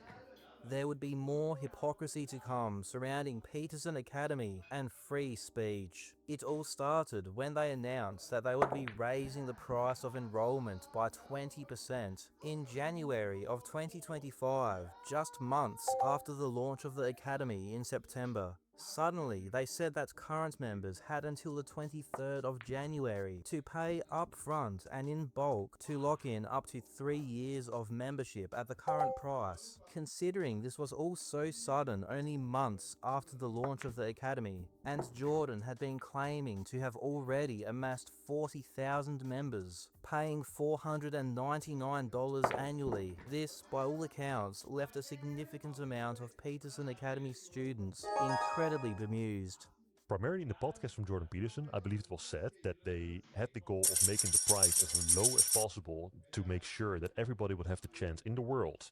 There would be more hypocrisy to come surrounding Peterson Academy and free speech. It all started when they announced that they would be raising the price of enrollment by 20% in January of 2025, just months after the launch of the Academy in September. Suddenly, they said that current members had until the 23rd of January to pay upfront and in bulk to lock in up to 3 years of membership at the current price. Considering this was all so sudden only months after the launch of the Academy, and Jordan had been claiming to have already amassed 40,000 members, paying $499 annually. This, by all accounts, left a significant amount of Peterson Academy students incredibly bemused. Primarily in the podcast from Jordan Peterson, I believe it was said that they had the goal of making the price as low as possible to make sure that everybody would have the chance in the world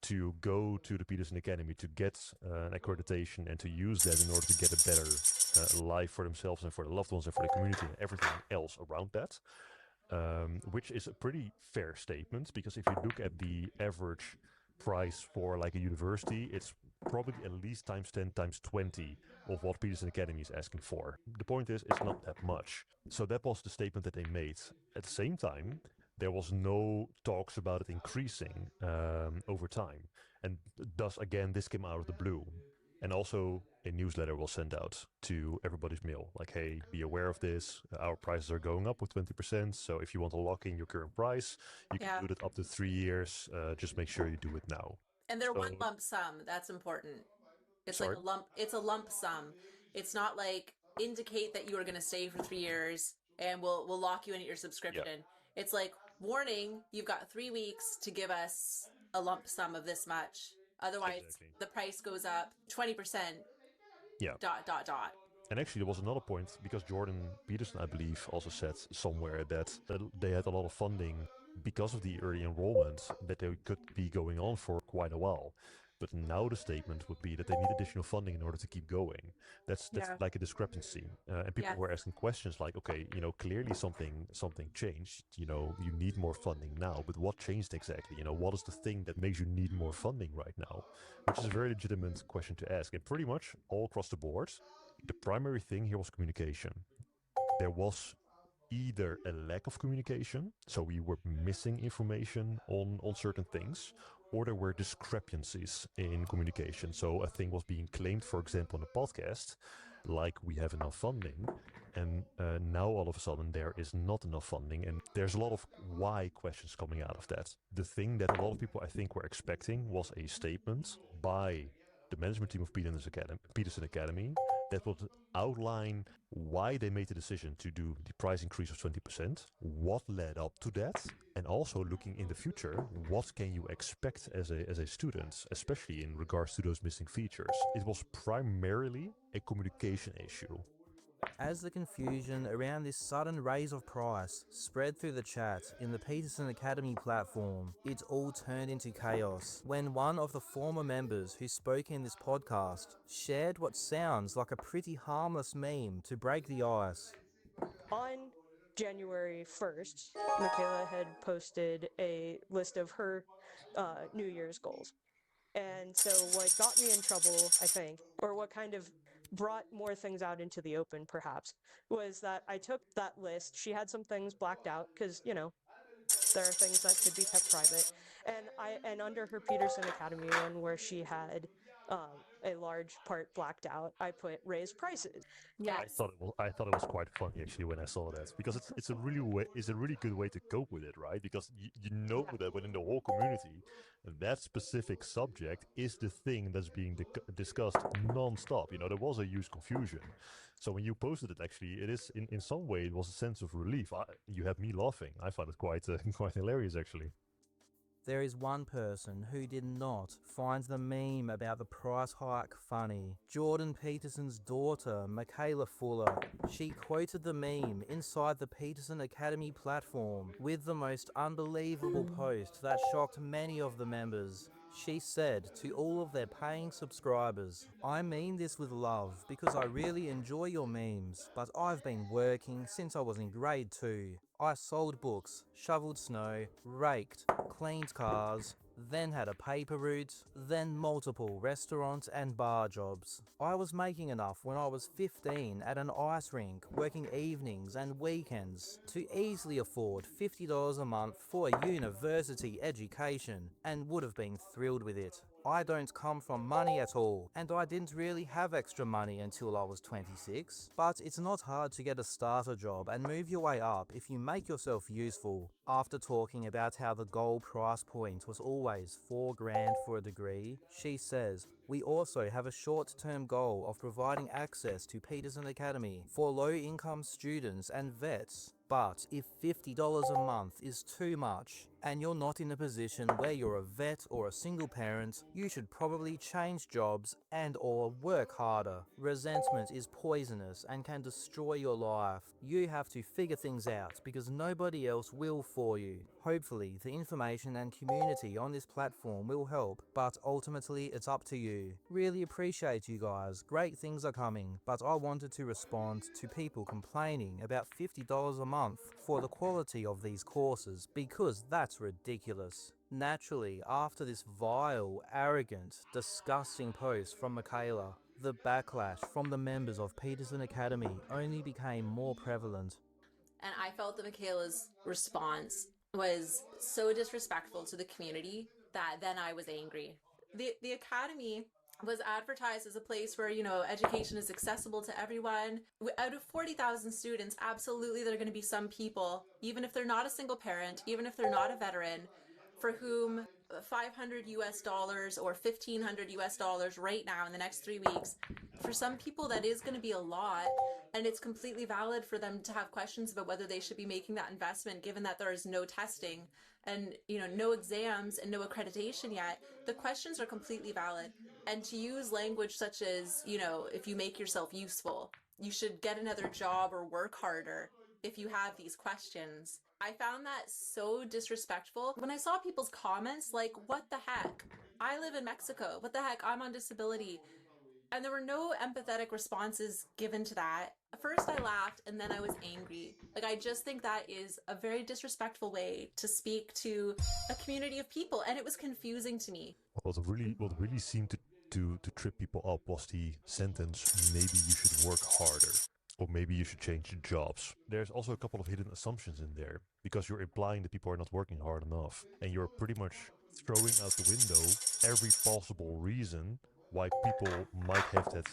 to go to the Peterson Academy, to get an accreditation and to use that in order to get a better life for themselves and for the loved ones and for the community and everything else around that. Which is a pretty fair statement, because if you look at the average price for like a university, it's probably at least times 10 times 20 of what Peterson Academy is asking for. The point is, it's not that much. So that was the statement that they made. At the same time, there was no talks about it increasing over time. And thus, again, this came out of the blue. And also a newsletter was sent out to everybody's mail. Like, hey, be aware of this. Our prices are going up with 20%. So if you want to lock in your current price, you can do it up to 3 years. Just make sure you do it now. And they're one lump sum. That's important. It's like a lump. It's a lump sum. It's not like indicate that you are going to stay for 3 years and we'll lock you in at your subscription. Yeah. It's like, warning, you've got 3 weeks to give us a lump sum of this much. Otherwise, the price goes up 20%. Yeah. ... And actually, there was another point, because Jordan Peterson, I believe, also said somewhere that they had a lot of funding because of the early enrollment that they could be going on for quite a while. But now the statement would be that they need additional funding in order to keep going. That's like a discrepancy. And people were asking questions like, okay, clearly something changed. You need more funding now, but what changed exactly? What is the thing that makes you need more funding right now? Which is a very legitimate question to ask. And pretty much all across the board, the primary thing here was communication. There was either a lack of communication, so we were missing information on certain things, or there were discrepancies in communication. So a thing was being claimed, for example, on a podcast, like we have enough funding, and now all of a sudden there is not enough funding, and there's a lot of why questions coming out of that. The thing that a lot of people, I think, were expecting was a statement by the management team of Peterson Academy that would outline why they made the decision to do the price increase of 20%, what led up to that, and also looking in the future, what can you expect as a student, especially in regards to those missing features. It was primarily a communication issue. As the confusion around this sudden raise of price spread through the chat in the Peterson Academy platform, it all turned into chaos when one of the former members who spoke in this podcast shared what sounds like a pretty harmless meme to break the ice. On January 1st, Michaela had posted a list of her New Year's goals. And so what got me in trouble, I think, or what kind of brought more things out into the open, perhaps, was that I took that list. She had some things blacked out because, there are things that should be kept private. And under her Peterson Academy one, where she had a large part blacked out, I put raise prices. Yeah. I thought it was quite funny actually when I saw that, because it's a really good way to cope with it, right? Because you know that within the whole community, that specific subject is the thing that's being discussed non-stop. You know, there was a huge confusion. So when you posted it, actually, it is in some way it was a sense of relief. You had me laughing. I found it quite quite hilarious actually. There is one person who did not find the meme about the price hike funny. Jordan Peterson's daughter, Michaela Fuller. She quoted the meme inside the Peterson Academy platform with the most unbelievable post that shocked many of the members. She said to all of their paying subscribers, "I mean this with love because I really enjoy your memes, but I've been working since I was in grade 2. I sold books, shoveled snow, raked, cleaned cars, then had a paper route, then multiple restaurant and bar jobs. I was making enough when I was 15 at an ice rink, working evenings and weekends to easily afford $50 a month for a university education and would have been thrilled with it. I don't come from money at all, and I didn't really have extra money until I was 26. But it's not hard to get a starter job and move your way up if you make yourself useful." After talking about how the goal price point was always $4,000 for a degree, she says, "We also have a short-term goal of providing access to Peterson Academy for low-income students and vets. But if $50 a month is too much, and you're not in a position where you're a vet or a single parent, you should probably change jobs and or work harder. Resentment is poisonous and can destroy your life. You have to figure things out because nobody else will for you. Hopefully, the information and community on this platform will help, but ultimately it's up to you. Really appreciate you guys. Great things are coming, but I wanted to respond to people complaining about $50 a month for the quality of these courses because that's ridiculous." Naturally, after this vile, arrogant, disgusting post from Michaela, the backlash from the members of Peterson Academy only became more prevalent. And I felt that Michaela's response was so disrespectful to the community that then I was angry. The Academy was advertised as a place where, you know, education is accessible to everyone. Out of 40,000 students, absolutely there are going to be some people, even if they're not a single parent, even if they're not a veteran, for whom $500 US or $1,500 US right now in the next 3 weeks, for some people that is going to be a lot, and it's completely valid for them to have questions about whether they should be making that investment given that there is no testing and, you know, no exams and no accreditation yet. The questions are completely valid. And to use language such as, you know, if you make yourself useful, you should get another job or work harder if you have these questions. I found that so disrespectful. When I saw people's comments like, what the heck? I live in Mexico. What the heck? I'm on disability. And there were no empathetic responses given to that. First I laughed and then I was angry. Like, I just think that is a very disrespectful way to speak to a community of people, and it was confusing to me. What really seemed to trip people up was the sentence, "Maybe you should work harder." Or maybe you should change jobs. There's also a couple of hidden assumptions in there, because you're implying that people are not working hard enough. And you're pretty much throwing out the window every possible reason why people might have that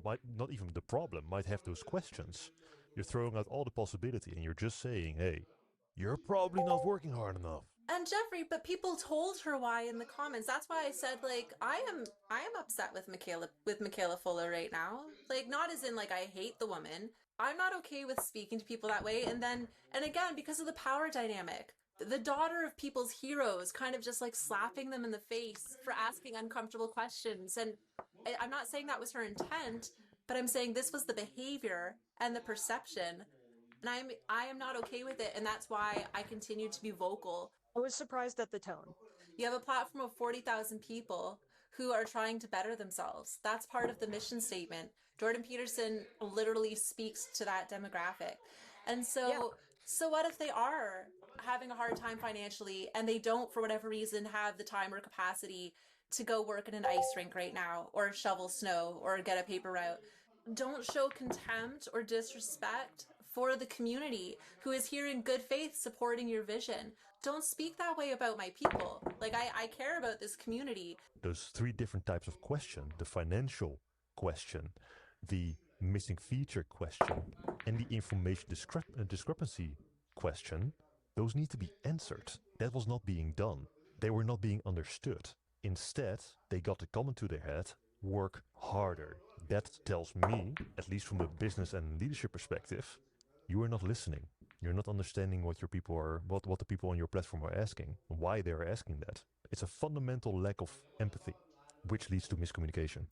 might not even the problem, might have those questions. You're throwing out all the possibility and you're just saying, hey, you're probably not working hard enough. And Jeffrey, but people told her why in the comments. That's why I said, like, I am upset with Michaela Fuller right now. Like, not as in like I hate the woman. I'm not okay with speaking to people that way. And again, because of the power dynamic, the daughter of people's heroes kind of just like slapping them in the face for asking uncomfortable questions. And I'm not saying that was her intent, but I'm saying this was the behavior and the perception. And I am not okay with it. And that's why I continue to be vocal. I was surprised at the tone. You have a platform of 40,000 people who are trying to better themselves. That's part of the mission statement. Jordan Peterson literally speaks to that demographic. And so what if they are having a hard time financially and they don't, for whatever reason, have the time or capacity to go work in an ice rink right now or shovel snow or get a paper route? Don't show contempt or disrespect for the community who is here in good faith supporting your vision. Don't speak that way about my people. Like, I care about this community. Those three different types of question, the financial question, the missing feature question, and the information discrepancy question, those need to be answered. That was not being done. They were not being understood. Instead, they got a comment to their head, work harder. That tells me, at least from a business and leadership perspective, you are not listening. You're not understanding what your people are, what the people on your platform are asking, why they are asking that. It's a fundamental lack of empathy, which leads to miscommunication.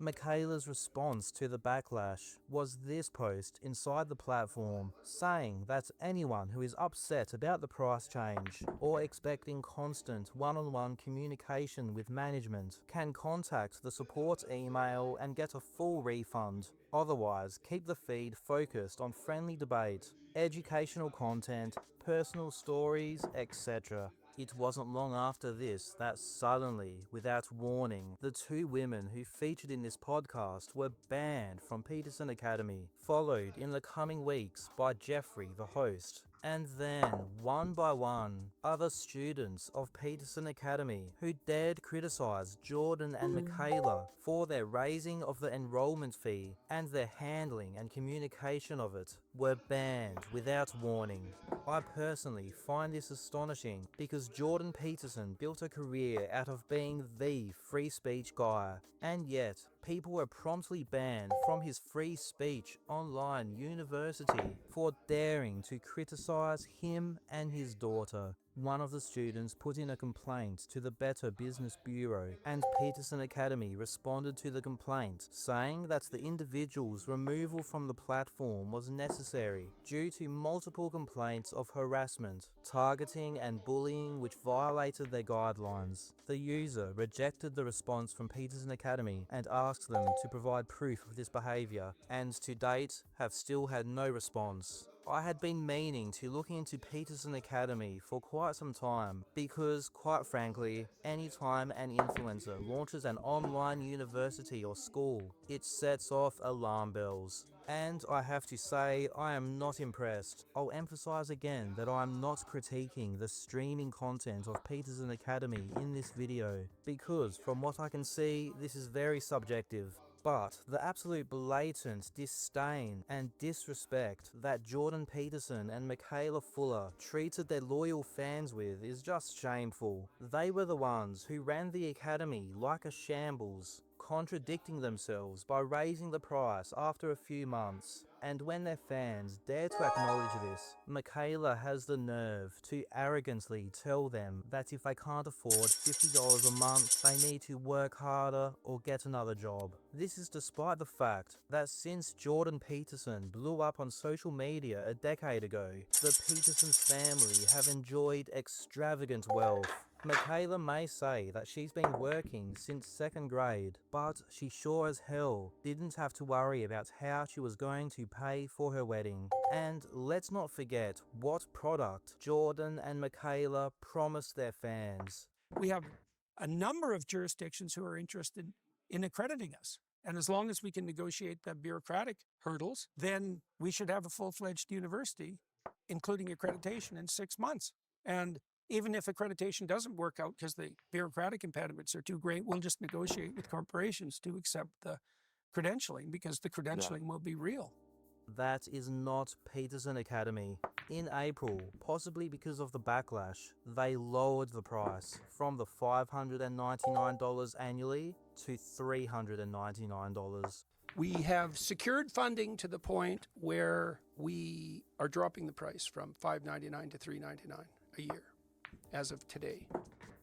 Michaela's response to the backlash was this post inside the platform saying that anyone who is upset about the price change or expecting constant one-on-one communication with management can contact the support email and get a full refund. Otherwise, keep the feed focused on friendly debate, educational content, personal stories, etc. It wasn't long after this that suddenly, without warning, the two women who featured in this podcast were banned from Peterson Academy, followed in the coming weeks by Jeffrey, the host. And then, one by one, other students of Peterson Academy who dared criticize Jordan and Michaela for their raising of the enrollment fee and their handling and communication of it were banned without warning. I personally find this astonishing because Jordan Peterson built a career out of being the free speech guy, and yet people were promptly banned from his free speech online university for daring to criticize him and his daughter. One of the students put in a complaint to the Better Business Bureau, and Peterson Academy responded to the complaint, saying that the individual's removal from the platform was necessary due to multiple complaints of harassment, targeting and bullying which violated their guidelines. The user rejected the response from Peterson Academy and asked them to provide proof of this behaviour, and to date have still had no response. I had been meaning to look into Peterson Academy for quite some time because, quite frankly, anytime an influencer launches an online university or school, it sets off alarm bells. And I have to say, I am not impressed. I'll emphasize again that I am not critiquing the streaming content of Peterson Academy in this video, because from what I can see, this is very subjective. But the absolute blatant disdain and disrespect that Jordan Peterson and Michaela Fuller treated their loyal fans with is just shameful. They were the ones who ran the academy like a shambles, contradicting themselves by raising the price after a few months. And when their fans dare to acknowledge this, Michaela has the nerve to arrogantly tell them that if they can't afford $50 a month, they need to work harder or get another job. This is despite the fact that since Jordan Peterson blew up on social media a decade ago, the Peterson family have enjoyed extravagant wealth. Michaela may say that she's been working since 2nd grade, but she sure as hell didn't have to worry about how she was going to pay for her wedding. And let's not forget what product Jordan and Michaela promised their fans. We have a number of jurisdictions who are interested in accrediting us. And as long as we can negotiate the bureaucratic hurdles, then we should have a full-fledged university, including accreditation, in 6 months. And even if accreditation doesn't work out because the bureaucratic impediments are too great, we'll just negotiate with corporations to accept the credentialing, because the credentialing will be real. That is not Peterson Academy. In April, possibly because of the backlash, they lowered the price from the $599 annually to $399. We have secured funding to the point where we are dropping the price from $599 to $399 a year as of today.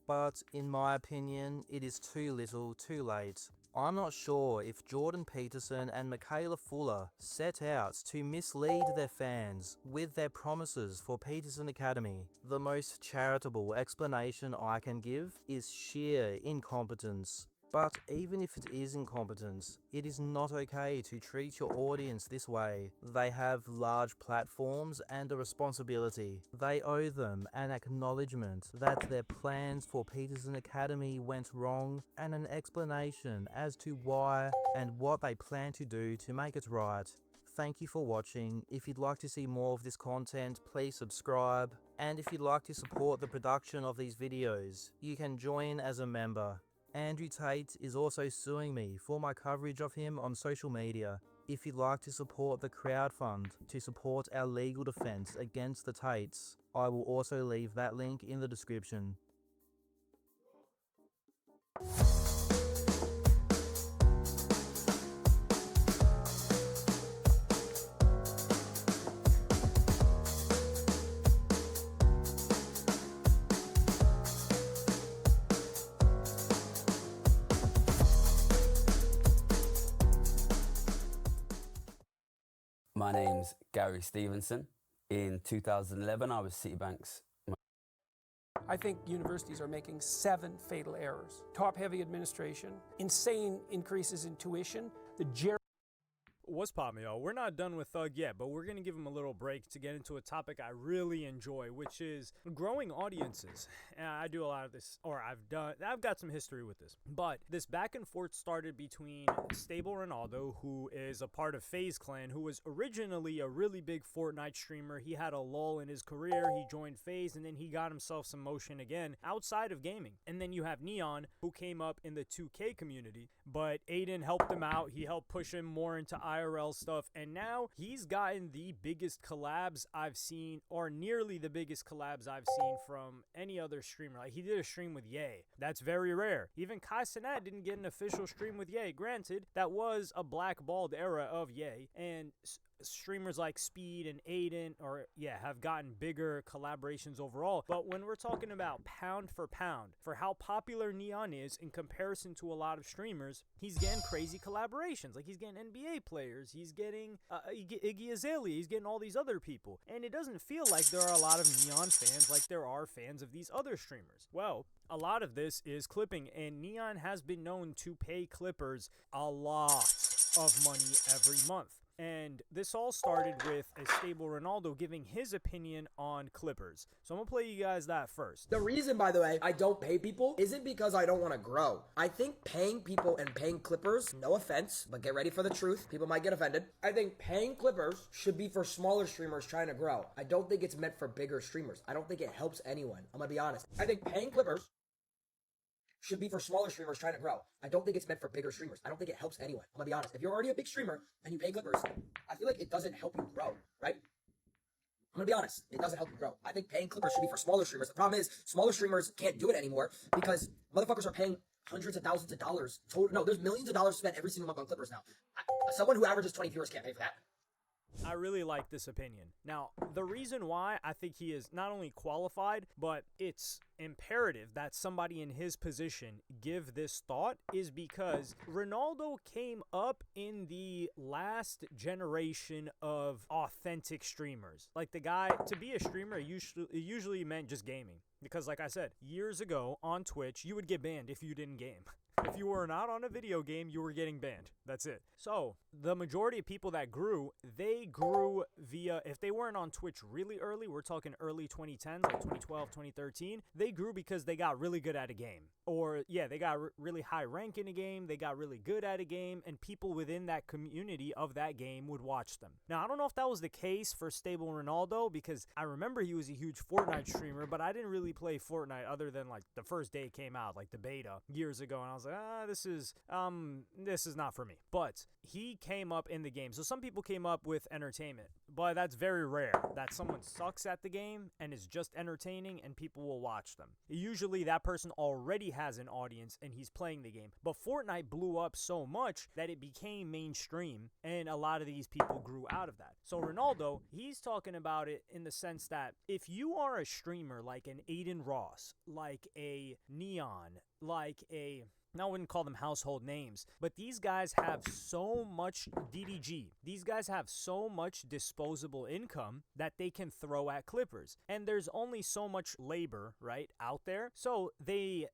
But in my opinion, it is too little, too late. I'm not sure if Jordan Peterson and Michaela Fuller set out to mislead their fans with their promises for Peterson Academy. The most charitable explanation I can give is sheer incompetence. But even if it is incompetence, it is not okay to treat your audience this way. They have large platforms and a responsibility. They owe them an acknowledgement that their plans for Peterson Academy went wrong, and an explanation as to why and what they plan to do to make it right. thank you for watching. If you'd like to see more of this content, please subscribe. And if you'd like to support the production of these videos, you can join as a member. Andrew Tate is also suing me for my coverage of him on social media. If you'd like to support the crowdfund to support our legal defense against the Tates, I will also leave that link in the description. My name's Gary Stevenson. In 2011, I was Citibank's. I think universities are making 7 fatal errors. Top-heavy administration, insane increases in tuition, What's poppin', y'all? We're not done with Thug yet, but we're gonna give him a little break to get into a topic I really enjoy, which is growing audiences. And I do a lot of this, or I've got some history with this. But this back and forth started between Stable Ronaldo, who is a part of FaZe Clan, who was originally a really big Fortnite streamer. He had a lull in his career, he joined FaZe, and then he got himself some motion again outside of gaming. And then you have Neon, who came up in the 2K community, but Aiden helped him out. He helped push him more into IRL stuff, and now he's gotten the biggest collabs I've seen, or nearly the biggest collabs I've seen from any other streamer. Like, he did a stream with Ye. That's very rare. Even Kai Cenat didn't get an official stream with Ye. Granted, that was a blackballed era of Ye, and streamers like Speed and Aiden have gotten bigger collaborations overall. But when we're talking about pound for pound for how popular Neon is in comparison to a lot of streamers, he's getting crazy collaborations. Like, he's getting NBA players, he's getting Iggy Azalea, he's getting all these other people, and it doesn't feel like there are a lot of Neon fans like there are fans of these other streamers. Well, a lot of this is clipping, and Neon has been known to pay clippers a lot of money every month. And this all started with a Stable Ronaldo giving his opinion on clippers. So I'm going to play you guys that first. The reason, by the way, I don't pay people isn't because I don't want to grow. I think paying people and paying clippers, no offense, but get ready for the truth. People might get offended. I think paying clippers should be for smaller streamers trying to grow. I don't think it's meant for bigger streamers. I don't think it helps anyone. I'm going to be honest. I think paying clippers should be for smaller streamers trying to grow. I don't think it's meant for bigger streamers. I don't think it helps anyone. I'm gonna be honest. If you're already a big streamer and you pay clippers, I feel like it doesn't help you grow, right? I'm gonna be honest. It doesn't help you grow. I think paying clippers should be for smaller streamers. The problem is smaller streamers can't do it anymore because motherfuckers are paying hundreds of thousands of dollars. No, there's millions of dollars spent every single month on clippers now. Someone who averages 20 viewers can't pay for that. I really like this opinion. Now, the reason why I think he is not only qualified, but it's imperative that somebody in his position give this thought is because Ronaldo came up in the last generation of authentic streamers. Like, the guy, to be a streamer, it usually meant just gaming. Because, like I said, years ago on Twitch, you would get banned if you didn't game. If you were not on a video game, you were getting banned. That's it. So, the majority of people that grew, they grew via, if they weren't on Twitch really early, we're talking early 2010s, like 2012, 2013, they grew because they got really good at a game. Or, yeah, they got really high rank in a game, they got really good at a game, and people within that community of that game would watch them. Now, I don't know if that was the case for Stable Ronaldo, because I remember he was a huge Fortnite streamer, but I didn't really play Fortnite other than, like, the first day it came out, like the beta, years ago, and I was like, this is not for me. But he came up in the game. So some people came up with entertainment, but that's very rare that someone sucks at the game and is just entertaining and people will watch them. Usually that person already has an audience and he's playing the game. But Fortnite blew up so much that it became mainstream and a lot of these people grew out of that. So Ronaldo, he's talking about it in the sense that if you are a streamer like an Aiden Ross, like a Neon, like a... Now, I wouldn't call them household names, but these guys have so much DDG. These guys have so much disposable income that they can throw at clippers. And there's only so much labor, right, out there. So they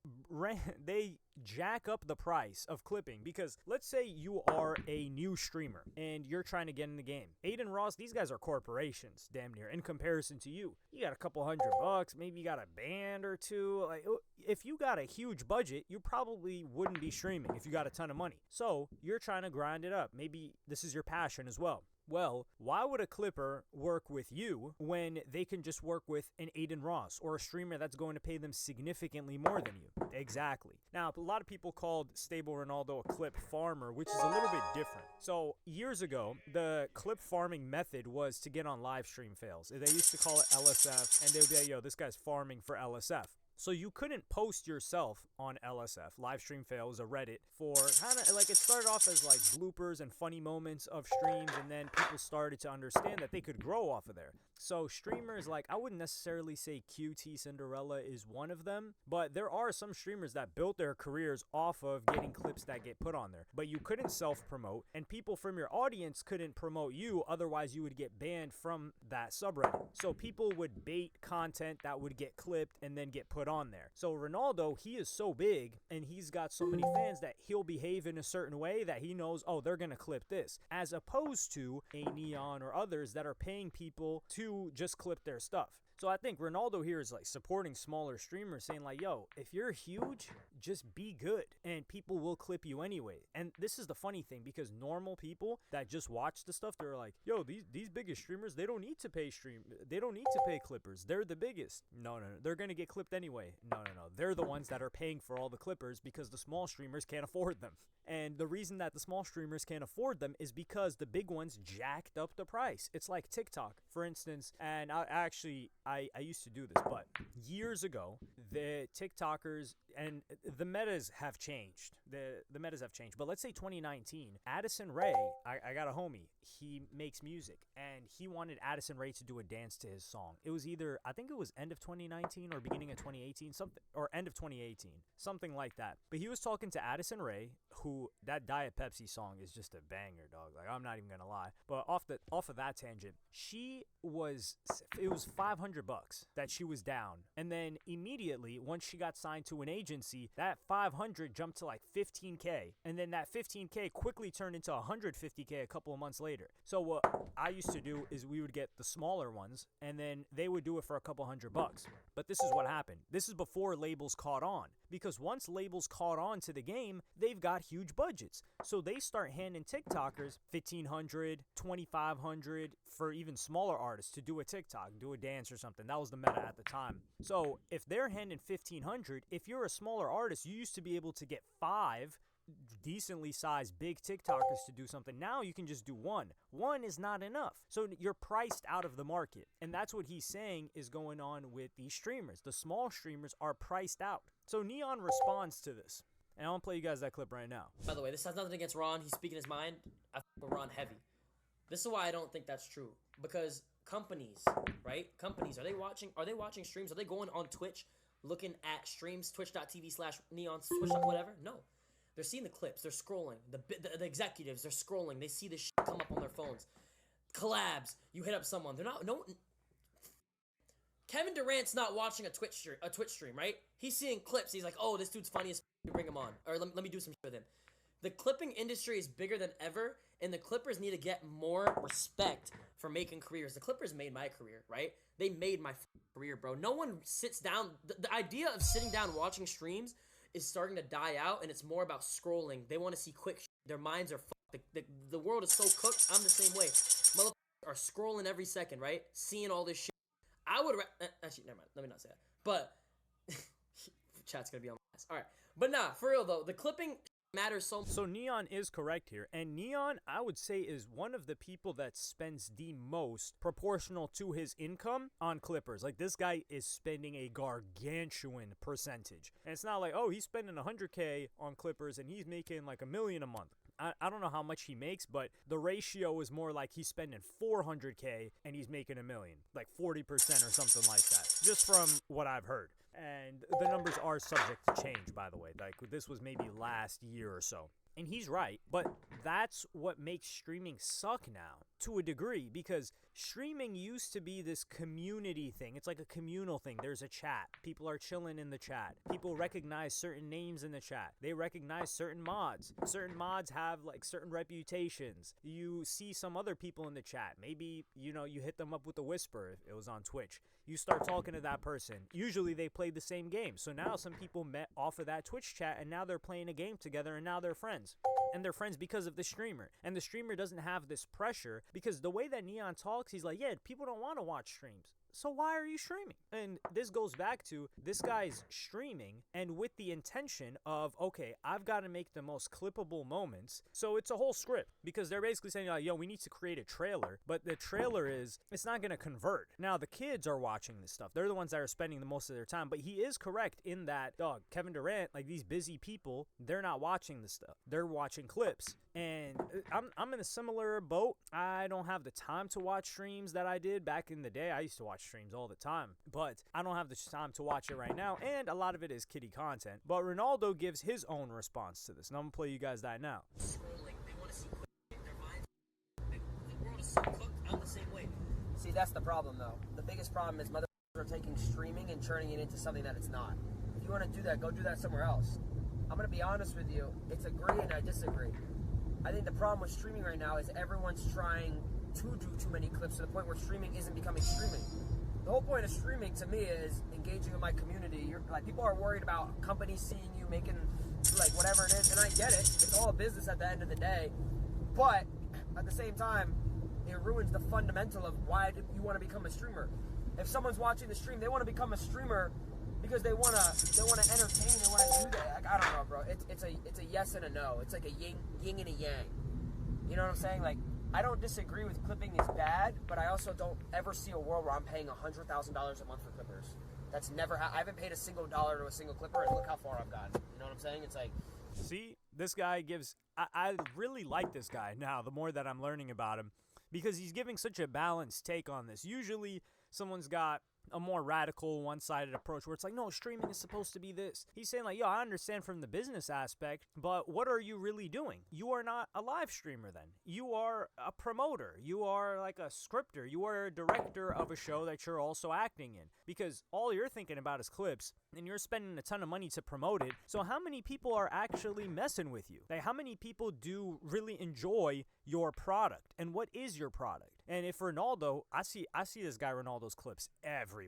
jack up the price of clipping because let's say you are a new streamer and you're trying to get in the game. Aiden Ross, these guys are corporations, damn near, in comparison to you. You got a couple $100, maybe you got a band or two. Like, if you got a huge budget, you probably wouldn't be streaming if you got a ton of money. So you're trying to grind it up. Maybe this is your passion as well. Well, why would a Clipper work with you when they can just work with an Aiden Ross or a streamer that's going to pay them significantly more than you? Exactly. Now, a lot of people called Stable Ronaldo a clip farmer, which is a little bit different. So years ago, the clip farming method was to get on live stream fails. They used to call it LSF, and they would be like, yo, this guy's farming for LSF. So you couldn't post yourself on LSF. Live stream fails, a Reddit, for kind of like, it started off as like bloopers and funny moments of streams, and then people started to understand that they could grow off of there. So streamers, like, I wouldn't necessarily say QT Cinderella is one of them, but there are some streamers that built their careers off of getting clips that get put on there. But you couldn't self-promote, and people from your audience couldn't promote you, otherwise you would get banned from that subreddit. So people would bait content that would get clipped and then get put on there. So Ronaldo, he is so big and he's got so many fans that he'll behave in a certain way that he knows, oh, they're gonna clip this, as opposed to a Neon or others that are paying people to just clip their stuff. So I think Ronaldo here is like supporting smaller streamers, saying like, yo, if you're huge, just be good and people will clip you anyway. And this is the funny thing, because normal people that just watch the stuff, they're like, yo, these biggest streamers, they don't need to pay they don't need to pay clippers. They're the biggest. No. They're going to get clipped anyway. No. They're the ones that are paying for all the clippers because the small streamers can't afford them. And the reason that the small streamers can't afford them is because the big ones jacked up the price. It's like TikTok, for instance, and I used to do this, but years ago, the TikTokers and the metas have changed. The metas have changed. But let's say 2019, Addison Rae, I got a homie. He makes music, and he wanted Addison Rae to do a dance to his song. It was either, I think it was end of 2019 or beginning of 2018, something, or end of 2018, something like that. But he was talking to Addison Rae, who, that Diet Pepsi song is just a banger, dog. Like, I'm not even gonna lie. But off of that tangent, it was $500 that she was down, and then immediately once she got signed to an agency, that 500 jumped to like 15K, and then that 15K quickly turned into 150K a couple of months later. So what I used to do is we would get the smaller ones, and then they would do it for a couple $100. But this is what happened. This is before labels caught on, because once labels caught on to the game, they've got huge budgets. So they start handing TikTokers $1,500, $2,500 for even smaller artists to do a TikTok, do a dance or something. That was the meta at the time. So if they're handing $1,500, if you're a smaller artist, you used to be able to get 5 decently sized big TikTokers to do something. Now you can just do one. One is not enough. So you're priced out of the market. And that's what he's saying is going on with these streamers. The small streamers are priced out. So Neon responds to this. And I'll play you guys that clip right now. By the way, this has nothing against Ron. He's speaking his mind. I f with Ron heavy. This is why I don't think that's true. Because companies, right? Companies, are they watching streams? Are they going on Twitch looking at streams, twitch.tv/neon, twitch. Whatever? No. They're seeing the clips. They're scrolling. The executives, they're scrolling. They see this shit come up on their phones. Collabs. You hit up someone. They're not. No. Kevin Durant's not watching a Twitch stream, right? He's seeing clips. He's like, oh, this dude's funny as f***. Bring him on. Or let me do some shit with him. The clipping industry is bigger than ever, and the Clippers need to get more respect for making careers. The Clippers made my career, right? They made my career, bro. No one sits down. The idea of sitting down watching streams is starting to die out, and it's more about scrolling. They want to see quick shit. Their minds are fucked. The world is so cooked. I'm the same way. Motherfuckers are scrolling every second, right? Seeing all this shit. I would actually, never mind. Let me not say that. But chat's gonna be on my ass. All right, but nah, for real though, the clipping matters so much. So Neon is correct here, and Neon, I would say, is one of the people that spends the most proportional to his income on Clippers. Like, this guy is spending a gargantuan percentage, and it's not like, oh, he's spending 100K on Clippers and he's making like $1 million a month. I don't know how much he makes, but the ratio is more like he's spending 400K and he's making $1 million, like 40% or something like that, just from what I've heard. And the numbers are subject to change, by the way. Like, this was maybe last year or so. And he's right, but that's what makes streaming suck now, to a degree, because streaming used to be this community thing. It's like a communal thing. There's a chat. People are chilling in the chat. People recognize certain names in the chat. They recognize certain mods. Certain mods have, like, certain reputations. You see some other people in the chat. Maybe, you know, you hit them up with a whisper if it was on Twitch. You start talking to that person. Usually they played the same game. So now some people met off of that Twitch chat, and now they're playing a game together, and now they're friends. and they're friends because of the streamer. And the streamer doesn't have this pressure because the way that Neon talks, he's like, yeah, people don't want to watch streams. So why are you streaming? And this goes back to this guy's streaming and with the intention of, okay, I've got to make the most clippable moments. So it's a whole script because they're basically saying, like, yo, we need to create a trailer. But the trailer it's not going to convert. Now, the kids are watching this stuff. They're the ones that are spending the most of their time. But he is correct in that, dog, Kevin Durant, like these busy people, they're not watching this stuff. They're watching clips. And I'm in a similar boat. I don't have the time to watch streams that I did back in the day. I used to watch streams all the time, but I don't have the time to watch it right now, and a lot of it is kiddie content. But Ronaldo gives his own response to this, and I'm gonna play you guys that now. See, that's the problem, though. The biggest problem is motherfuckers are taking streaming and turning it into something that it's not. If you want to do that, go do that somewhere else. I'm gonna be honest with you. It's agree and I disagree. I think the problem with streaming right now is everyone's trying to do too many clips to the point where streaming isn't becoming streaming. The whole point of streaming to me is engaging with my community. You're like, people are worried about companies seeing you making like whatever it is, and I get it. It's all a business at the end of the day. But at the same time, it ruins the fundamental of why you want to become a streamer. If someone's watching the stream, they want to become a streamer because they want to entertain, they want to do that. Like, I don't know, bro. It's a yes and a no. It's like a yin and a yang. You know what I'm saying? Like, I don't disagree with clipping is bad, but I also don't ever see a world where I'm paying $100,000 a month for clippers. That's never I haven't paid a single dollar to a single clipper, and look how far I've gotten. You know what I'm saying? It's like, see, this guy gives, I really like this guy now, the more that I'm learning about him, because he's giving such a balanced take on this. Usually, someone's got a more radical one-sided approach where it's like, no, streaming is supposed to be this. He's saying like, yo, I understand from the business aspect, but what are you really doing? You are not a live streamer then. You are a promoter. You are like a scripter. You are a director of a show that you're also acting in, because all you're thinking about is clips and you're spending a ton of money to promote it. So how many people are actually messing with you? Like, how many people do really enjoy your product? And what is your product? And if Ronaldo, I see this guy Ronaldo's clips everywhere.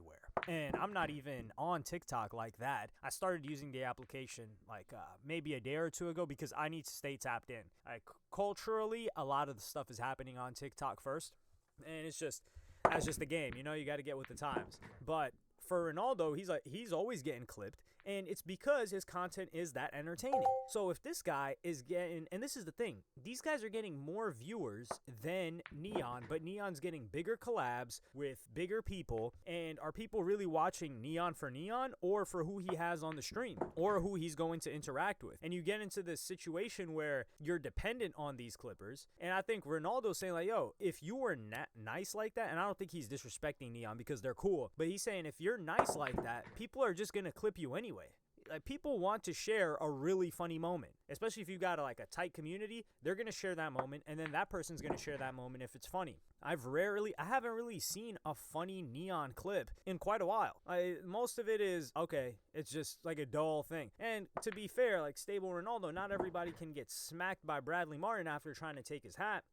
And I'm not even on TikTok like that. I started using the application like maybe a day or two ago because I need to stay tapped in. Like, culturally, a lot of the stuff is happening on TikTok first. And that's just the game, you know, you got to get with the times. But for Ronaldo, he's always getting clipped. And it's because his content is that entertaining. So if this guy is getting, and this is the thing, these guys are getting more viewers than Neon, but Neon's getting bigger collabs with bigger people. And are people really watching Neon for Neon, or for who he has on the stream, or who he's going to interact with? And you get into this situation where you're dependent on these clippers. And I think Ronaldo's saying like, yo, if you were nice like that, and I don't think he's disrespecting Neon because they're cool, but he's saying if you're nice like that, people are just going to clip you anyway. Like, people want to share a really funny moment, especially if you got a tight community. They're going to share that moment, and then that person's going to share that moment if it's funny. I haven't really seen a funny Neon clip in quite a while. Most of it is, okay, it's just like a dull thing. And to be fair, like Stable Ronaldo, not everybody can get smacked by Bradley Martin after trying to take his hat.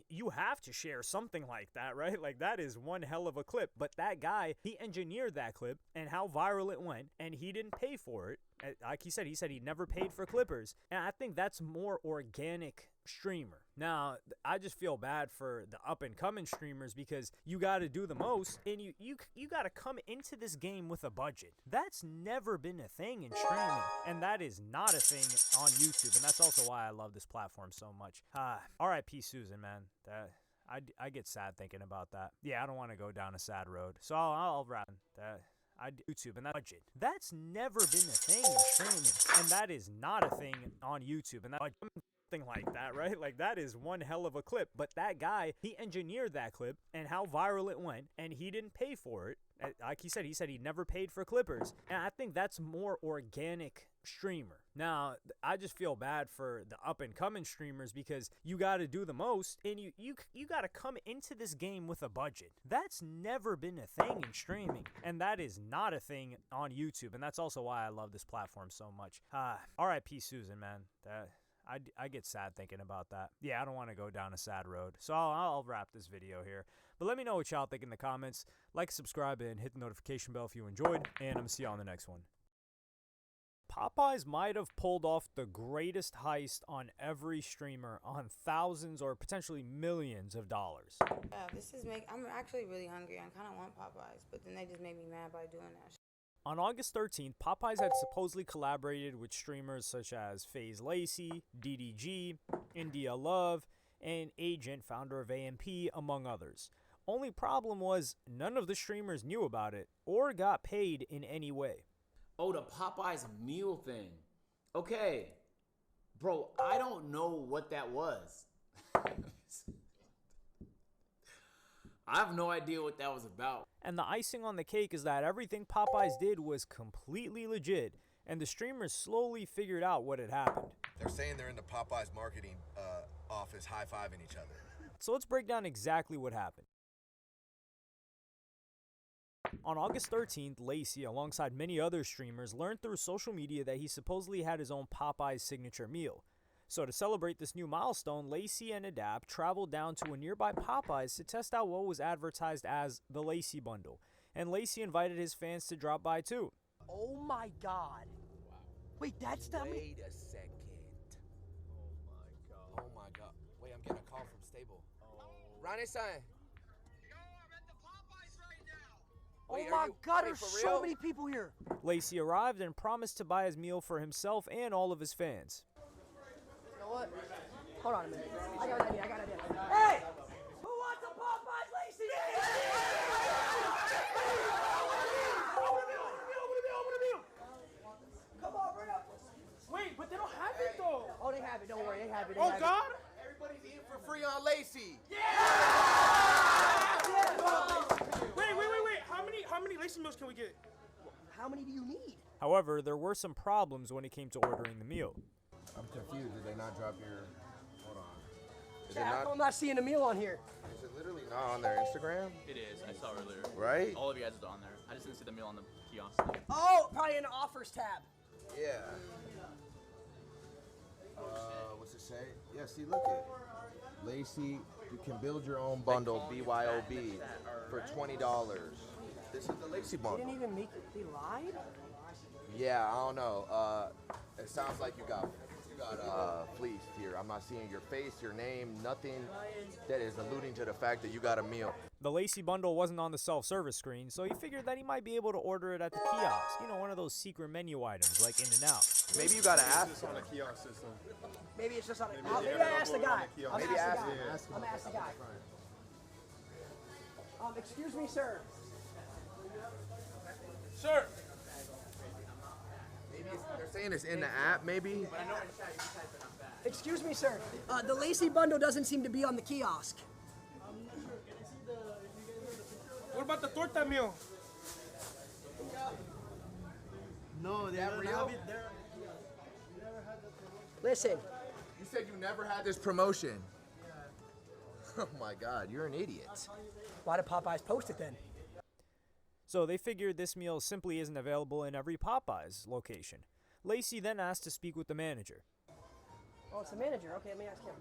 You have to share something like that, right? Like, that is one hell of a clip. But that guy, he engineered that clip and how viral it went, and he didn't pay for it. Like he said he never paid for clippers. And I think that's more organic streamer. Now, I just feel bad for the up-and-coming streamers because you got to do the most, and you got to come into this game with a budget. That's never been a thing in streaming, and that is not a thing on YouTube, and that's also why I love this platform so much. R.I.P. Susan, man. I get sad thinking about that. Yeah, I don't want to go down a sad road, so I'll wrap that. YouTube and that budget. That's never been a thing in streaming, and that is not a thing on YouTube, and that thing like that, right? Like, that is one hell of a clip. But that guy, he engineered that clip and how viral it went, and he didn't pay for it. Like he said he never paid for clippers, and I think that's more organic streamer. Now, I just feel bad for the up-and-coming streamers because you got to do the most, and you got to come into this game with a budget. That's never been a thing in streaming, and that is not a thing on YouTube, and that's also why I love this platform so much. R.I.P. Susan, man. I get sad thinking about that. Yeah, I don't want to go down a sad road, so I'll wrap this video here. But let me know what y'all think in the comments. Like, subscribe, and hit the notification bell if you enjoyed, and I'm going to see y'all on the next one. Popeyes might have pulled off the greatest heist on every streamer on thousands or potentially millions of dollars. Yeah, I'm actually really hungry. I kind of want Popeyes, but then they just made me mad by doing that. On August 13th, Popeyes had supposedly collaborated with streamers such as FaZe Lacy, DDG, India Love, and Agent, founder of AMP, among others. Only problem was none of the streamers knew about it or got paid in any way. Oh, the Popeyes meal thing. Okay. Bro, I don't know what that was. I have no idea what that was about. And the icing on the cake is that everything Popeyes did was completely legit, and the streamers slowly figured out what had happened. They're saying they're in the Popeyes marketing office high-fiving each other. So let's break down exactly what happened. On August 13th, Lacy, alongside many other streamers, learned through social media that he supposedly had his own Popeyes signature meal. So to celebrate this new milestone, Lacy and Adapt traveled down to a nearby Popeyes to test out what was advertised as the Lacy Bundle. And Lacy invited his fans to drop by too. Oh my god. Wait, that's the... Wait a second. Oh my god. Wait, I'm getting a call from Stable. Ronnie-san. Oh my god, there's so many people here. Lacy arrived and promised to buy his meal for himself and all of his fans. You know what? Hold on a minute. I got an idea. Hey! Who wants a Popeyes Lacy? Come on, bring up. Wait, but they don't have it though. Oh, they have it. Don't worry. They have it. Oh God! Everybody's eating for free on Lacy. Wait. How many Lacy meals can we get? How many do you need? However, there were some problems when it came to ordering the meal. I'm confused. Did they not drop your... Hold on. Is Yeah, I'm not seeing a meal on here. Is it literally not on their Instagram? It is. I saw earlier. Right? All of you guys are on there. I just didn't see the meal on the kiosk. Oh, probably in the offers tab. Yeah. What's it say? Yeah, see, look at Lacy. You can build your own bundle, BYOB, for $20. This is the Lacy They bundle. didn't even make it. They lied? Yeah, I don't know. It sounds like you got fleeced here. I'm not seeing your face, your name, nothing that is alluding to the fact that you got a meal. The Lacy Bundle wasn't on the self-service screen, so he figured that he might be able to order it at the kiosk. You know, one of those secret menu items like In-N-Out. Maybe you gotta ask on the kiosk system. Maybe it's just on Maybe Maybe they I have asked the one guy. on the kiosk. I'm Maybe gonna ask ask the him. guy. I'm gonna ask the guy. Excuse me, sir. Sir. Maybe they're saying it's in the app, maybe? Excuse me, sir. The Lacy Bundle doesn't seem to be on the kiosk. What about the torta meal? No, they don't have it there. Listen. You said you never had this promotion. Oh my God, you're an idiot. Why did Popeyes post it then? So they figured this meal simply isn't available in every Popeyes location. Lacy then asked to speak with the manager. Oh, it's the manager. Okay, let me ask him.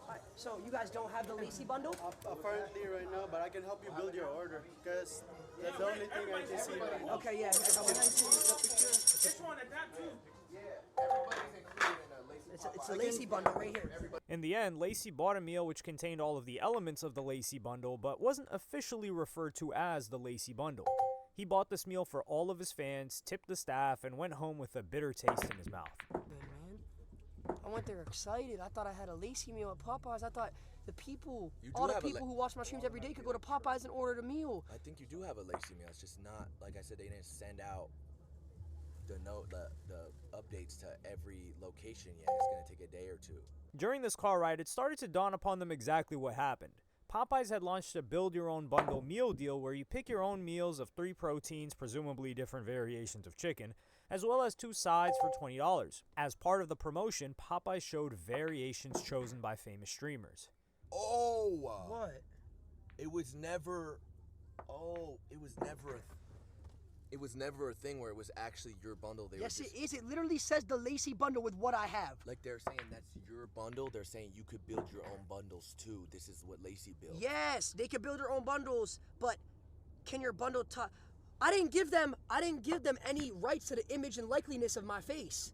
Alright, so you guys don't have the Lacy Bundle? Apparently right now, but I can help you build your order because that's the only thing I can see right now. Okay, yeah. This one, adapt too. It's the Lacy Bundle right here. In the end, Lacy bought a meal which contained all of the elements of the Lacy Bundle, but wasn't officially referred to as the Lacy Bundle. He bought this meal for all of his fans, tipped the staff, and went home with a bitter taste in his mouth. I went there excited. I thought I had a Lacy meal at Popeyes. I thought the people, You do all the have a people who watch my streams every day could go to Popeyes and order the meal. I think you do have a Lacy meal. It's just not, like I said, they didn't send out the updates to every location yet. It's gonna take a day or two. During this car ride, it started to dawn upon them exactly what happened. Popeyes had launched a build-your-own-bundle meal deal where you pick your own meals of 3 proteins, presumably different variations of chicken, as well as 2 sides for $20. As part of the promotion, Popeyes showed variations chosen by famous streamers. Oh! What? It was never a thing where it was actually your bundle. Yes, it is. It literally says the Lacy Bundle with what I have. Like they're saying that's your bundle. They're saying you could build your own bundles too. This is what Lacy built. Yes, they can build their own bundles, but can your bundle I didn't give them any rights to the image and likeliness of my face.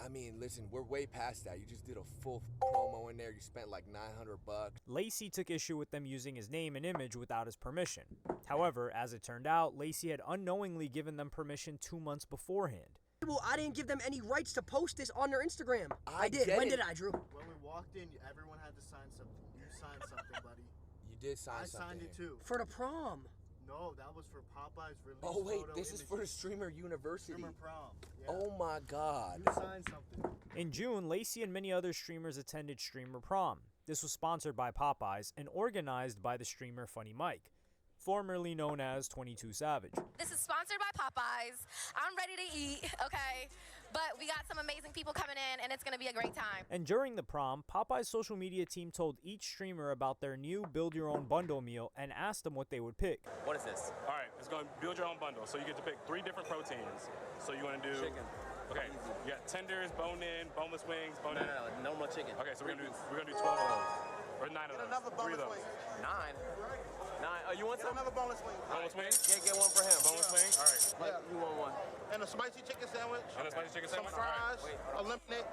I mean, listen, we're way past that. You just did a full promo in there. You spent like $900. Lacey took issue with them using his name and image without his permission. However, as it turned out, Lacey had unknowingly given them permission 2 months beforehand. Well, I didn't give them any rights to post this on their Instagram. I did. get When it. did I, Drew? When we walked in, everyone had to sign something. You signed something, buddy. You did sign I something. signed it too. For the prom. No, that was for Popeye's release. Oh, wait, photo this is image. for the Streamer University. Streamer prom. Yeah. Oh, my God. You signed something. In June, Lacey and many other streamers attended Streamer Prom. This was sponsored by Popeyes and organized by the streamer Funny Mike, formerly known as 22 Savage. This is sponsored by Popeyes. I'm ready to eat, okay? But we got some amazing people coming in, and it's going to be a great time. And during the prom, Popeye's social media team told each streamer about their new Build Your Own Bundle meal and asked them what they would pick. What is this? All right, it's going to build your own bundle. So you get to pick 3 different proteins. So you want to do Chicken. Okay, you got tenders, bone-in, boneless wings, bone-in. No more chicken. Okay, so we're gonna do 12 of those, or 9 of those. Another 3 of boneless those. wing. 9. Oh, you want some? Another boneless wing. Boneless wings. Get one for him. Boneless wing. All right. Yeah. You want one? And a spicy chicken sandwich. And a spicy chicken Some sandwich. All right. fries. Wait, A lemonade.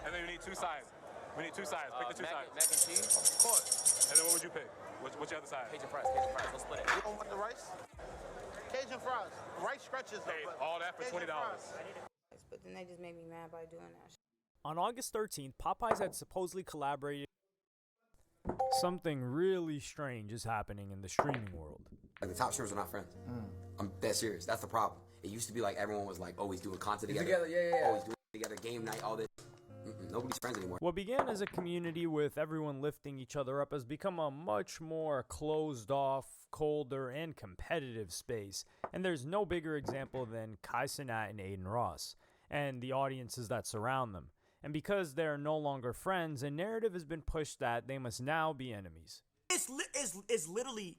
And then we need 2 sides. We need 2 sides. Pick the 2 sides. Mac and cheese? Of course. And then what would you pick? What's your other side? Cajun fries. Let's split it. You don't want the rice? Cajun fries. Rice stretches. Hey, but all that for $20. Cajun fries. But then they just made me mad by doing that. On August 13th, Popeyes had supposedly collaborated. Something really strange is happening in the streaming world. Like the top streamers are not friends. I'm dead serious. That's the problem. It used to be like everyone was like always doing content together. Yeah. Always doing it together, game night, all this. Nobody's friends anymore. What began as a community with everyone lifting each other up has become a much more closed off, colder, and competitive space. And there's no bigger example than Kai Cenat and Aiden Ross, and the audiences that surround them. And because they're no longer friends, a narrative has been pushed that they must now be enemies. It's literally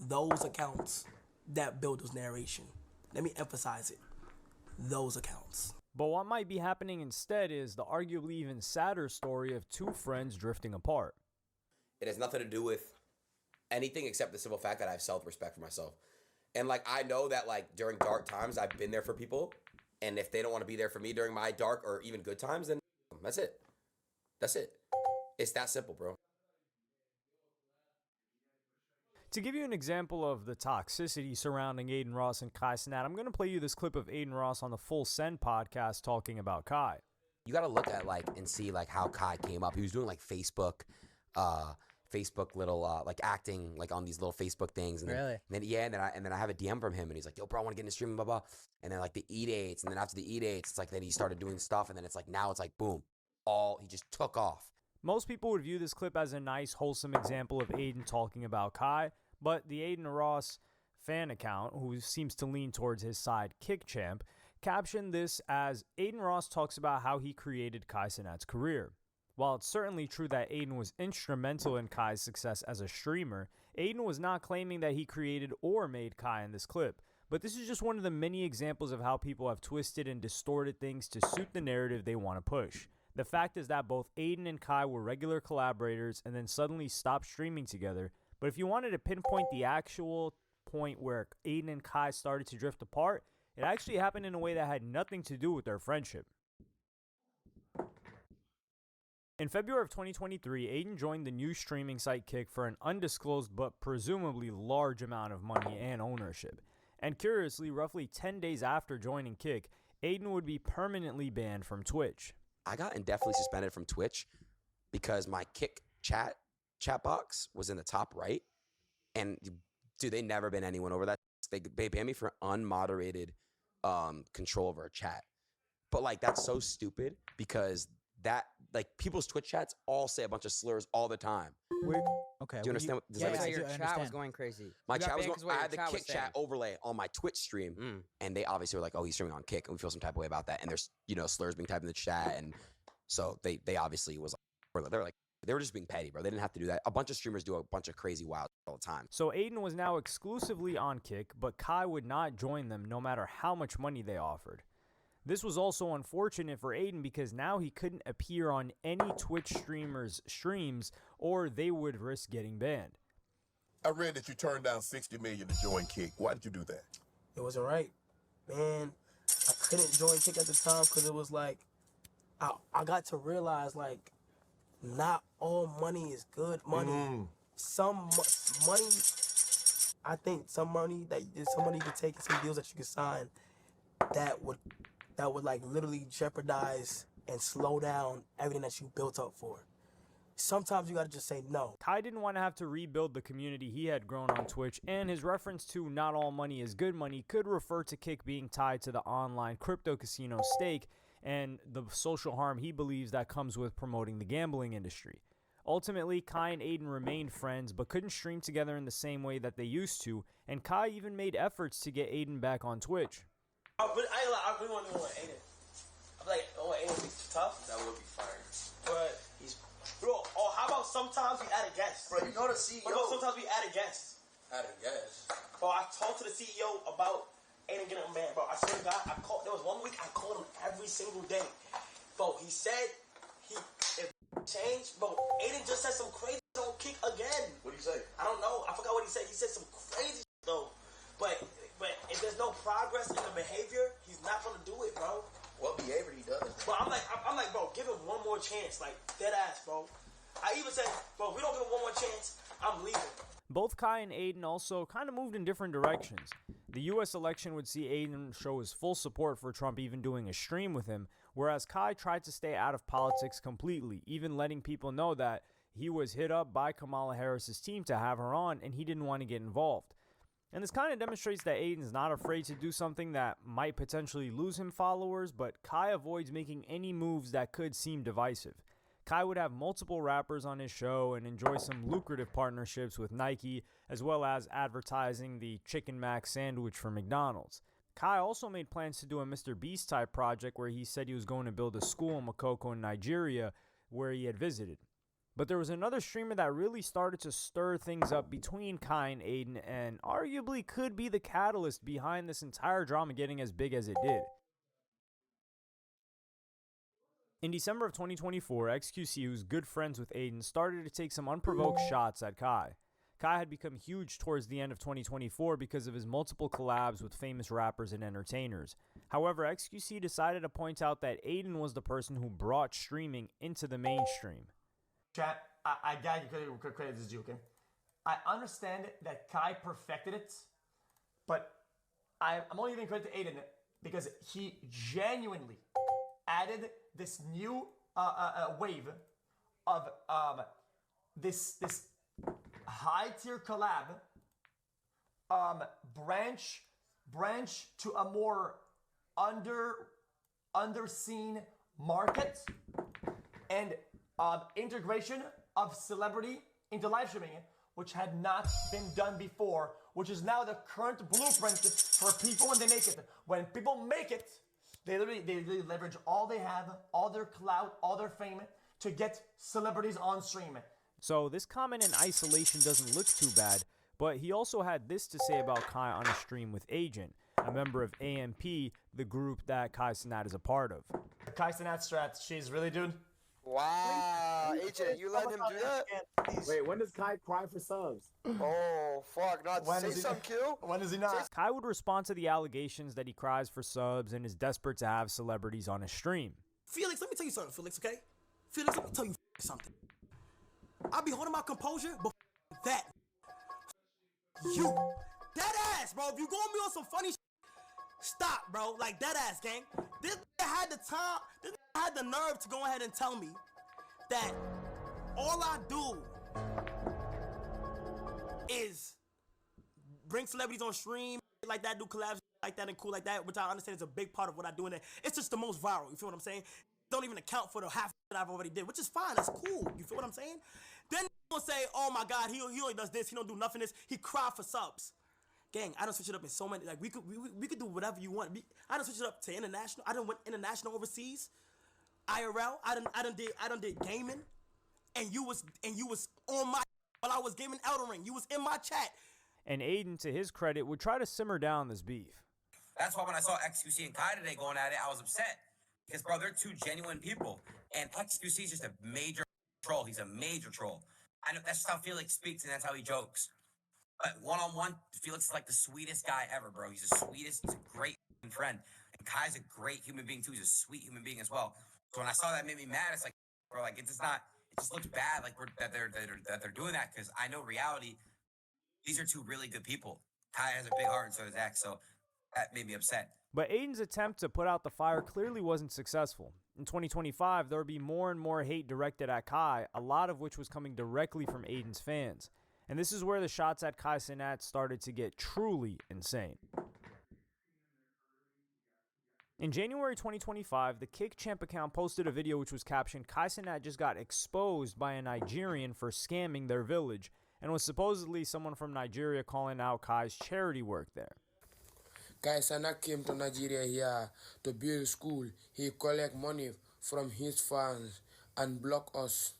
those accounts that build this narration. Let me emphasize it. Those accounts. But what might be happening instead is the arguably even sadder story of 2 friends drifting apart. It has nothing to do with anything except the simple fact that I have self-respect for myself. And like I know that like during dark times I've been there for people, and if they don't want to be there for me during my dark or even good times, then that's it. That's it. It's that simple, bro. To give you an example of the toxicity surrounding Aiden Ross and Kai Cenat, I'm going to play you this clip of Aiden Ross on the Full Send podcast talking about Kai. You got to look at like and see like how Kai came up. He was doing like Facebook little like acting like on these little Facebook things. And Really? And then I have a DM from him and he's like, yo, bro, I want to get into streaming, blah, blah. And then like the E-dates, and then after the E-dates, it's like then he started doing stuff, and then it's like now it's like boom, he just took off. Most people would view this clip as a nice, wholesome example of Aiden talking about Kai, but the Aiden Ross fan account, who seems to lean towards his side, Kick Champ, captioned this as Aiden Ross talks about how he created Kai Cenat's career. While it's certainly true that Aiden was instrumental in Kai's success as a streamer, Aiden was not claiming that he created or made Kai in this clip. But this is just one of the many examples of how people have twisted and distorted things to suit the narrative they want to push. The fact is that both Aiden and Kai were regular collaborators and then suddenly stopped streaming together. But if you wanted to pinpoint the actual point where Aiden and Kai started to drift apart, it actually happened in a way that had nothing to do with their friendship. In February of 2023, Aiden joined the new streaming site Kick for an undisclosed but presumably large amount of money and ownership. And curiously, roughly 10 days after joining Kick, Aiden would be permanently banned from Twitch. I got indefinitely suspended from Twitch because my Kick chat box was in the top right. And dude, they never been anyone over that. They banned me for unmoderated control over a chat. But like that's so stupid because that like people's Twitch chats all say a bunch of slurs all the time. Okay. Do you understand? Does that make sense? Your chat was going crazy. My chat was going. I had the chat Kick chat overlay on my Twitch stream, and they obviously were like, "Oh, he's streaming on Kick," and we feel some type of way about that. And there's slurs being typed in the chat, and so they obviously was they were just being petty, bro. They didn't have to do that. A bunch of streamers do a bunch of crazy wild all the time. So Aiden was now exclusively on Kick, but Kai would not join them no matter how much money they offered. This was also unfortunate for Aiden because now he couldn't appear on any Twitch streamers' streams or they would risk getting banned. I read that you turned down $60 million to join Kick. Why did you do that? It wasn't right, man. I couldn't join Kick at the time because it was like, I got to realize, like, not all money is good money. Some money, I think some money you could take and some deals that you could sign that would like literally jeopardize and slow down everything that you built up for. Sometimes you gotta just say no. Kai didn't want to have to rebuild the community he had grown on Twitch, and his reference to not all money is good money could refer to Kick being tied to the online crypto casino stake and the social harm he believes that comes with promoting the gambling industry. Ultimately, Kai and Aiden remained friends, but couldn't stream together in the same way that they used to, and Kai even made efforts to get Aiden back on Twitch. I really want to know Aiden. I'm like, Aiden would be tough. That would be fire. But he's... Bro, how about sometimes we add a guest? Bro, you know the CEO. What about sometimes we add a guest? Add a guest? Bro, I talked to the CEO about Aiden getting a man, bro. I swear to God, there was 1 week I called him every single day. Bro, he said if changed, bro. Aiden just said some crazy on Kick again. What did he say? I don't know. I forgot what he said. He said some crazy though. But if there's no progress in the behavior, he's not gonna do it, bro. What behavior he does? But I'm like, bro, give him one more chance, like dead ass, bro. I even said, bro, if we don't give him one more chance, I'm leaving. Both Kai and Aiden also kind of moved in different directions. The US election would see Aiden show his full support for Trump, even doing a stream with him, whereas Kai tried to stay out of politics completely, even letting people know that he was hit up by Kamala Harris's team to have her on and he didn't want to get involved. And this kind of demonstrates that Aiden's not afraid to do something that might potentially lose him followers, but Kai avoids making any moves that could seem divisive. Kai would have multiple rappers on his show and enjoy some lucrative partnerships with Nike, as well as advertising the Chicken Mac sandwich for McDonald's. Kai also made plans to do a Mr. Beast type project where he said he was going to build a school in Makoko in Nigeria where he had visited. But there was another streamer that really started to stir things up between Kai and Aiden and arguably could be the catalyst behind this entire drama getting as big as it did. In December of 2024, XQC, who's good friends with Aiden, started to take some unprovoked shots at Kai. Kai had become huge towards the end of 2024 because of his multiple collabs with famous rappers and entertainers. However, XQC decided to point out that Aiden was the person who brought streaming into the mainstream. Chat, I got you credit this due, okay? I understand that Kai perfected it, but I'm only giving credit to Aiden because he genuinely added this new wave of this high tier collab branch to a more underseen market and integration of celebrity into live streaming, which had not been done before, which is now the current blueprint for people when they make it. When people make it, they literally leverage all they have, all their clout, all their fame to get celebrities on stream. So this comment in isolation doesn't look too bad, but he also had this to say about Kai on a stream with Agent, a member of AMP, the group that Kai Cenat is a part of. Kai Cenat strat, she's really dude. Wow, Agent, you let him do that? Wait, when does Kai cry for subs? Oh, fuck, not say something, Q? When does he not? Kai would respond to the allegations that he cries for subs and is desperate to have celebrities on his stream. Felix, let me tell you something, Felix, okay? Felix, let me tell you something. I'll be holding my composure, but that. You. Dead ass, bro. If you gonna be on some funny stop, bro. Like, dead ass, gang. This had the time, this had the nerve to go ahead and tell me that all I do is bring celebrities on stream like that, do collabs like that and cool like that, which I understand is a big part of what I do in there. It's just the most viral, you feel what I'm saying? Don't even account for the half that I've already did, which is fine, that's cool, you feel what I'm saying? Then gonna say, oh my God, he only does this, he don't do nothing this, he cry for subs. Gang, I done switch it up in so many, like we could do whatever you want. I done switch it up to international, I done went international overseas, IRL, I done did gaming, and you was on my, while I was gaming Elden Ring, you was in my chat. And Aiden, to his credit, would try to simmer down this beef. That's why when I saw XQC and Kai today going at it, I was upset. Because, bro, they're two genuine people. And XQC is just a major troll. He's a major troll. I know that's how Felix speaks, and that's how he jokes. But one-on-one, Felix is like the sweetest guy ever, bro. He's the sweetest. He's a great friend. And Kai's a great human being, too. He's a sweet human being as well. So when I saw that, it made me mad. It's like, bro, like, it's just not, it just looks bad, like, that they're doing that, because I know reality, these are two really good people. Kai has a big heart, and so does X, so that made me upset. But Aiden's attempt to put out the fire clearly wasn't successful. In 2025, there would be more and more hate directed at Kai, a lot of which was coming directly from Aiden's fans. And this is where the shots at Kai Cenat started to get truly insane. In January 2025, the Kick Champ account posted a video which was captioned, "Kai Cenat just got exposed by a Nigerian for scamming their village," and was supposedly someone from Nigeria calling out Kai's charity work there. Kai Cenat came to Nigeria here to build school. He collect money from his fans and block us.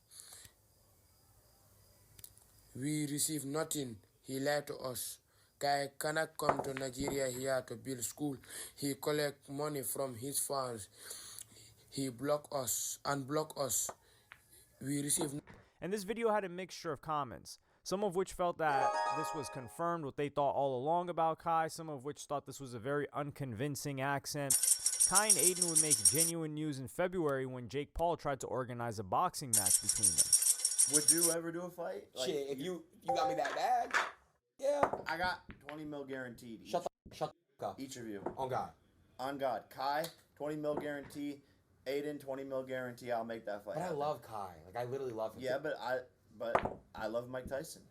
We receive nothing. He lied to us. Kai cannot come to Nigeria here to build school. He collect money from his fans. He block us and block us. We receive. And this video had a mixture of comments, some of which felt that this was confirmed what they thought all along about Kai, some of which thought this was a very unconvincing accent. Kai and Aiden would make genuine news in February when Jake Paul tried to organize a boxing match between them. Would you ever do a fight? Like, Shit, if you got me that bag, yeah. I got 20 mil guaranteed. Shut up. Each of you. On God. On God. Kai, 20 mil guarantee. Aiden, 20 mil guarantee. I'll make that fight. But I happen. love Kai. Like, I literally love him. Yeah, but I love Mike Tyson.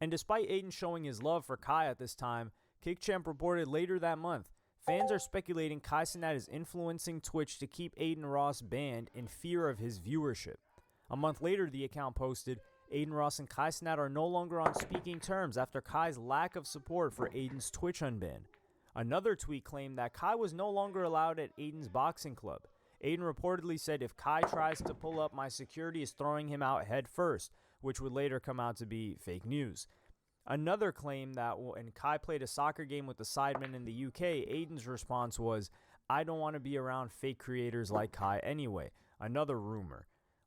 And despite Aiden showing his love for Kai at this time, Kick Champ reported later that month, fans are speculating Kai Cenat is influencing Twitch to keep Aiden Ross banned in fear of his viewership. A month later, the account posted, Aiden Ross and Kai Cenat are no longer on speaking terms after Kai's lack of support for Aiden's Twitch unban. Another tweet claimed that Kai was no longer allowed at Aiden's boxing club. Aiden reportedly said, "If Kai tries to pull up, my security is throwing him out head first," which would later come out to be fake news. Another claim that when Kai played a soccer game with the Sidemen in the UK, Aiden's response was, "I don't want to be around fake creators like Kai anyway." Another rumor.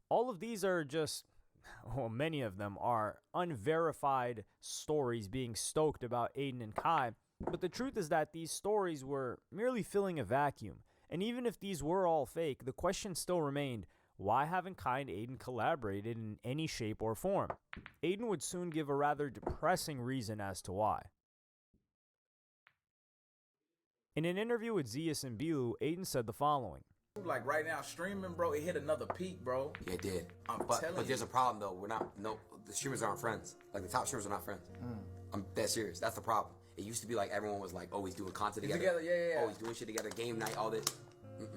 All of these are just, well, many of them are unverified stories being stoked about Aiden and Kai, but the truth is that these stories were merely filling a vacuum. And even if these were all fake, the question still remained, why haven't Kai and Aiden collaborated in any shape or form? Aiden would soon give a rather depressing reason as to why. In an interview with Zias and Bilu, Aiden said the following. Like right now, streaming, bro, it hit another peak, bro. Yeah, it did. I'm but telling there's you. a problem though. The streamers aren't friends. Like the top streamers are not friends. I'm dead serious. That's the problem. It used to be like everyone was like, oh, he's doing content together. Yeah. Oh, he's doing shit together, game night, all this.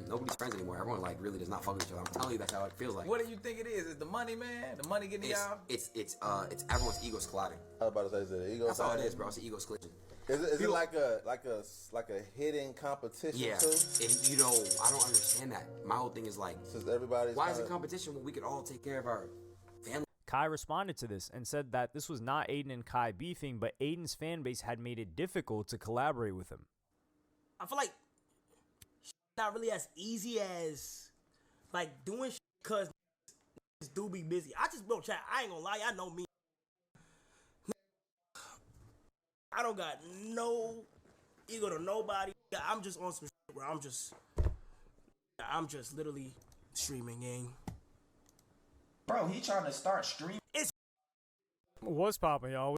Nobody's friends anymore. Everyone like really does not fuck with each other. I'm telling you, that's how it feels like. What do you think it is? Is the money, man? The money getting y'all? It's everyone's egos colliding. I was about to say, is it ego? That's all it is, bro. It's an ego collision. Is it like a hidden competition Yeah, too? and I don't understand that. My whole thing is like, since everybody's why is it competition when we could all take care of our family? Kai responded to this and said that this was not Aiden and Kai beefing, but Aiden's fan base had made it difficult to collaborate with him. I feel like not really as easy as like doing shit because do be busy. I just built chat. I ain't gonna lie, I know me. I don't got no ego to nobody. I'm just on some shit where I'm just literally streaming, gang. Bro, he trying to start streaming. What's poppin', y'all?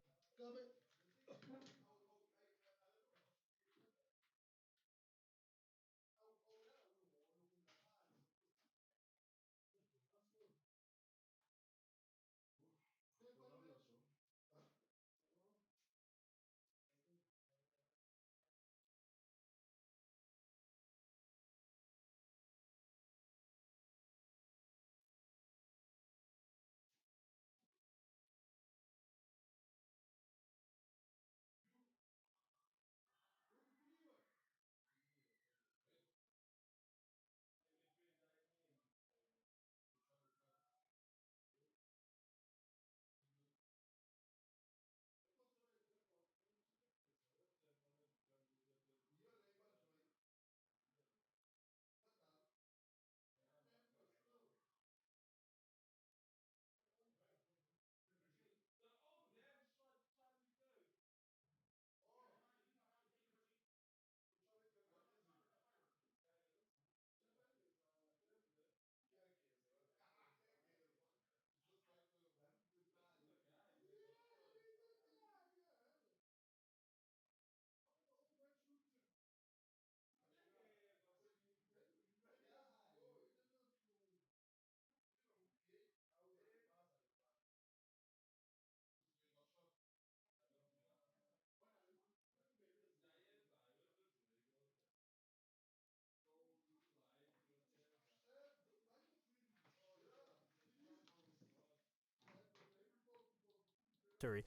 history.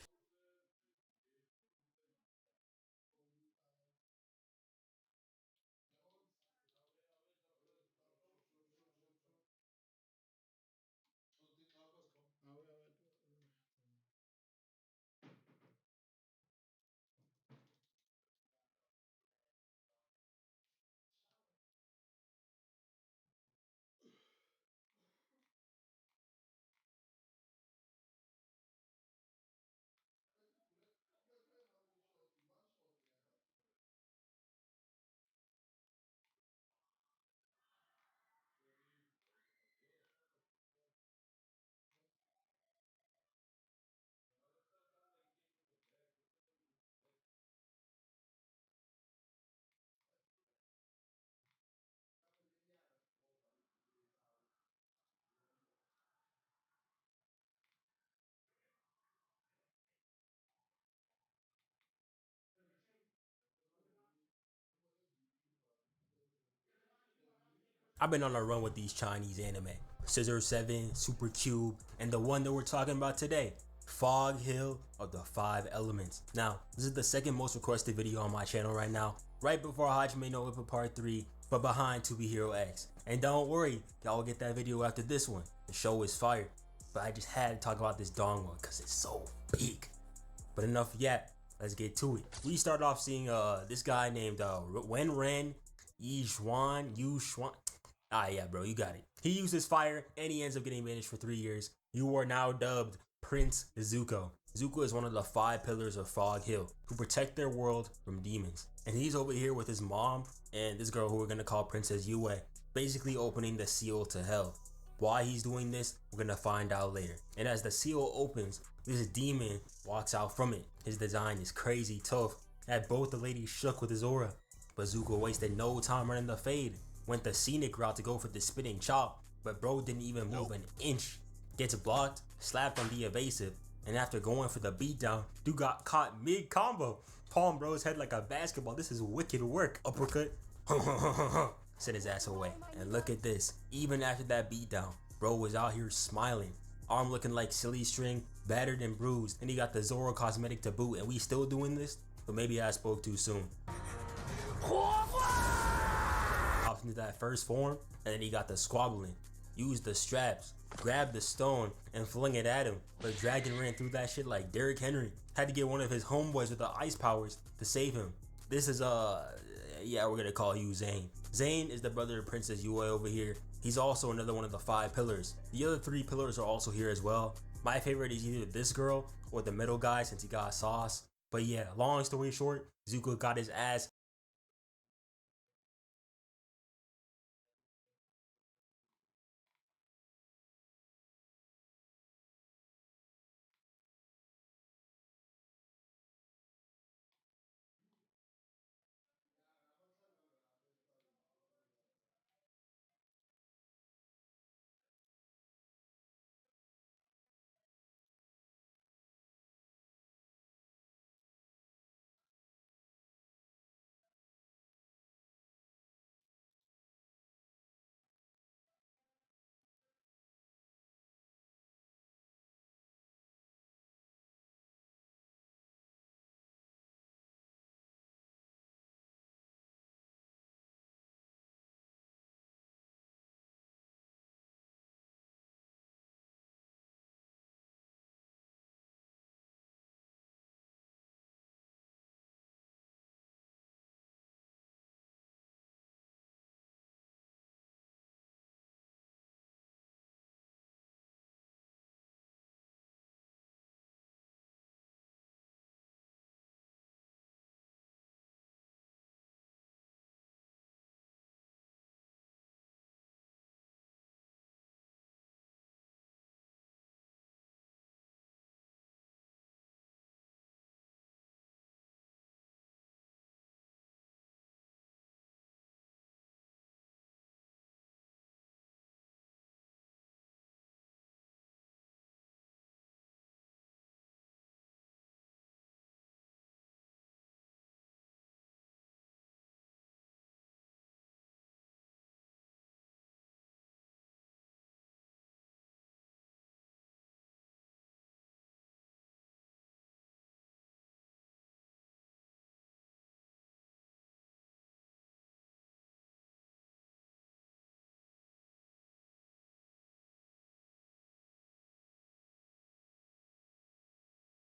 I've been on a run with these Chinese anime. Scissor 7, Super Cube, and the one that we're talking about today, Fog Hill of the 5 Elements. Now, this is the second most requested video on my channel right now, right before Hajime no Ippo Part 3, but behind To Be Hero X. And don't worry, y'all will get that video after this one. The show is fire, but I just had to talk about this Dong one because it's so big. But enough yet, let's get to it. We start off seeing this guy named Wenren Yu Xuan. Ah, yeah, bro, you got it. He uses fire and he ends up getting banished for 3 years. You are now dubbed Prince Zuko. Zuko is one of the 5 pillars of Fog Hill who protect their world from demons. And he's over here with his mom and this girl who we're gonna call Princess Yue, basically opening the seal to hell. Why he's doing this, we're gonna find out later. And as the seal opens, this demon walks out from it. His design is crazy tough, had both the ladies shook with his aura. But Zuko wasted no time running the fade. Went the scenic route to go for the spinning chop, but bro didn't even move an inch. Gets blocked, slapped on the evasive, and after going for the beatdown, dude got caught mid-combo. Palm bro's head like a basketball. This is wicked work. Uppercut, sent his ass away. And look at this, even after that beatdown, bro was out here smiling. Arm looking like silly string, battered and bruised, and he got the Zoro cosmetic to boot, and we still doing this? But maybe I spoke too soon. Into that first form, and then he got the squabbling, used the straps, grabbed the stone and flung it at him, but Dragon ran through that shit like Derrick Henry. Had to get one of his homeboys with the ice powers to save him. This is yeah, we're gonna call you Zane. Zane is the brother of Princess Yue over here. He's also another one of the 5 pillars. The other 3 pillars are also here as well. My favorite is either this girl or the middle guy since he got sauce. But yeah, long story short, Zuko got his ass